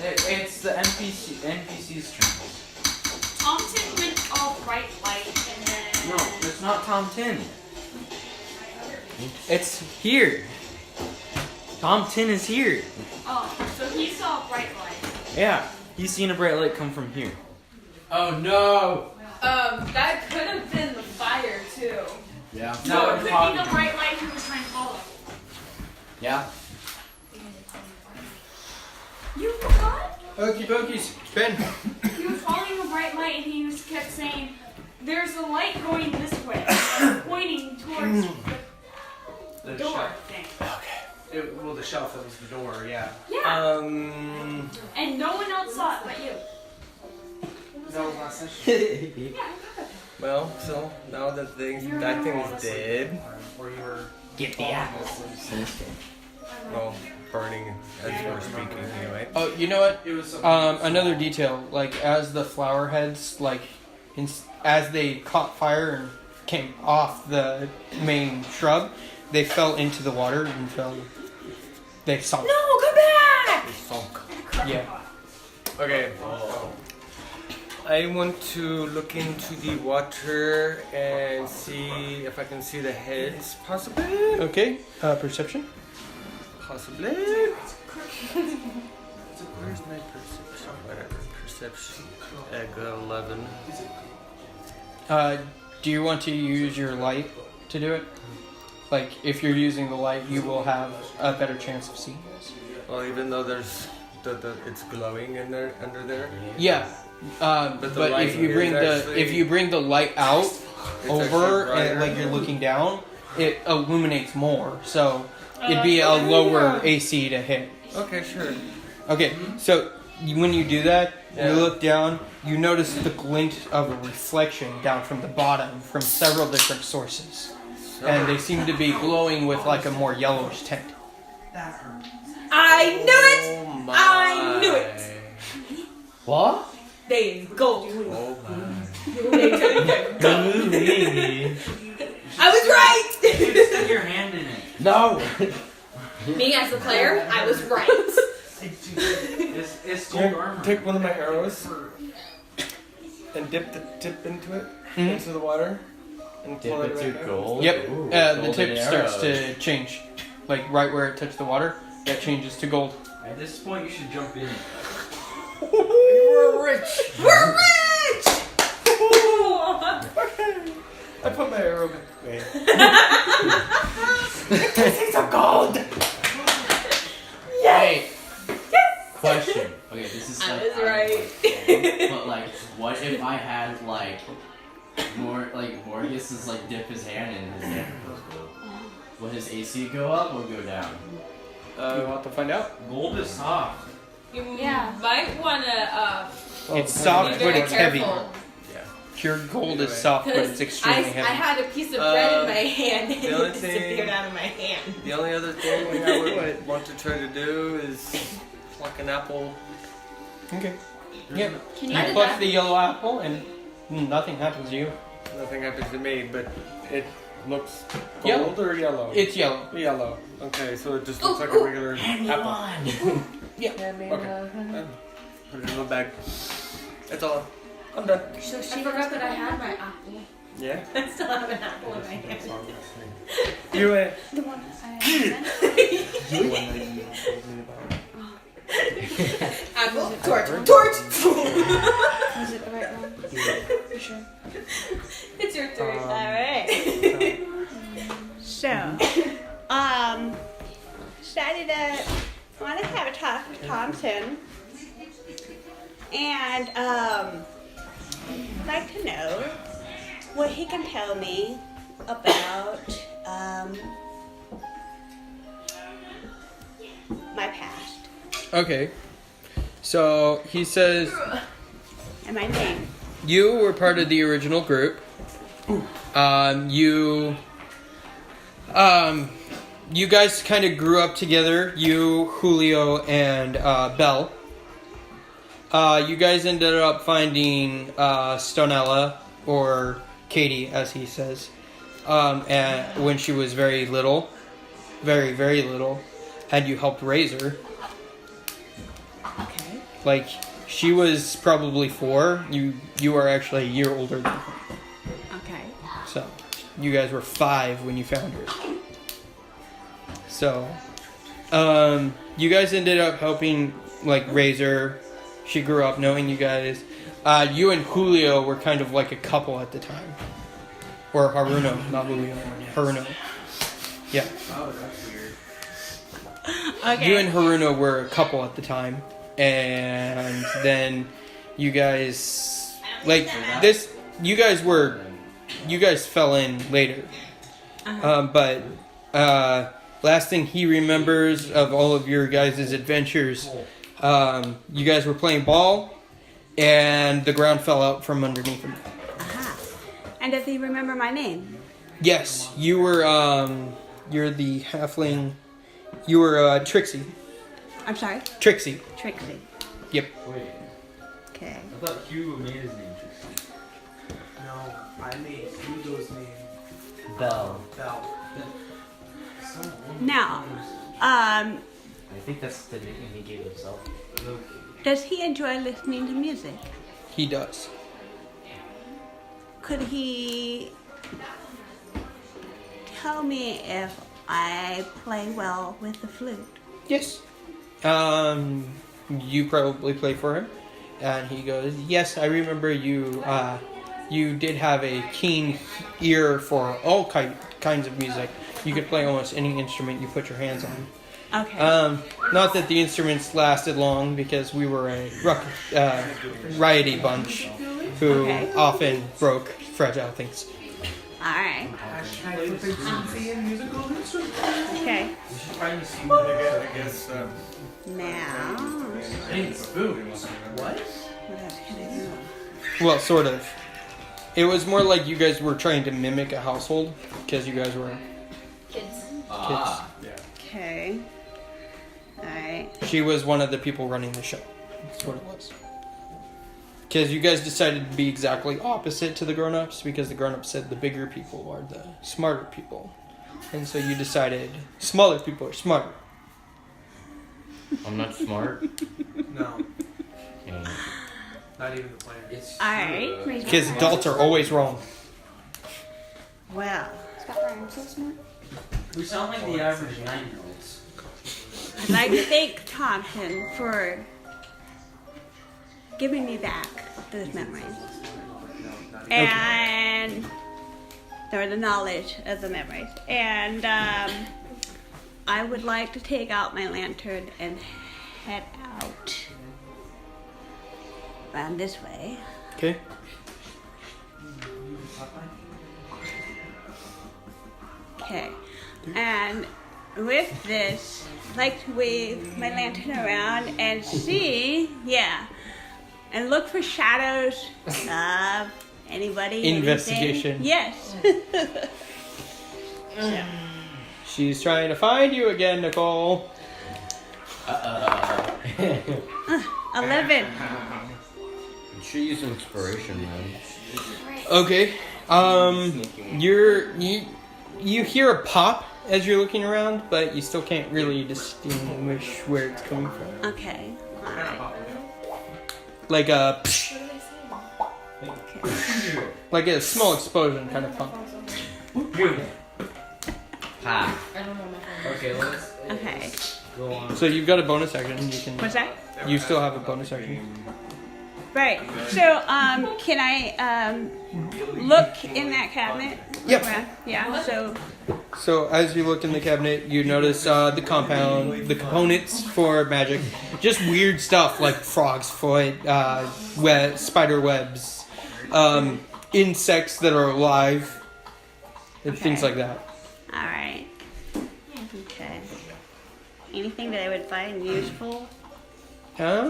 It's the NPC's turn. Thompson went all bright light and then. No, it's not Tom Tin. It's here. Tom Tin is here. Oh, so he saw a bright light. Yeah, he's seen a bright light come from here. Oh no! That could have been the fire too. Yeah. So it could be the bright light he was trying to follow. Yeah. You forgot? Okie dokies. Ben. He was following a bright light and he was kept saying, "There's a light going this way," pointing towards the door thing. Well, the shelf that was the door, yeah. Yeah. And no one else saw it but you. That was last session. Yeah. Well, so now that thing is dead. Or you were. Get the apple. Well, burning as we're speaking anyway. Oh, you know what? It was Another detail, like as the flower heads, like as they caught fire and came off the main shrub, they fell into the water and they sunk. No, come back! Yeah. Okay. I want to look into the water and see if I can see the heads, possibly. Okay. Perception. Possibly. Where's my perception? Whatever. Perception. I got 11. Do you want to use your light to do it? Like, if you're using the light, you will have a better chance of seeing this. Well, even though there's it's glowing in there under there. Yeah. the But light if you is bring actually- the light out over actually and like brighter. you're looking down, it illuminates more. So it'd be a lower AC to hit. Okay, sure. Okay, so when you do that, Yeah. you look down, you notice the glint of a reflection down from the bottom from several different sources. And they seem to be glowing with like a more yellowish tint. I knew it! Oh my. I knew it! What? They go. Oh my. I was right! Stick your hand in it. No. Me as the player, I was right. It's gold armor. Take one of my arrows and dip the tip into it, into the water, and Dip pull it it to right gold. Yep, Ooh, the golden tip starts arrows. to change. Like right where it touched the water, that changes to gold. At this point, you should jump in. We're rich. We're rich! I put my arrow away. It's a gold. Hey. Question. Okay, this is I like was right. but like, what if I had like Morgus is like dip his hand and his hand goes gold? Will his AC go up or go down? You want to find out? Gold is soft. You Yeah. might wanna It's soft, be but very it's heavy. careful. Pure gold is soft, but it's I extremely heavy. had a piece of bread in my hand and the it only disappeared thing- out of my hand. The only other thing I would want to try to do is pluck an apple. Okay. Yeah. Can You you pluck the yellow apple, and nothing happens to you. Nothing happens to me, but it looks Yellow. gold or yellow? It's yellow. Yellow. Okay, so it just looks like a regular apple. Yeah. Okay. Put it in a bag. That's all. I'm done. So I forgot that I had my apple. Yeah? I still have an apple in my hand. You went. The one I Apple, torch, torch! Was it the right one? For sure. It's your turn. All right. So, decided to want to have a talk with Thompson, and like to know what he can tell me about my past Okay. So he says and my name. you were part of the original group. You guys kind of grew up together. You, Julio, and Belle. You guys ended up finding Stonella, or Katie, as he says, when she was very little, very, very little, and you helped raise her. Okay. Like, she was probably 4. You are actually a year older than her. Okay. So, you guys were 5 when you found her. So, you guys ended up helping, like, raise her. She grew up knowing you guys. You and Julio were kind of like a couple at the time. Or Haruno, not Julio. Haruno. Yeah. Oh, that's weird. Okay. You and Haruno were a couple at the time. And then you guys, like, this, you guys fell in later. But, last thing he remembers of all of your guys' adventures, you guys were playing ball, and the ground fell out from underneath him. Aha. And does he remember my name? Yes, you were, you're the halfling, you were, Trixie. I'm sorry? Trixie. Trixie. Yep. Wait, Okay. I thought Hugh made his name Trixie. No, I made Hugo's name Bell. Bell. Now, I think that's the nickname he gave himself. does he enjoy listening to music? He does. Could he tell me if I play well with the flute? Yes. You probably play for him. And he goes, yes, I remember you, you did have a keen ear for all kinds of music. You could play almost any instrument you put your hands on. Okay. Not that the instruments lasted long because we were a righty bunch who Okay. often broke fragile things. Alright. Hashtag proficiency in musical instruments. Okay. We should find the spoon. I guess. Now. Hey, spoon. What? What else can I do? Well, sort of. It was more like you guys were trying to mimic a household because you guys were Kids. Ah. Okay. Alright. She was one of the people running the show. That's what it was. Because you guys decided to be exactly opposite to the grown-ups because the grown-ups said the bigger people are the smarter people. And so you decided smaller people are smarter. I'm not smart. No, And not even the player. It's Alright. Because adults are always wrong. Well, I'm so smart. We sound like the average 9-year-olds. I'd like to thank Thompson for giving me back those memories. And or the knowledge of the memories. And I would like to take out my lantern and head out around this way. Okay. Okay. And with this, I'd like to wave my lantern around and see, and look for shadows of anybody. Investigation. Anything. Yes. So. She's trying to find you again, Nicole. 11. You should use inspiration, man. Okay. You hear a pop as you're looking around, but you still can't really distinguish where it's coming from. Okay. Alright. Like a Okay. like a small explosion kind of pop. Ha. Okay, let's Okay. go on. So you've got a bonus action. What's that? You still have a bonus action. Right. So, can I look in that cabinet? Yep. Around? Yeah. So as you look in the cabinet, you notice the compound, the components for magic, just weird stuff like frog's foot, spider webs, insects that are alive, and things like that. All right. Okay. Anything that I would find useful? I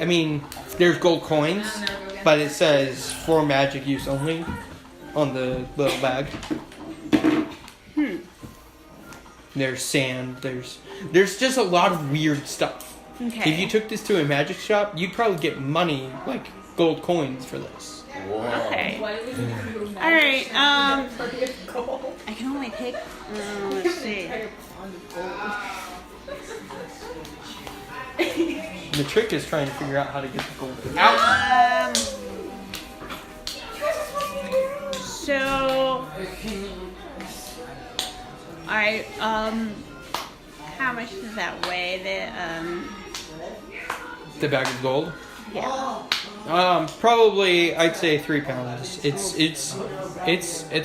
mean, there's gold coins, but it says for magic use only on the little bag. There's sand. There's just a lot of weird stuff. Okay. If you took this to a magic shop, you'd probably get money, like gold coins for this. Okay. All right. I can only take. Let's see. The trick is trying to figure out how to get the gold out. So. Alright, how much does that weigh? The bag of gold. Yeah. Probably I'd say 3 pounds. It's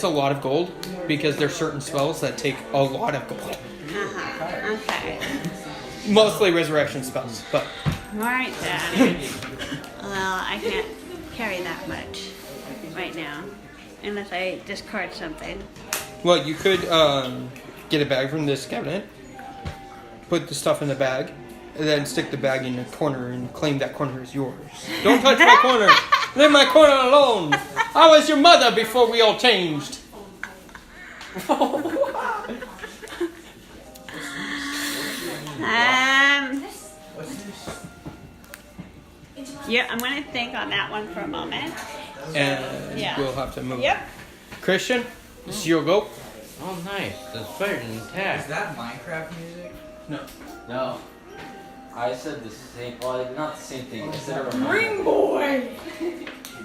a lot of gold because there's certain spells that take a lot of gold. Okay. Mostly resurrection spells, but. Alright then. Well, I can't carry that much right now. Unless I discard something. Well, you could get a bag from this cabinet, put the stuff in the bag, and then stick the bag in a corner and claim that corner is yours. Don't touch my corner! Leave my corner alone! I was your mother before we all changed! Yeah, I'm gonna think on that one for a moment. And we'll have to move. Yep. Christian, this is your go. Oh, nice. That's better than attack. Is that Minecraft music? No. I said the same. Well, not the same thing. I said it Ring boy!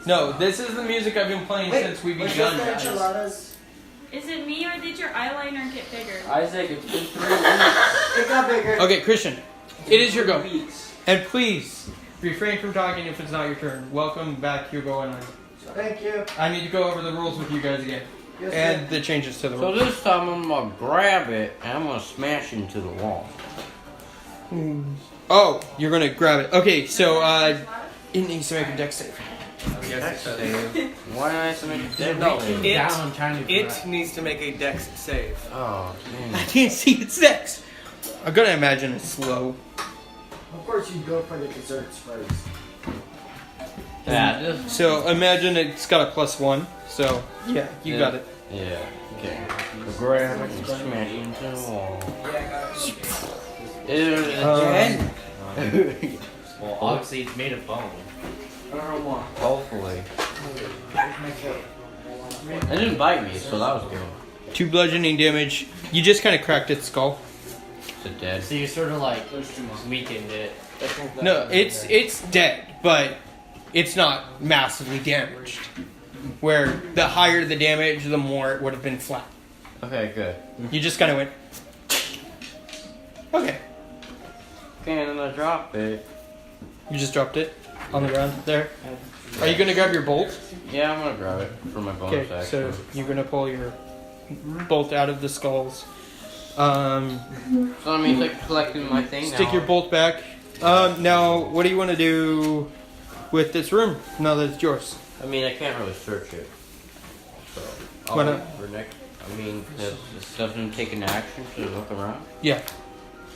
No, this is the music I've been playing since we begun, guys. Is it me or did your eyeliner get bigger? Isaac, it's been 3 weeks. It got bigger. Okay, Christian, it is your go. And please, refrain from talking if it's not your turn. Welcome back, your go, and Thank you. I need to go over the rules with you guys again. Yes, And the changes to the So rules. this time I'm gonna grab it and I'm gonna smash into the wall. Oh, you're gonna grab it. Okay, so it needs to make a dex save. Dex save. Why do I have to make a dex No, save? it needs to make a dex save. Oh, I man. can't see its dex. I'm gonna imagine it's slow. Of course, you go for the desserts first. Yeah, this. So imagine it's got a +1. So yeah, you got it. Yeah, okay. So grab it and smash it into the wall. Again? Well, obviously it's made of bone. Hopefully. It didn't bite me, so that was good. 2 bludgeoning damage. You just kind of cracked its skull. Is it dead? So you sort of like weakened it. No, it's dead, but it's not massively damaged. Where the higher the damage, the more it would have been flat. Okay, good. You just kind of went. Okay. Okay, and then I drop it. You just dropped it on the ground there. Are you gonna grab your bolt? Yeah, I'm gonna grab it for my bonus Okay, action. so you're gonna pull your bolt out of the skulls. So that means like collecting my thing Stick now. your bolt back. Now, what do you want to do with this room now that it's yours? I mean, I can't really search it. So, I'll Why wait not? for next. I mean, this doesn't take an action to look around. Yeah.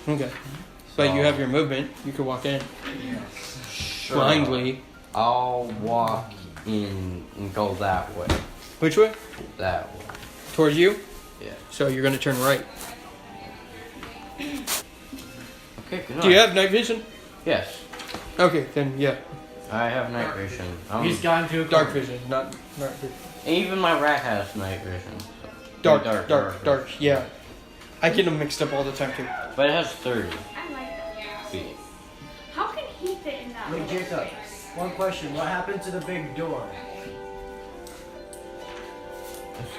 Okay. But you have your movement. You could walk in Sure. blindly. I'll walk in and go that way. Which way? That way. Towards you? Yeah. So you're going to turn right. Okay, good Do you have night vision? Yes. Okay, then yeah. I have night vision. He's gone to a Dark corner. vision, not vision. Even my rat has night vision. So. Dark, yeah. I get them mixed up all the time too. But it has 30 I like that. feet. How can he fit in that Wait, little Jacob. space? One question. What happened to the big door?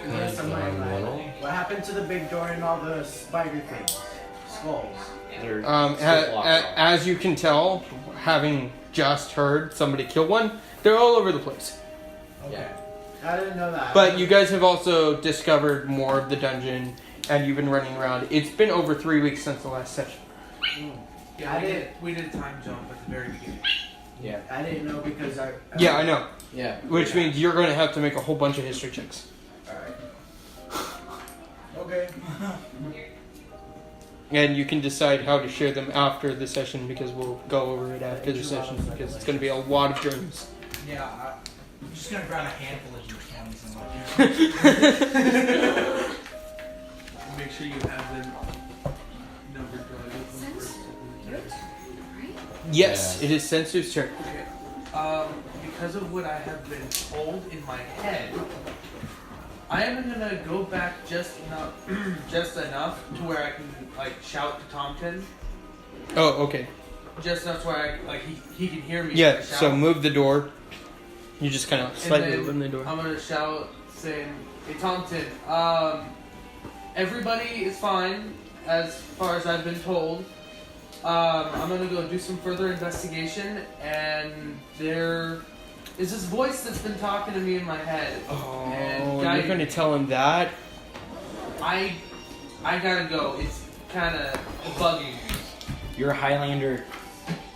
Yes, I'm right. What happened to the big door and all the spider things? Skulls. As you can tell, having just heard somebody kill one, they're all over the place. Okay. I didn't know that. But you guys have also discovered more of the dungeon, and you've been running around. It's been over 3 weeks since the last session. Yeah, we did a time jump at the very beginning. Yeah. I didn't know because I Yeah, I know. Yeah. Which means you're going to have to make a whole bunch of history checks. Okay. And you can decide how to share them after the session, because we'll go over it after the session, because it's going to be a lot of dreams. Yeah, I'm just gonna grab a handful of d20s and like. Make sure you have them numbered. Yes, it is Sensu's turn. Okay. Because of what I have been told in my head, I am gonna go back just enough to where I can like shout to Tomten. Oh, okay. Just enough where he can hear me. Yeah, shout. so move the door. You just kind of slightly And then open the door. I'm gonna shout saying, "Hey Tomten, everybody is fine as far as I've been told. I'm gonna go do some further investigation, and there is this voice that's been talking to me in my head. Oh, and you're going to tell him that? I gotta go. It's kind of bugging me. You're a Highlander.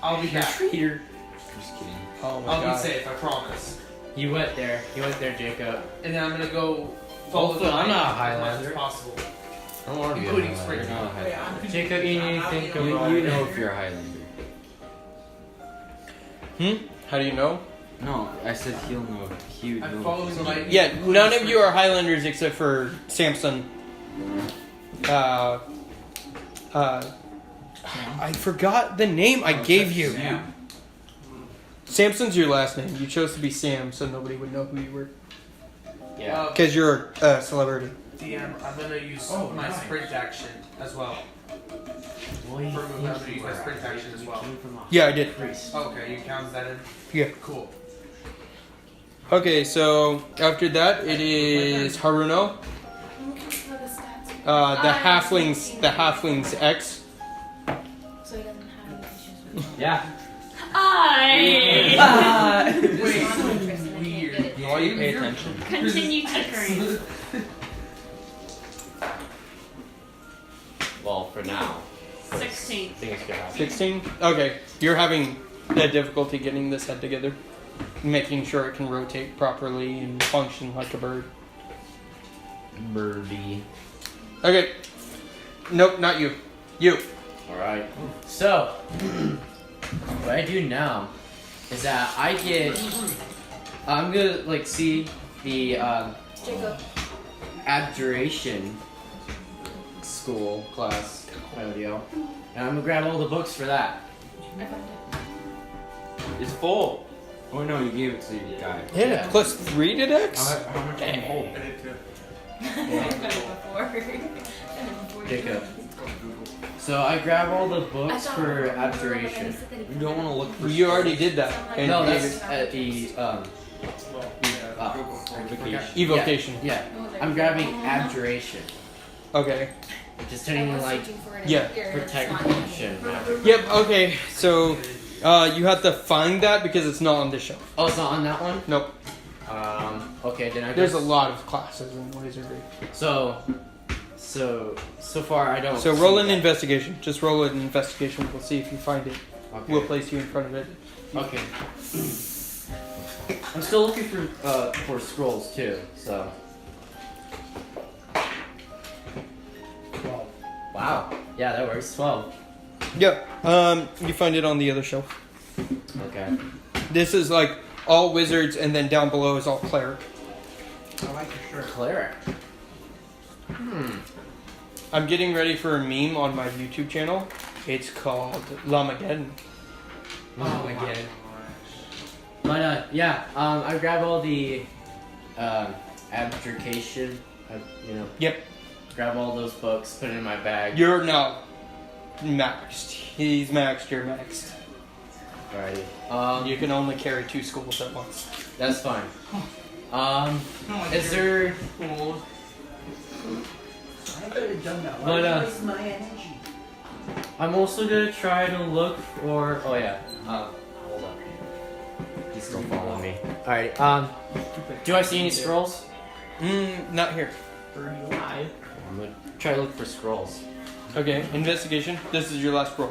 I'll be back. Traitor. Just kidding. Oh my I'll god. be safe. I promise. You went there, Jacob. And then I'm gonna go follow Also, the I'm light not a as much Highlander. as possible. I don't want to be a Including Highlander. spring. Not a Highlander. Jacob, you need to think about You know if you're a Highlander. How do you know? No, I said he'll know. He would I'm know. following the light. Yeah, none of you are Highlanders except for Samson. I forgot the name I gave you. Sam. Samson's your last name. You chose to be Sam, so nobody would know who you were. Yeah. Because you're a celebrity. DM, I'm gonna use my sprint action as well. For move, I'm gonna use my sprint action as well. Yeah, I did. Okay, you counted that in? Yeah. Cool. Okay, so after that, it is Haruno. The halfling's ex. So he doesn't have any issues with Yeah. Weird. The more you pay attention. Continue tinkering. Well, for now. 16. Things could happen. 16? Okay, you're having a difficulty getting this head together. Making sure it can rotate properly and function like a bird. Birdie. Okay. Nope, not you. You. Alright. So, what I do now is that I'm gonna like see the Jacob. abjuration school class audio, and I'm gonna grab all the books for that. I found it. It's full. Oh no, you gave it to the guy. Yeah, plus 3 to dex? How much can you hold? I've done it before. Jacob. So I grab all the I books thought for we were gonna abjuration. sit there. You don't want to look for. You already did that. And No, you that's at the evocation. Yeah. I'm grabbing abjuration. Okay. Just turning like Yeah. protection. Yep, okay. So, you have to find that because it's not on this shelf. Oh, it's not on that one? Nope. Okay, then I There's a guess. lot of classes in wizardry. So far I don't. So roll see an that. investigation. Just roll an investigation. We'll see if you find it. Okay. We'll place you in front of it. Okay. I'm still looking for scrolls too. So Wow. Yeah, that works. 12. Yeah. You find it on the other shelf. Okay. This is like all wizards, and then down below is all cleric. I like your shirt. Cleric. I'm getting ready for a meme on my YouTube channel. It's called Lamageddon. Lamageddon. But yeah, I grab all the abjuration. Yep. Grab all those books, put it in my bag. You're not maxed. He's maxed. You're maxed. Alrighty. You can only carry 2 schools at once. That's fine. Is there? I could have done that. But, Why waste my energy? I'm also gonna try to look for. Oh yeah. Hold up. He's still following me. Alright. Do I see any scrolls? Not here. Birdie alive. I'm gonna try to look for scrolls. Okay, investigation. This is your last roll.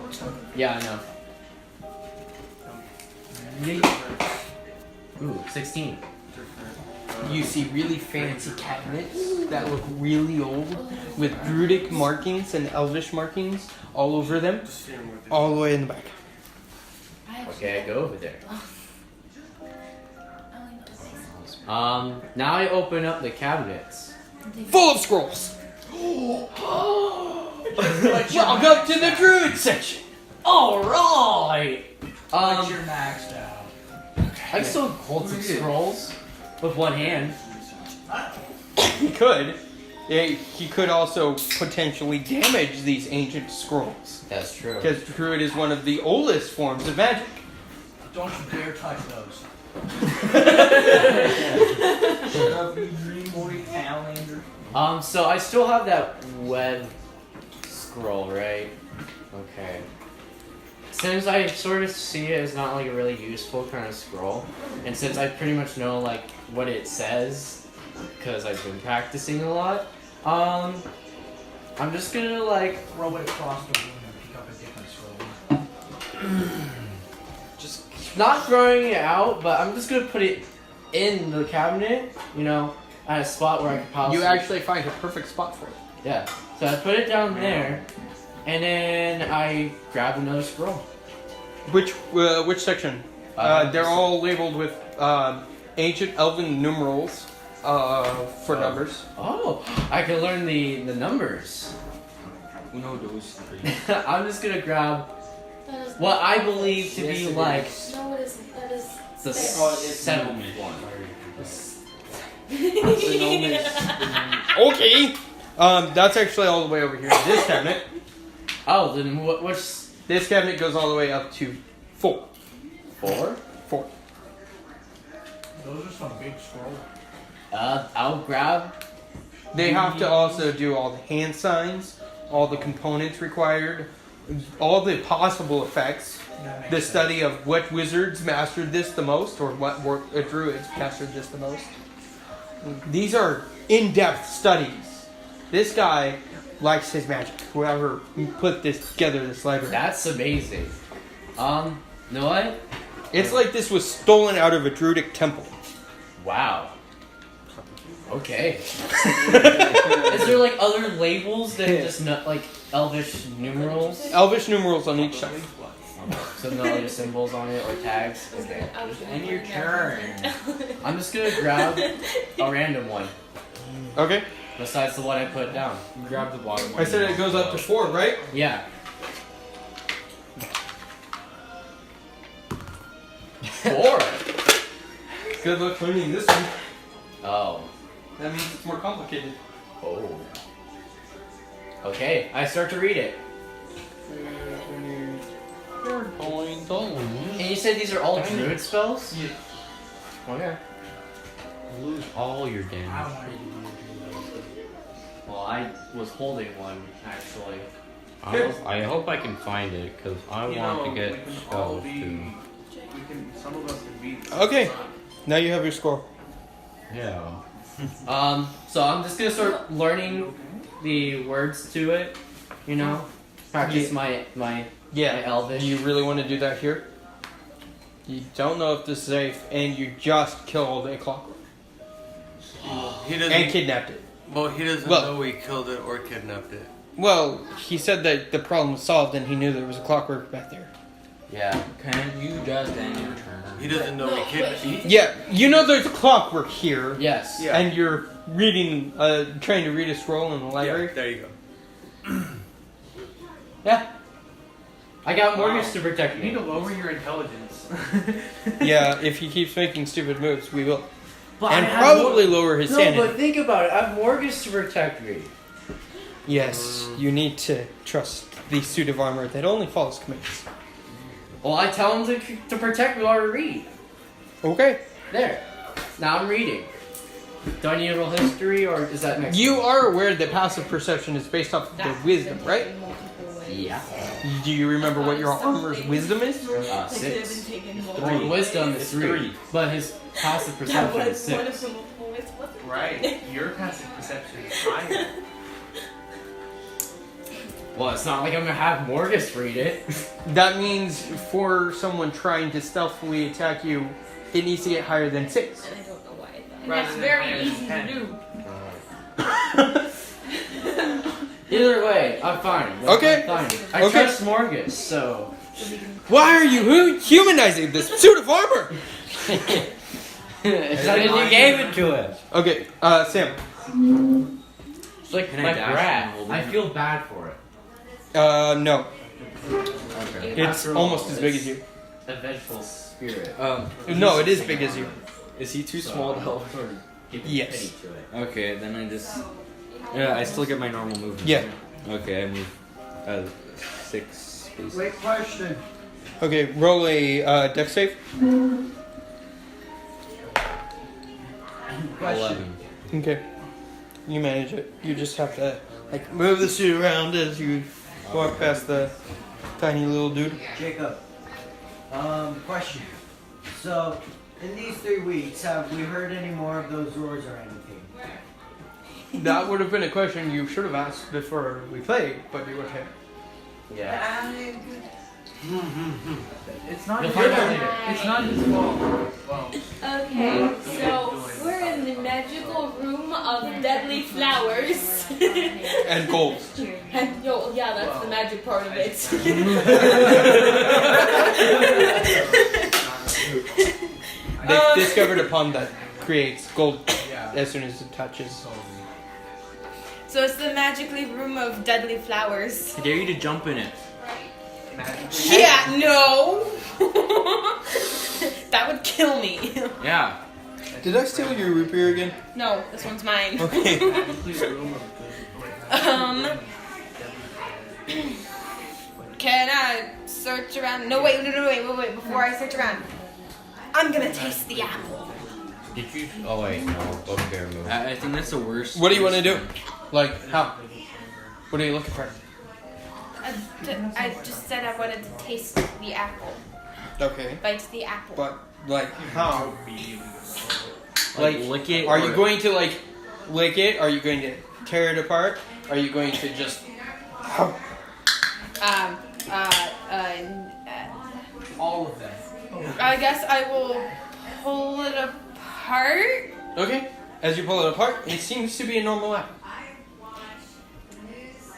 Yeah, I know. Ooh, 16. You see really fancy cabinets that look really old with druidic markings and elvish markings all over them, all the way in the back. Okay, I go over there. Now I open up the cabinets. Full of scrolls! Welcome to the druid section! Alright! But you're maxed out. I can still hold some scrolls with one hand. He could. Yeah, he could also potentially damage these ancient scrolls. That's true. Because druid is one of the oldest forms of magic. Don't you dare touch those. You dream boy, Highlander. So I still have that web scroll, right? Okay. Since I sort of see it as not like a really useful kind of scroll, and since I pretty much know like what it says, because I've been practicing a lot, I'm just gonna like Throw it across the room and pick up a different scroll. just not throwing it out, but I'm just gonna put it in the cabinet, at a spot where I could possibly. You actually find a perfect spot for it. Yeah. So I put it down there, and then I grab another scroll. Which section? They're all labeled with ancient elven numerals for numbers. Oh, I can learn the numbers. Uno, dos, three. I'm just gonna grab That is what I believe to be like No, it isn't. That is. the It's seventh Nomis. one. Okay. That's actually all the way over here. This cabinet. Oh, then what's This cabinet goes all the way up to 4. 4? 4. Those are some big scrolls. I'll grab. They have to also do all the hand signs, all the components required, all the possible effects, the study of what wizards mastered this the most, or what druids mastered this the most. These are in-depth studies. This guy likes his magic. Whoever put this together, this library. That's amazing. You know what? It's like this was stolen out of a druidic temple. Wow. Okay. Is there like other labels than just like elvish numerals? Elvish numerals on each side. So no other symbols on it or tags? Okay. And your turn. I'm just gonna grab a random one. Okay. Besides the one I put down. Grab the bottom one. I said it goes up to 4, right? Yeah. 4. Good luck learning this one. Oh. That means it's more complicated. Oh. Okay, I start to read it. And you said these are all druid spells? Yeah. Okay. Lose all your I damage. wanted to do Well, I was holding one, actually. I hope I can find it because I want to get spells too. Some of us can beat. Okay. Now you have your score. Yeah. So I'm just gonna start learning the words to it, Practice my elvish. Do you really want to do that here? You don't know if this is safe, and you just killed a clockwork. He doesn't. And kidnapped it. Well, he doesn't Well- know we killed it or kidnapped it. Well, he said that the problem was solved and he knew there was a clockwork back there. Yeah. Can you just end your turn? He doesn't know we can't eat. Yeah, you know there's a clockwork here. Yes. Yeah. And you're reading, trying to read a scroll in the library. Yeah, there you go. Yeah. I got Morgus to protect You me. need to lower your intelligence. Yeah, if he keeps making stupid moves, we will. But And I have probably lower his No, sanity. but think about it. I have Morgus to protect me. Yes, you need to trust the suit of armor that only follows commands. Well, I tell him to protect me while I read. Okay. There. Now I'm reading. Do I need a roll history, or is that next? You are aware that passive perception is based off of the wisdom, right? Yeah. Do you remember what your armor's wisdom is? 6. Well, wisdom is 3. But his passive perception is 6. Right. Your passive perception is higher. Well, it's not like I'm gonna have Morgus read it. That means for someone trying to stealthily attack you, it needs to get higher than 6. And I don't know why. And that's very easy to do. Either way, I'm fine. Okay. I'm fine. I Okay. trust Morgus, so. Why are you humanizing this suit of armor? It's not you gave it to us. Okay, Sam. It's like Can I my dash brat. and hold I it? feel bad for it. No. Okay. It's After all, almost as big as you. A vengeful spirit. No, it is big as you. Is he too small to help? Or... Yes. Pity to it. Okay, then I just. Yeah, I still get my normal movement. Yeah. Okay, I move 6 spaces. Wait, question. Okay, roll a dex save. 11. Okay. You manage it. You just have to like move the suit around as you walk past the tiny little dude. Jacob. Question. So, in these 3 weeks, have we heard any more of those roars or anything? That would have been a question you should have asked before we played, but you okay. Yeah. It's not You'll his find out fault. later. It's not his fault. Well, Okay, so we're in the magical room of deadly flowers. And gold. And, yeah, that's the magic part of it. They've discovered a pond that creates gold yeah. as soon as it touches. So it's the magically room of deadly flowers. I dare you to jump in it. Yeah, no. That would kill me. Yeah. Did I steal your root beer again? No, this one's mine. Okay. Can I search around? No, wait. Before I search around, I'm gonna taste the apple. Did you? Oh wait, no. Okay, remove. I think that's the worst. What do you want to do? Like, how? What are you looking for? I just said I wanted to taste the apple. Okay. Bite the apple. But, like, how? Like, lick it. Are or- you going to, like, lick it? Are you going to tear it apart? Are you going to just... All of them. I guess I will pull it apart. Okay. As you pull it apart, it seems to be a normal apple.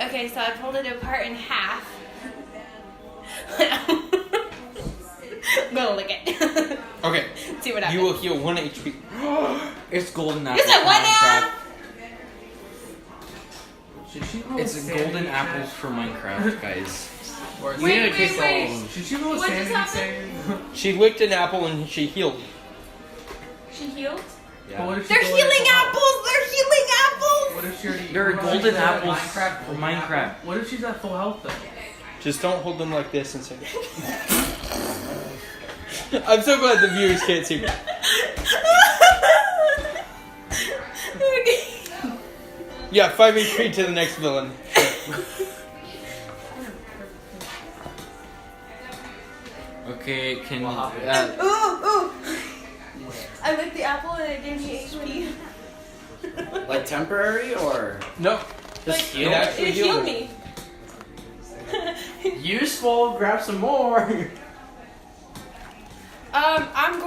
Okay, so I pulled it apart in half. I'm gonna lick it. Okay. See what happens. You will heal 1 HP. It's golden apple. You said what now? It's a golden apple for Minecraft, guys. Wait. Should she roll a What just sanity happened? save? She licked an apple and she healed. She healed? But what if she They're rolled healing a- apples! They're healing apples! What if she already? There are what if golden she's at apples for Minecraft. What if she's at full health though? Just don't hold them like this and say I'm so glad the viewers can't see me. Yeah, 5 HP to the next villain. Okay, can Ooh! I licked the apple and it gave me HP. Like temporary or No. just It heal? actually It healed healed her. me. Useful. Grab some more. I'm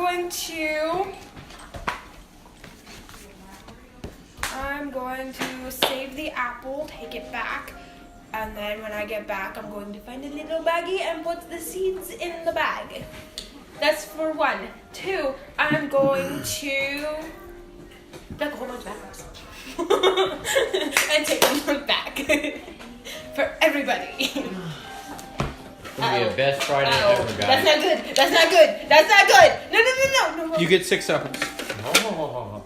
going to save the apple, take it back, And then when I get back, I'm going to find a little baggie and put the seeds in the bag. That's for 1. 2, I'm going to pack a whole bunch of bags and take them back for everybody. It's gonna be the best Friday ever, guys. That's not good. That's not good. That's not good. No. You get 6 seconds. Oh.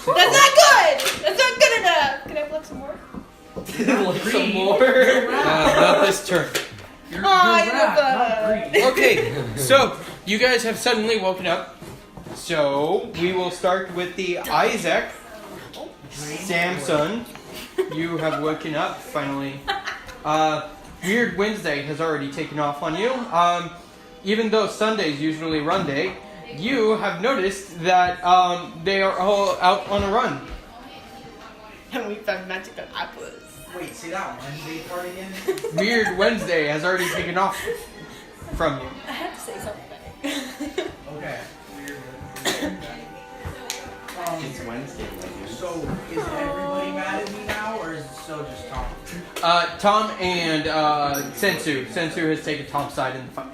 That's not good. That's not good enough. Can I pluck some more? Some more. Not this turn. You're rat, Okay, so you guys have suddenly woken up. So we will start with the Isaac. Samson, you have woken up finally. Weird Wednesday has already taken off on you. Even though Sunday's usually run day, you have noticed that they are all out on a run. And we found magical apples. Wait, say that Wednesday part again? Weird Wednesday has already taken off from you. I had to say something. Okay. It's Wednesday. So, is everybody mad at me now, or is it still just Tom? Tom and Sensu. Sensu has taken Tom's side in the fight.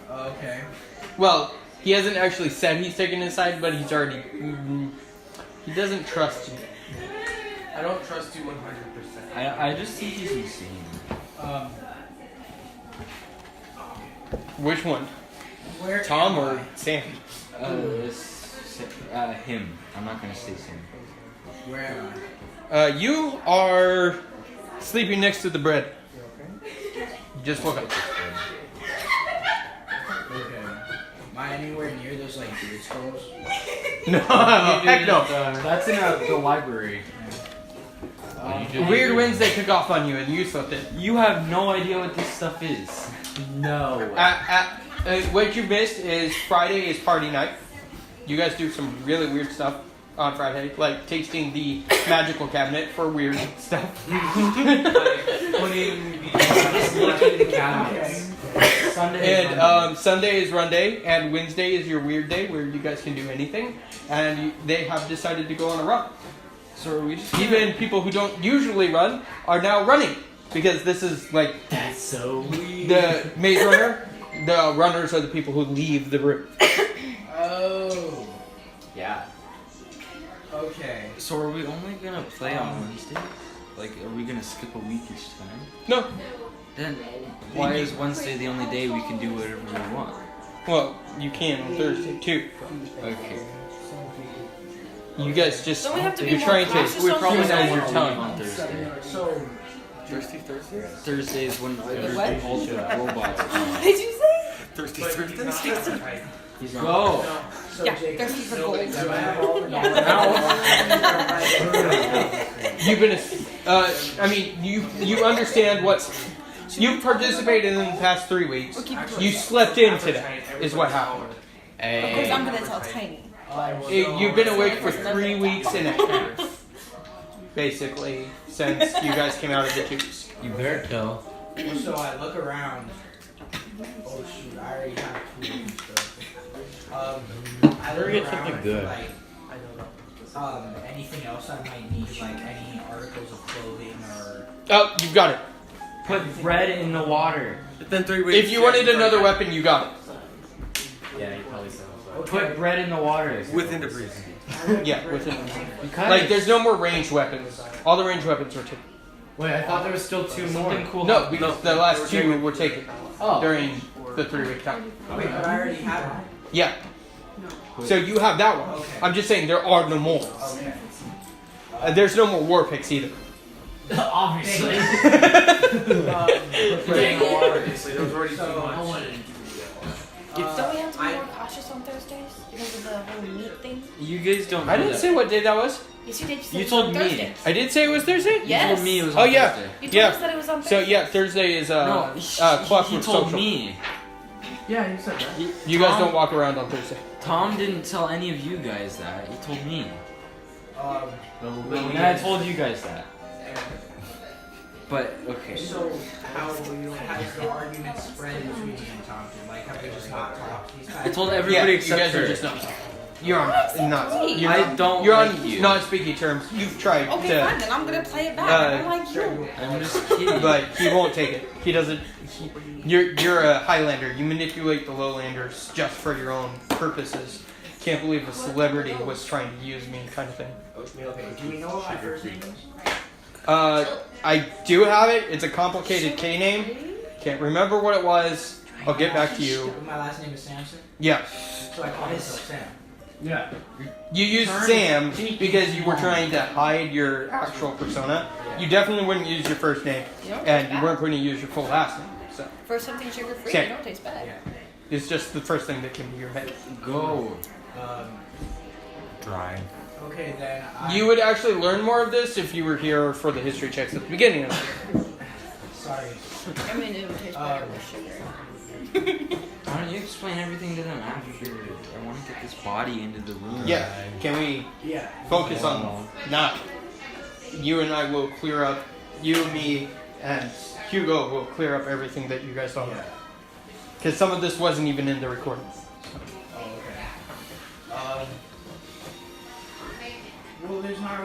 Okay. Well, he hasn't actually said he's taken his side, but he's already... he doesn't trust you. I don't trust you 100%. I just think he's insane. Which one? Where Tom am or I? Sam? Him. I'm not gonna say Sam. Where am You are sleeping next to the bread. okay? You just woke up. Okay. Am I anywhere near those like beard scrolls? No, heck no. That's in the library. Weird Wednesday took off on you and you slept in. You have no idea what this stuff is. No. What you missed is Friday is party night. You guys do some really weird stuff on Friday, like tasting the magical cabinet for weird stuff. Just looking at the cabinets. Sunday is run day, and Wednesday is your weird day where you guys can do anything. And they have decided to go on a run. So are we just Even people who don't usually run are now running because this is like That's so weird. the Maze Runner. The runners are the people who leave the room. Oh. Yeah. Okay. So are we only gonna play on Wednesday? Like, are we gonna skip a week each time? No. Then why is Wednesday the only day we can do whatever we want? Well, you can on Thursday too. Okay. You guys just Don't we have to be you're more trying cautious to on probably Thursday? know your on tongue. Thursday. So. Thursday is when all the robots are on. What did you say? Thursday. He's not. Go. So Yeah, Jake, thirsty for gold. do I have all the You've been. I mean, you understand what you've participated in the past 3 weeks. You slept in today, is what happened. Of course, I'm gonna tell Tiny. You've been awake for 3 weeks and a half, basically, since you guys came out of the tubes. You better tell. So I look around. Oh shoot! I already have 2 and stuff. I look Get around something for, good. like, anything else I might need, like any articles of clothing or. Oh, you've got it. Put bread in the water. But then 3 weeks. If you wanted another weapon, you got Yeah, you probably said. Okay. Put bread in the water. Within the freeze. it. Yeah, within. Because Like, there's no more ranged weapons. All the ranged weapons were taken. Wait, I thought there was still 2 more. Something cool. No, because the last 2 were taken Oh. during the 3-week time. Wait, but I already have one. Yeah. So you have that one. Okay. I'm just saying there are no more. Okay. There's no more war picks either. Obviously. Obviously, there was already too much. Don't we have to be more cautious on Thursdays because of the whole meat thing? You guys don't know I didn't that. say what day that was. Yes, you did. You said told it was me. on Thursday. I did say it was Thursday? Yes. You told me it was Oh, on yeah. Thursday. You told Yeah. us that it was on So Thursday. yeah, Thursday is No, Clockwork he told Social. me. Yeah, you said that. You guys don't walk around on Thursday. Tom didn't tell any of you guys that. He told me. And I told you guys that. But okay. So how has the argument spread between you and Thompson? Like, have we just not talked? I told everybody Yeah, you except guys her. are just not. You're on not. You're I don't You're like on you. non-speaky terms. You've tried Okay, to, fine, then I'm gonna play it back. I like you. I'm just kidding. but he won't take it. He doesn't. You're a Highlander. You manipulate the Lowlanders just for your own purposes. Can't believe a celebrity was trying to use me, kind of thing. Okay, do we know what my first name is? I do have it. It's a complicated K name. Can't remember what it was. I'll get back to you. My last name is Samson, Yeah. so I call myself Sam. Yeah. You used Sam because you were trying to hide your actual persona. You definitely wouldn't use your first name, You don't and taste you bad. weren't going to use your full last name. So For something sugar free, Okay. you don't taste bad. it's just the first thing that came to your head. Go. Dry. Okay, then I... You would actually learn more of this if you were here for the history checks at the beginning of it. Sorry. I mean, it would taste better with sugar. Why don't you explain everything to them after? I want to get this body into the room. Yeah. Can we Yeah. focus on not? You and I will clear up. You, me, and Hugo will clear up everything that you guys saw. Yeah. Because some of this wasn't even in the recording. Oh, okay. Well, there's not...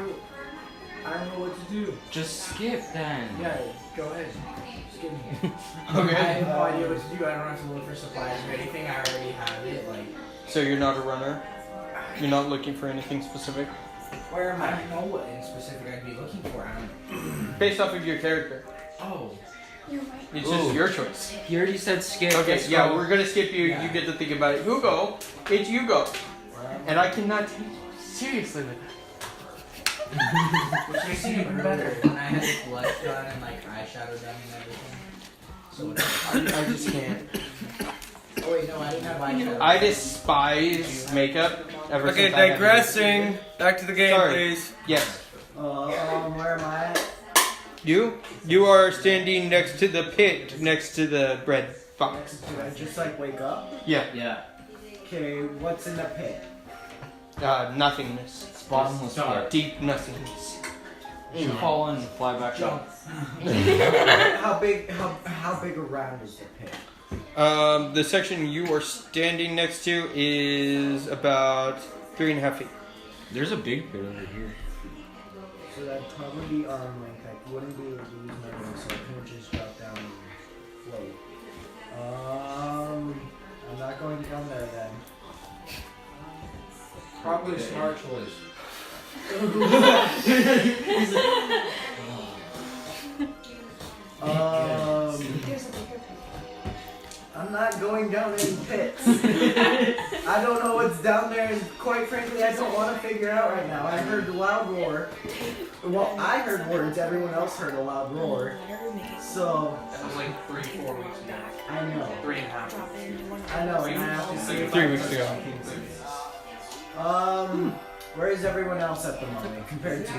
I don't know what to do. Just skip then. Yeah, go ahead. Just give me. Okay. I have no idea what to do. I don't have to look for supplies or anything. I already have it. Like, So you're not a runner? You're not looking for anything specific? where am I? I don't know what in specific I'd be looking for. I don't... Based off of your character. Oh. It's just your choice. He already said skip. Okay, Let's yeah, go. we're gonna skip you. Yeah. You get to think about it. Hugo, it's Hugo. Where am And I cannot take you seriously with that. Which makes it even better when I had the blush done and like eyeshadow done and everything. So I just can't. oh wait, no, I didn't have eyeshadow. I despise makeup ever Okay, since I had digressing. Back to the game, Sorry. please. Yes. Where am I at? You are standing next to the pit, next to the bread box. Did I just like wake up? Yeah. Yeah. Okay, what's in the pit? Nothingness. Bottomless pit. Deep nothingness. You fall and fly back up. How big around is the pit? The section you are standing next to is about 3.5 feet. There's a big pit over here. So that'd probably be arm length. I wouldn't be able to use my wings, so I couldn't just drop down and float. I'm not going down there then. Probably smart choice. I'm not going down any pits. I don't know what's down there, and quite frankly, I don't want to figure out right now. I heard a loud roar. Well, I heard words. Everyone else heard a loud roar. So That was like 3-4 weeks ago. I know. 3.5. I know. And I have to see if 3 I- weeks ago. Where is everyone else at the moment compared to me?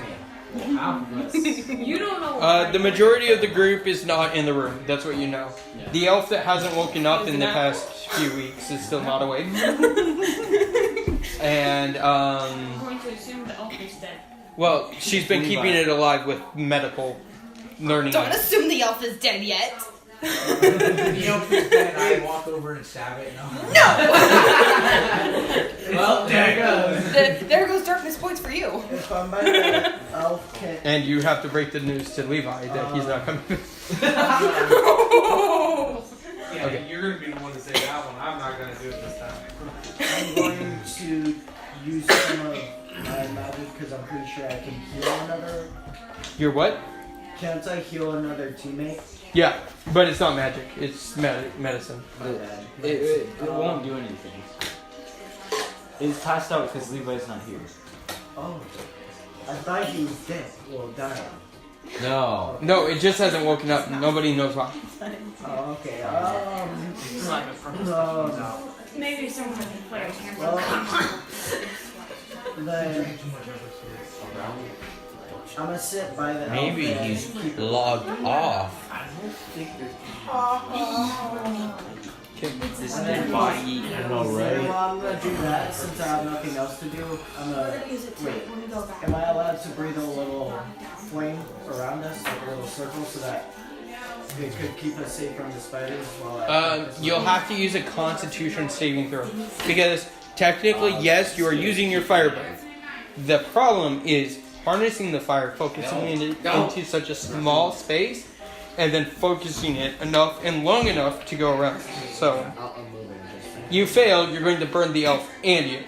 You don't know. The majority of the group is not in the room. That's what you know. Yeah. The elf that hasn't woken up in the past few weeks is still not awake. And I'm going to assume the elf is dead. well, she's been keeping it alive with medical learning. Don't assume the elf is dead yet. The elf is dead. I walk over and stab it. No! Well, there it goes. There goes darkness points for you. If I'm by the elf kit. And you have to break the news to Levi that he's not coming. Yeah, Okay. you're gonna be the one to say that one. I'm not gonna do it this time. I'm going to use some of my magic because I'm pretty sure I can heal another. You're what? Can't I heal another teammate? Yeah, but it's not magic. It's medicine. My bad. It won't do anything. It's passed out because Levi's not here. Oh. I thought he was dead. Well, dying. No. No, it just hasn't woken up. Nobody knows why. Oh, okay. Maybe someone can play a camera. Then I'm gonna sit by the Maybe elf and he's keep it- logged off. This is their body. I know, So right? while I'm gonna do that, since I have nothing else to do, I'm gonna wait. Am I allowed to breathe a little flame around us, like a little circle, so that it could keep us safe from the spiders while I You'll have to use a Constitution saving throw because technically, yes, you are using your fire breath. The problem is harnessing the fire, focusing it into such a small space, and then focusing it enough and long enough to go around. So, you failed, you're going to burn the elf and you.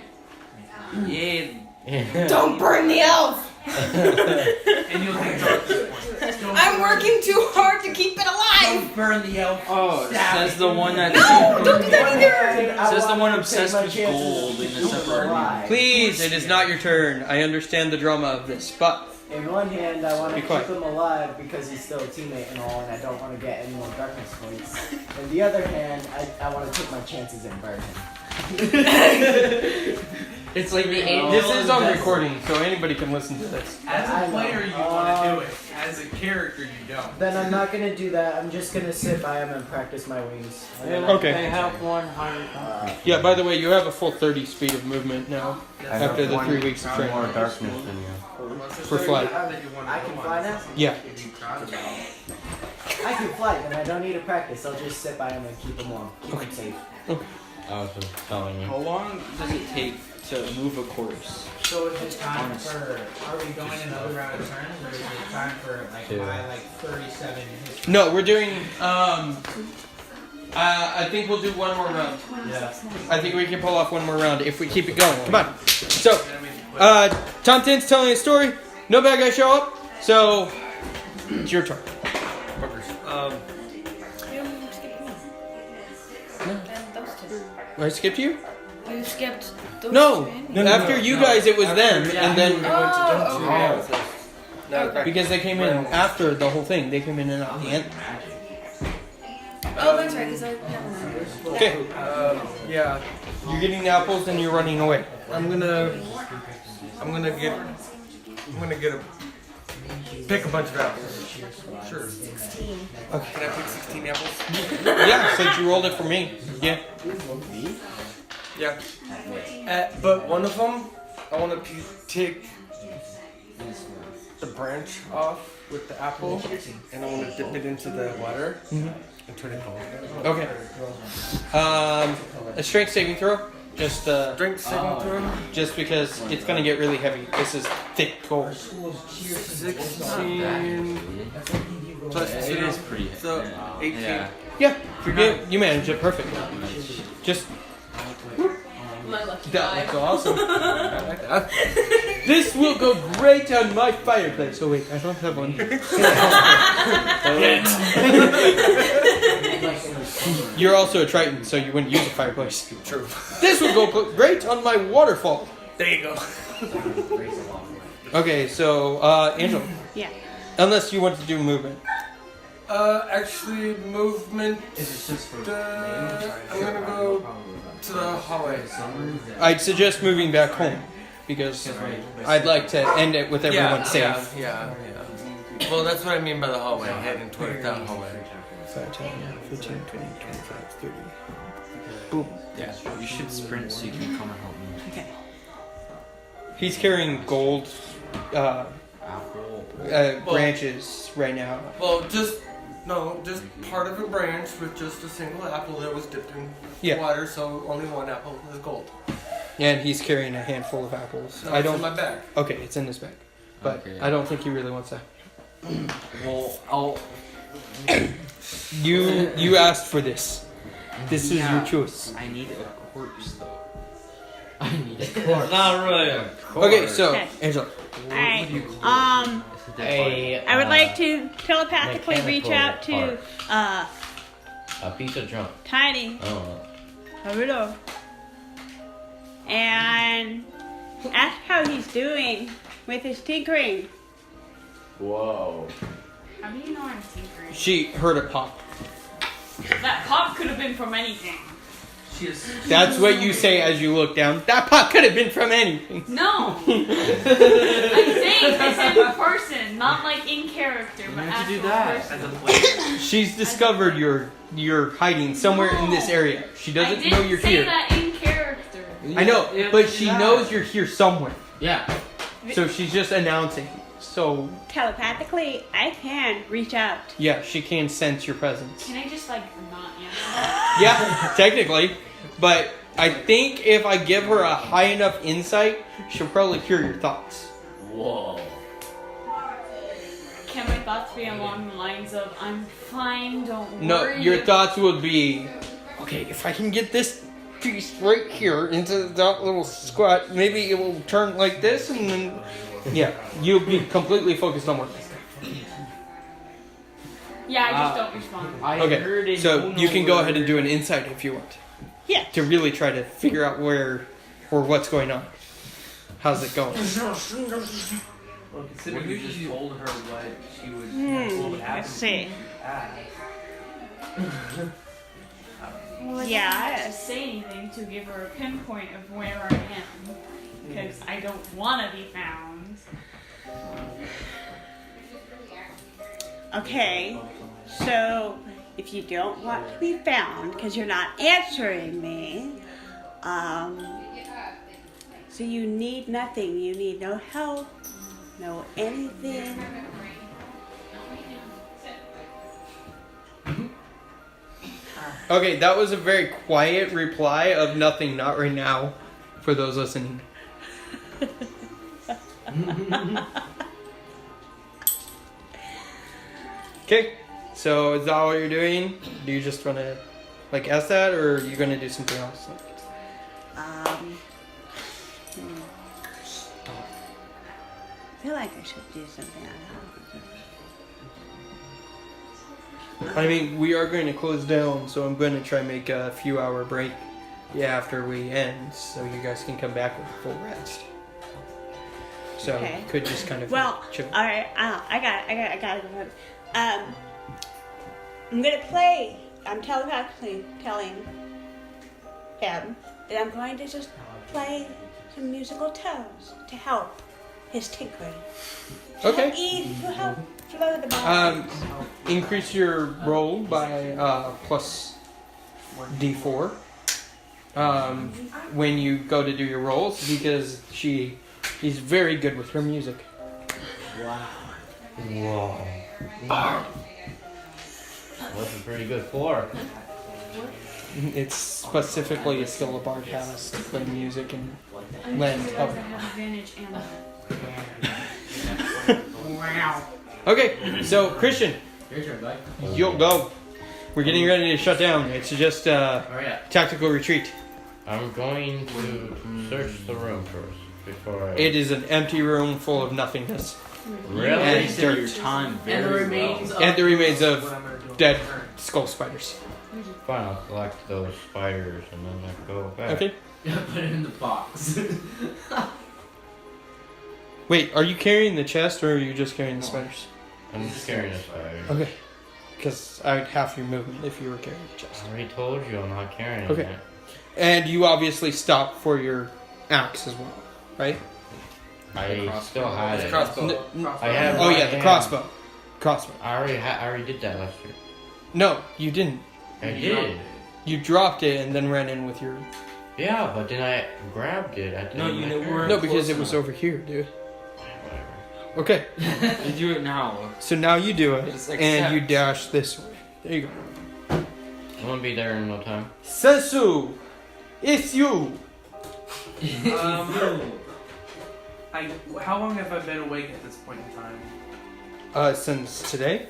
Yeah. Don't burn the elf! And you'll take darkness points. I'm working too hard to keep it alive! Don't burn the elf. Oh, says the one that. No! Don't do that either! Says the one obsessed with gold in a separate room. Please, it is not your turn. I understand the drama of this, but In one hand, I want to Be keep quiet. him alive because he's still a teammate and all, and I don't want to get any more darkness points. On the other hand, I want to take my chances and burn him. It's like the angel. this is on recording, so anybody can listen to this. As I a know. player, you want to do it. As a character, you don't. Then I'm not gonna do that. I'm just gonna sit by him and practice my wings. And then Okay. They have 100. Yeah, by the way, you have a full 30 speed of movement now after the 3 weeks of training. more darkness than you. For flight. I can fly now? Yeah. I can fly, then I don't need to practice. I'll just sit by him and keep him warm. Keep him safe. I was just telling you. How long does it take to move a corpse? So is it time for? Are we going another round of turns, or is it time for like my 37 history? No, we're doing, I think we'll do one more round. Yeah. I think we can pull off one more round if we keep it going. Come on. So, Tom Tin's telling a story. No bad guys show up. So, it's your turn. I skipped you? You skipped those No. two. After you guys, it was them, and then Oh, okay. because they came in after the whole thing, they came in and out the end. Oh, that's right, because I never mind. Okay. Yeah, You're getting the apples and you're running away. I'm gonna pick a bunch of apples. Sure. 16. Can I pick 16 apples? Yeah, since you rolled it for me. Yeah. Yeah. But one of them, I want to take the branch off with the apple, and I want to dip it into the water and turn it cold. Okay. A strength saving throw. Just Strength saving throw. just because it's gonna get really heavy. This is thick gold. 16 plus 2. It is pretty heavy. So 18. Yeah. Yeah, you managed it perfectly. Just My lucky that's guy. awesome. I like that. This will go great on my fireplace. Oh wait, I don't have one. You're also a Triton, so you wouldn't use a fireplace. True. This would go great on my waterfall. There you go. Okay, so Angela, Yeah. unless you want to do movement. Actually, movement. I'm gonna go to the hallway. I'd suggest moving back home because I'd like to end it with everyone safe. Yeah. Well, that's what I mean by the hallway. Heading toward that hallway. 5, 10, 15, 20, 25, 30. Boom. Yeah. You should sprint so you can come and help me. Okay. He's carrying gold Apple. branches right now. Well, just part of a branch with just a single apple that was dipped in water, so only one apple is gold. And he's carrying a handful of apples. No, I it's don't. in my bag. Okay, it's in his bag, but Okay. I don't think he really wants that. Well, I'll. You asked for this. This is Yeah. your choice. I need a corpse though. I need a corpse. Not really a corpse. Okay, so Okay. Angela. Alright. A, I would like to telepathically reach out to a piece of junk. Tiny Oh. Haruto and ask how he's doing with his tinkering. Whoa. How do you know I'm tinkering? She heard a pop. That pop could have been from anything. That's what you say as you look down. That pop could have been from anything. No! I'm saying this as a person, not like in character, but actual person. She's discovered you're hiding somewhere in this area. She I doesn't didn't know you're say here. that in character. I know, but she knows you're here somewhere. Yeah. So she's just announcing. So Telepathically, I can reach out. yeah, she can sense your presence. Can I just like not answer? Yeah, technically, but I think if I give her a high enough insight, she'll probably hear your thoughts. Whoa. Can my thoughts be along the lines of "I'm fine, don't worry"? No, your thoughts would be, okay, if I can get this piece right here into that little squat, maybe it will turn like this, and then, yeah, you'll be completely focused on one thing. Yeah, I just don't respond. Okay, so you can go ahead and do an insight if you want. Yeah. To really try to figure out where or what's going on. How's it going? Well, considering you just told her what she would, what would happen. Let's see. Well, I Yeah, don't have I- to say anything to give her a pinpoint of where I am, because I don't want to be found. Okay, so if you don't want to be found because you're not answering me, so you need nothing. You need no help, no anything. Okay, that was a very quiet reply of nothing, not right now, for those listening. Okay, so is that all you're doing? Do you just want to, like, ask that, or are you going to do something else? I feel like I should do something. I mean, we are going to close down, so I'm going to try and make a few hour break after we end, so you guys can come back with a full rest. So Okay. could just kind of Well, chill. all right. I gotta go. I'm gonna play. I'm telepathically telling him that I'm going to just play some musical tones to help his tinkering. Okay. To help flow the ball. Increase your roll by plus D4 when you go to do your rolls, because he's very good with her music. Wow. Whoa. Wasn't pretty good for. It's specifically a skill a bard has to play music and I'm lend sure help. I have advantage and Wow. Okay, so Christian, Your turn, bud. you'll go. We're getting ready to shut down. It's just Hurry up. tactical retreat. I'm going to search the room first before I. It is an empty room full of nothingness. Really? And Wasted your dirt. time And the very remains well. of And the remains of what I'm gonna do on dead my turn. skull spiders. Fine, I'll collect those spiders and then I go back. Okay. Put it in the box. Wait, are you carrying the chest or are you just carrying the spiders? I'm just carrying a spider. Okay. Because I would half your movement if you were carrying the chest. I already told you I'm not carrying Okay. it. And you obviously stopped for your axe as well, right? I still had it. Crossbow. I have. Oh one yeah, the hand. crossbow. Crossbow. I already did that last year. No, you didn't. I did. You dropped it and then ran in with your. Yeah, but then I grabbed it. I No, you didn't- weren't No, because close it was enough. over here, dude. Whatever. Okay, You do it now. so now you do it, Just and you accept. dash this way. There you go. I'm gonna be there in no time. Sensu, it's you. How long have I been awake at this point in time? Since today,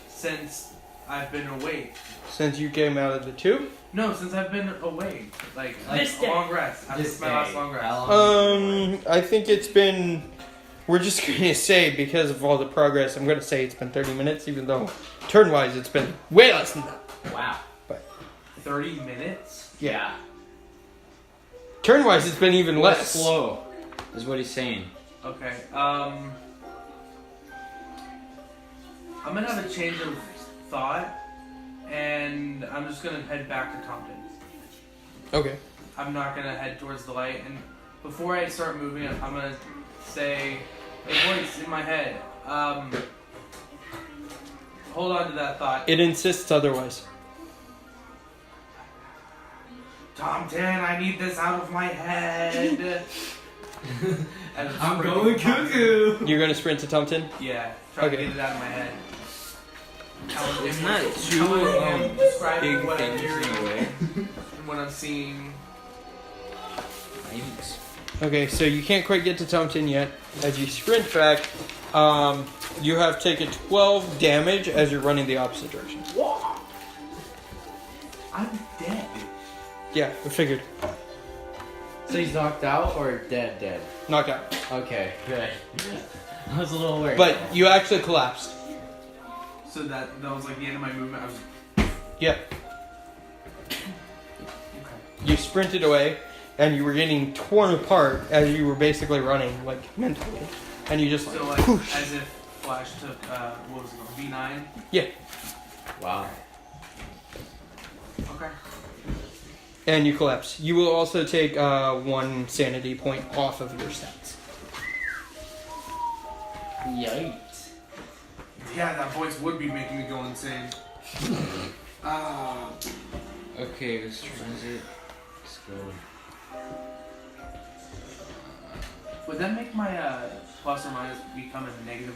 Since I've been awake. since you came out of the tube. No, since I've been awake. Like This a day. long rest. This is my last long rest. I think it's been. We're just gonna say, because of all the progress, I'm gonna say it's been 30 minutes, even though turn-wise it's been way less than that. Wow. 30 minutes? Yeah. Turn-wise it's been even less. Slow, is what he's saying. Okay. I'm gonna have a change of thought, and I'm just gonna head back to Compton. Okay. I'm not gonna head towards the light, and before I start moving, I'm gonna say a voice in my head. Hold on to that thought. It insists otherwise. Tom 10, I need this out of my head. And I'm sprinting going to Tom 10. cuckoo. You're gonna sprint to Tomton? Yeah, try to Okay. get it out of my head. It's not Describe too what I'm big hearing things in a way. and what I'm seeing. times. Okay, so you can't quite get to Tomton yet. As you sprint back, you have taken 12 damage as you're running the opposite direction. Whoa. I'm dead. Yeah, I figured. So he's knocked out or dead? Knocked out. Okay, good. I was a little worried. But you actually collapsed. So that was like the end of my movement. I was Yeah. You sprinted away, and you were getting torn apart as you were basically running, like, mentally. And you just, so like whoosh. as if Flash took what was it, V9? Yeah. Wow. Okay. And you collapse. You will also take 1 sanity point off of your stats. Yikes. Yeah, that voice would be making me go insane. Okay, let's transit. Let's go. Would that make my plus or minus become a -1?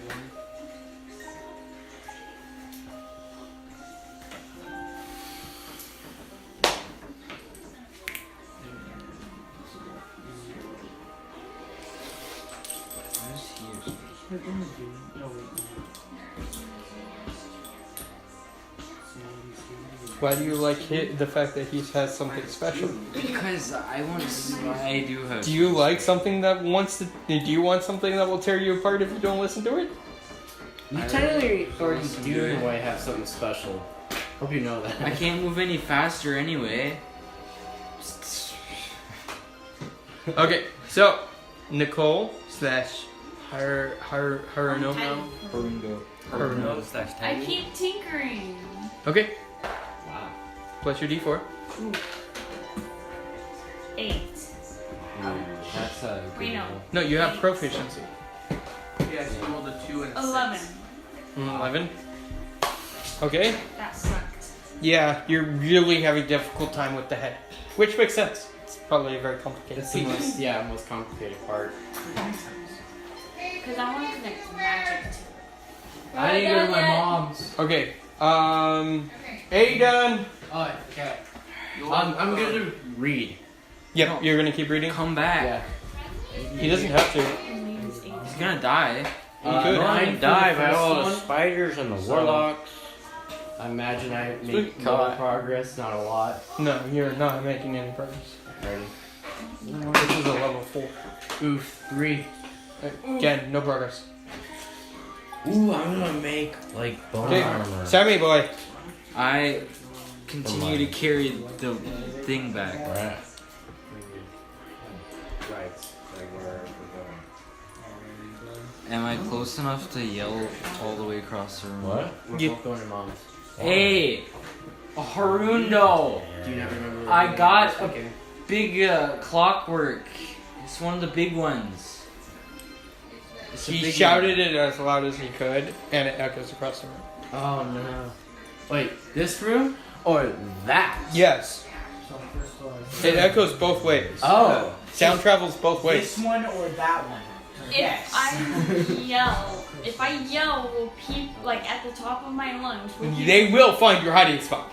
Why do you like the fact that he has something special? Because I do have. Do you like something that wants to? Do you want something that will tear you apart if you don't listen to it? You technically already do in a way have something special. Hope you know that. I can't move any faster anyway. Okay, so Nicole slash Haruno. Haruno slash I Tiny. keep tinkering. Okay, Wow. plus your D4. 8. That's a Wait, no. No, you have proficiency. Yeah, she rolled a 2 and a 11. 6. 11. Okay. That sucked. Yeah, you're really having a difficult time with the head, which makes sense. It's probably a very complicated It's the piece. most complicated part. Because I want to connect magic to it. I need to go to my mom's. Okay. Aidan. Oh, okay. I'm gonna read. Yep, you're gonna keep reading. Come back. Yeah. He doesn't have to. He's gonna die. He could. I I die by all the one. spiders and the So- warlocks. I imagine I make Sweet more God. progress, not a lot. No, you're not making any progress. Ready? This is a level 4. Oof, 3. Again, no progress. Ooh, I'm gonna make like bone Okay, armor. Sammy boy. I continue to carry the thing back. Right. Am I close enough to yell all the way across the room? What? We're You- both going to mom's. Hey, Harundo! Do you never remember? I got a Okay. big clockwork. It's one of the big ones. It's a He big shouted it as loud as he could, and it echoes across the room. Oh no. Wait, this room or that? Yes, it echoes both ways. Oh. Sound travels both ways. This one or that one? If I yell, will people, like, at the top of my lungs, will people... They will find your hiding spot.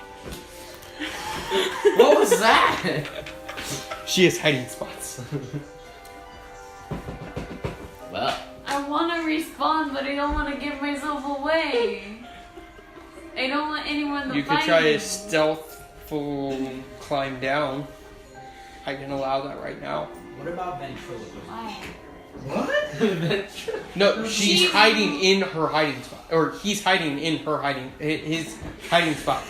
What was that? She has hiding spots. Well. I want to respawn, but I don't want to give myself away. I don't want anyone to You could find try me. a stealthful climb down. I can allow that right now. What about ventriloquism? Why? No, she's hiding in her hiding spot, or he's hiding in her his hiding spot.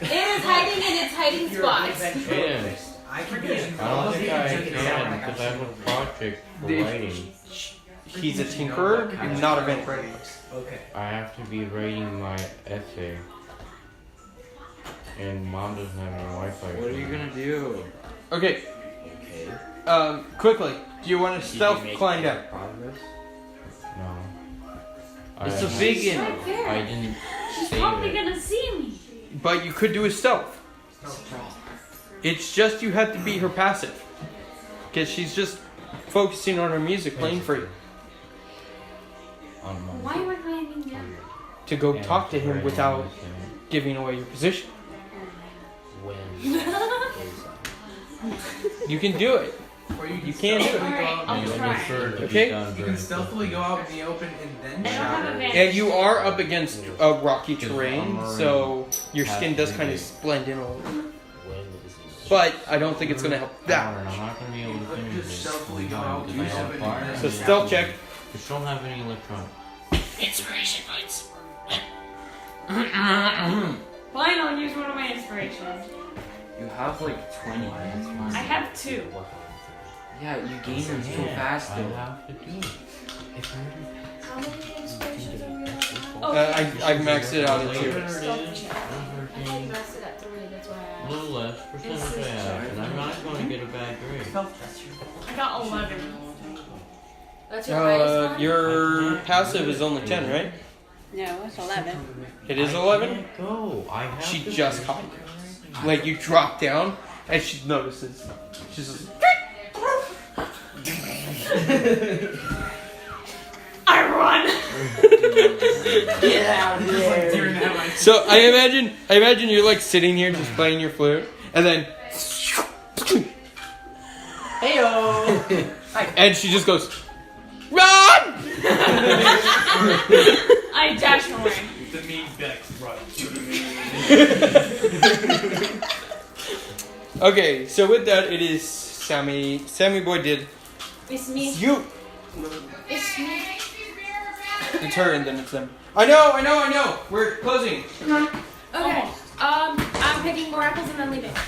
It is hiding in its hiding You're a good spot. ventriloquist. I can be I don't think I can because I have a project for Did- writing. He's a tinkerer, not a ventriloquist. Okay. I have to be writing my essay. And mom doesn't have any Wi-Fi. What are you gonna do? Okay, Okay. quickly. Do you want to Did you stealth make climb any down? progress? No. It's I- a big one. Right there. I didn't She's save probably it. gonna see me. But you could do a stealth. It's just you have to be her passive, because she's just focusing on her music playing for you. On my Why am I climbing down? To go and talk to him writing without my essay. giving away your position. When You can do it. Or you You can do it. stealthily go out in the Alright, I'll open. try. Okay. You can stealthily go out in the open and then I don't have shower. advantage. And you are up against rocky terrain, so your skin does kind of blend in a little. But I don't think it's gonna help that I'm much. not gonna be able to finish Just this stealthily go time out, because I use have it, fire. and So then- stealth check. Just don't have any electronic. Inspiration points. Fine, I'll use one of my inspirations. You have like 20. That's fine. I have 2. Yeah, you gain them so fast I though. have to do it. If How many inspirations are we Oh, I've maxed it out at 2. I thought you messed it at 3, that's why I a asked. little less percentage I have, and I'm not going to get a bad grade. I got 11. That's your highest one? Your passive is only 10, right? No, it's 11. It is 11? Can't go. I have She to just do caught you. Like you drop down and she notices. She's just I run! Get out of there. So I imagine you're like sitting here just playing your flute and then Heyo. and she just goes, run! I dash away. The mean Bex run. Okay, so with that it is Sammy Boy did It's me. you. It's me. It's her and then it's them. I know. We're closing. Okay. I'm picking more apples and then leaving. What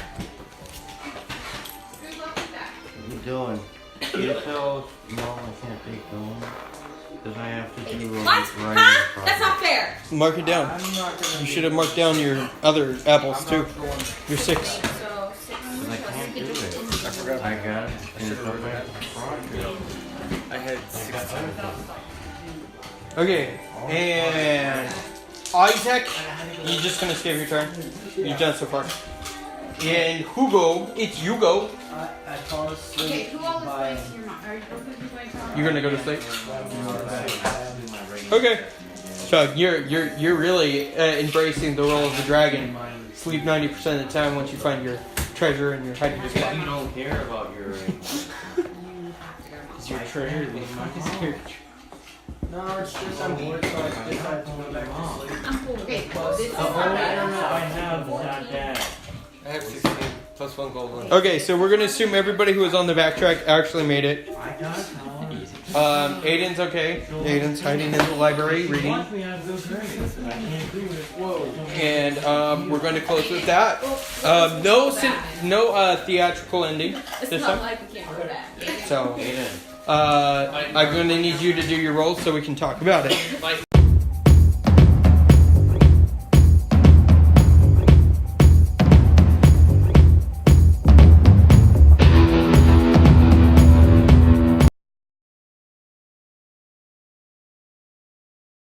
are you doing? You tell Mom I can't take going because I have to do What? writing Huh? That's project. not fair. Mark it down. I'm not gonna You be- should have marked down your other apples I'm too. not going. Your 6. So 6 Because I can't do it. I forgot. I got it. I should have wrote that. project. I had I got other things. Okay, and Isaac, you're just gonna skip your turn. You've done so far. And Hugo, it's Hugo. I fall asleep Okay, who all is by going to your mom? Are you going to tell You're gonna go to sleep. Okay. So you're really embracing the role of the dragon. Sleep 90% of the time once you find your treasure and your hiding spot. You don't care about your Is your treasure the No, it's just I'm bored, so I decided to go back to sleep. I'm cool. Okay, Plus, this is The not only bad. internet I have is not that. I have 16 plus 1 gold one. Okay, so we're gonna assume everybody who was on the backtrack actually made it. I got it. Aiden's okay. Aiden's hiding in the library reading. Want me, I have good grades. I can't do it. Whoa. And we're going to close with that. No theatrical ending It's this not time. like we can't go back. So Aiden. I'm going to need you to do your rolls so we can talk about it. My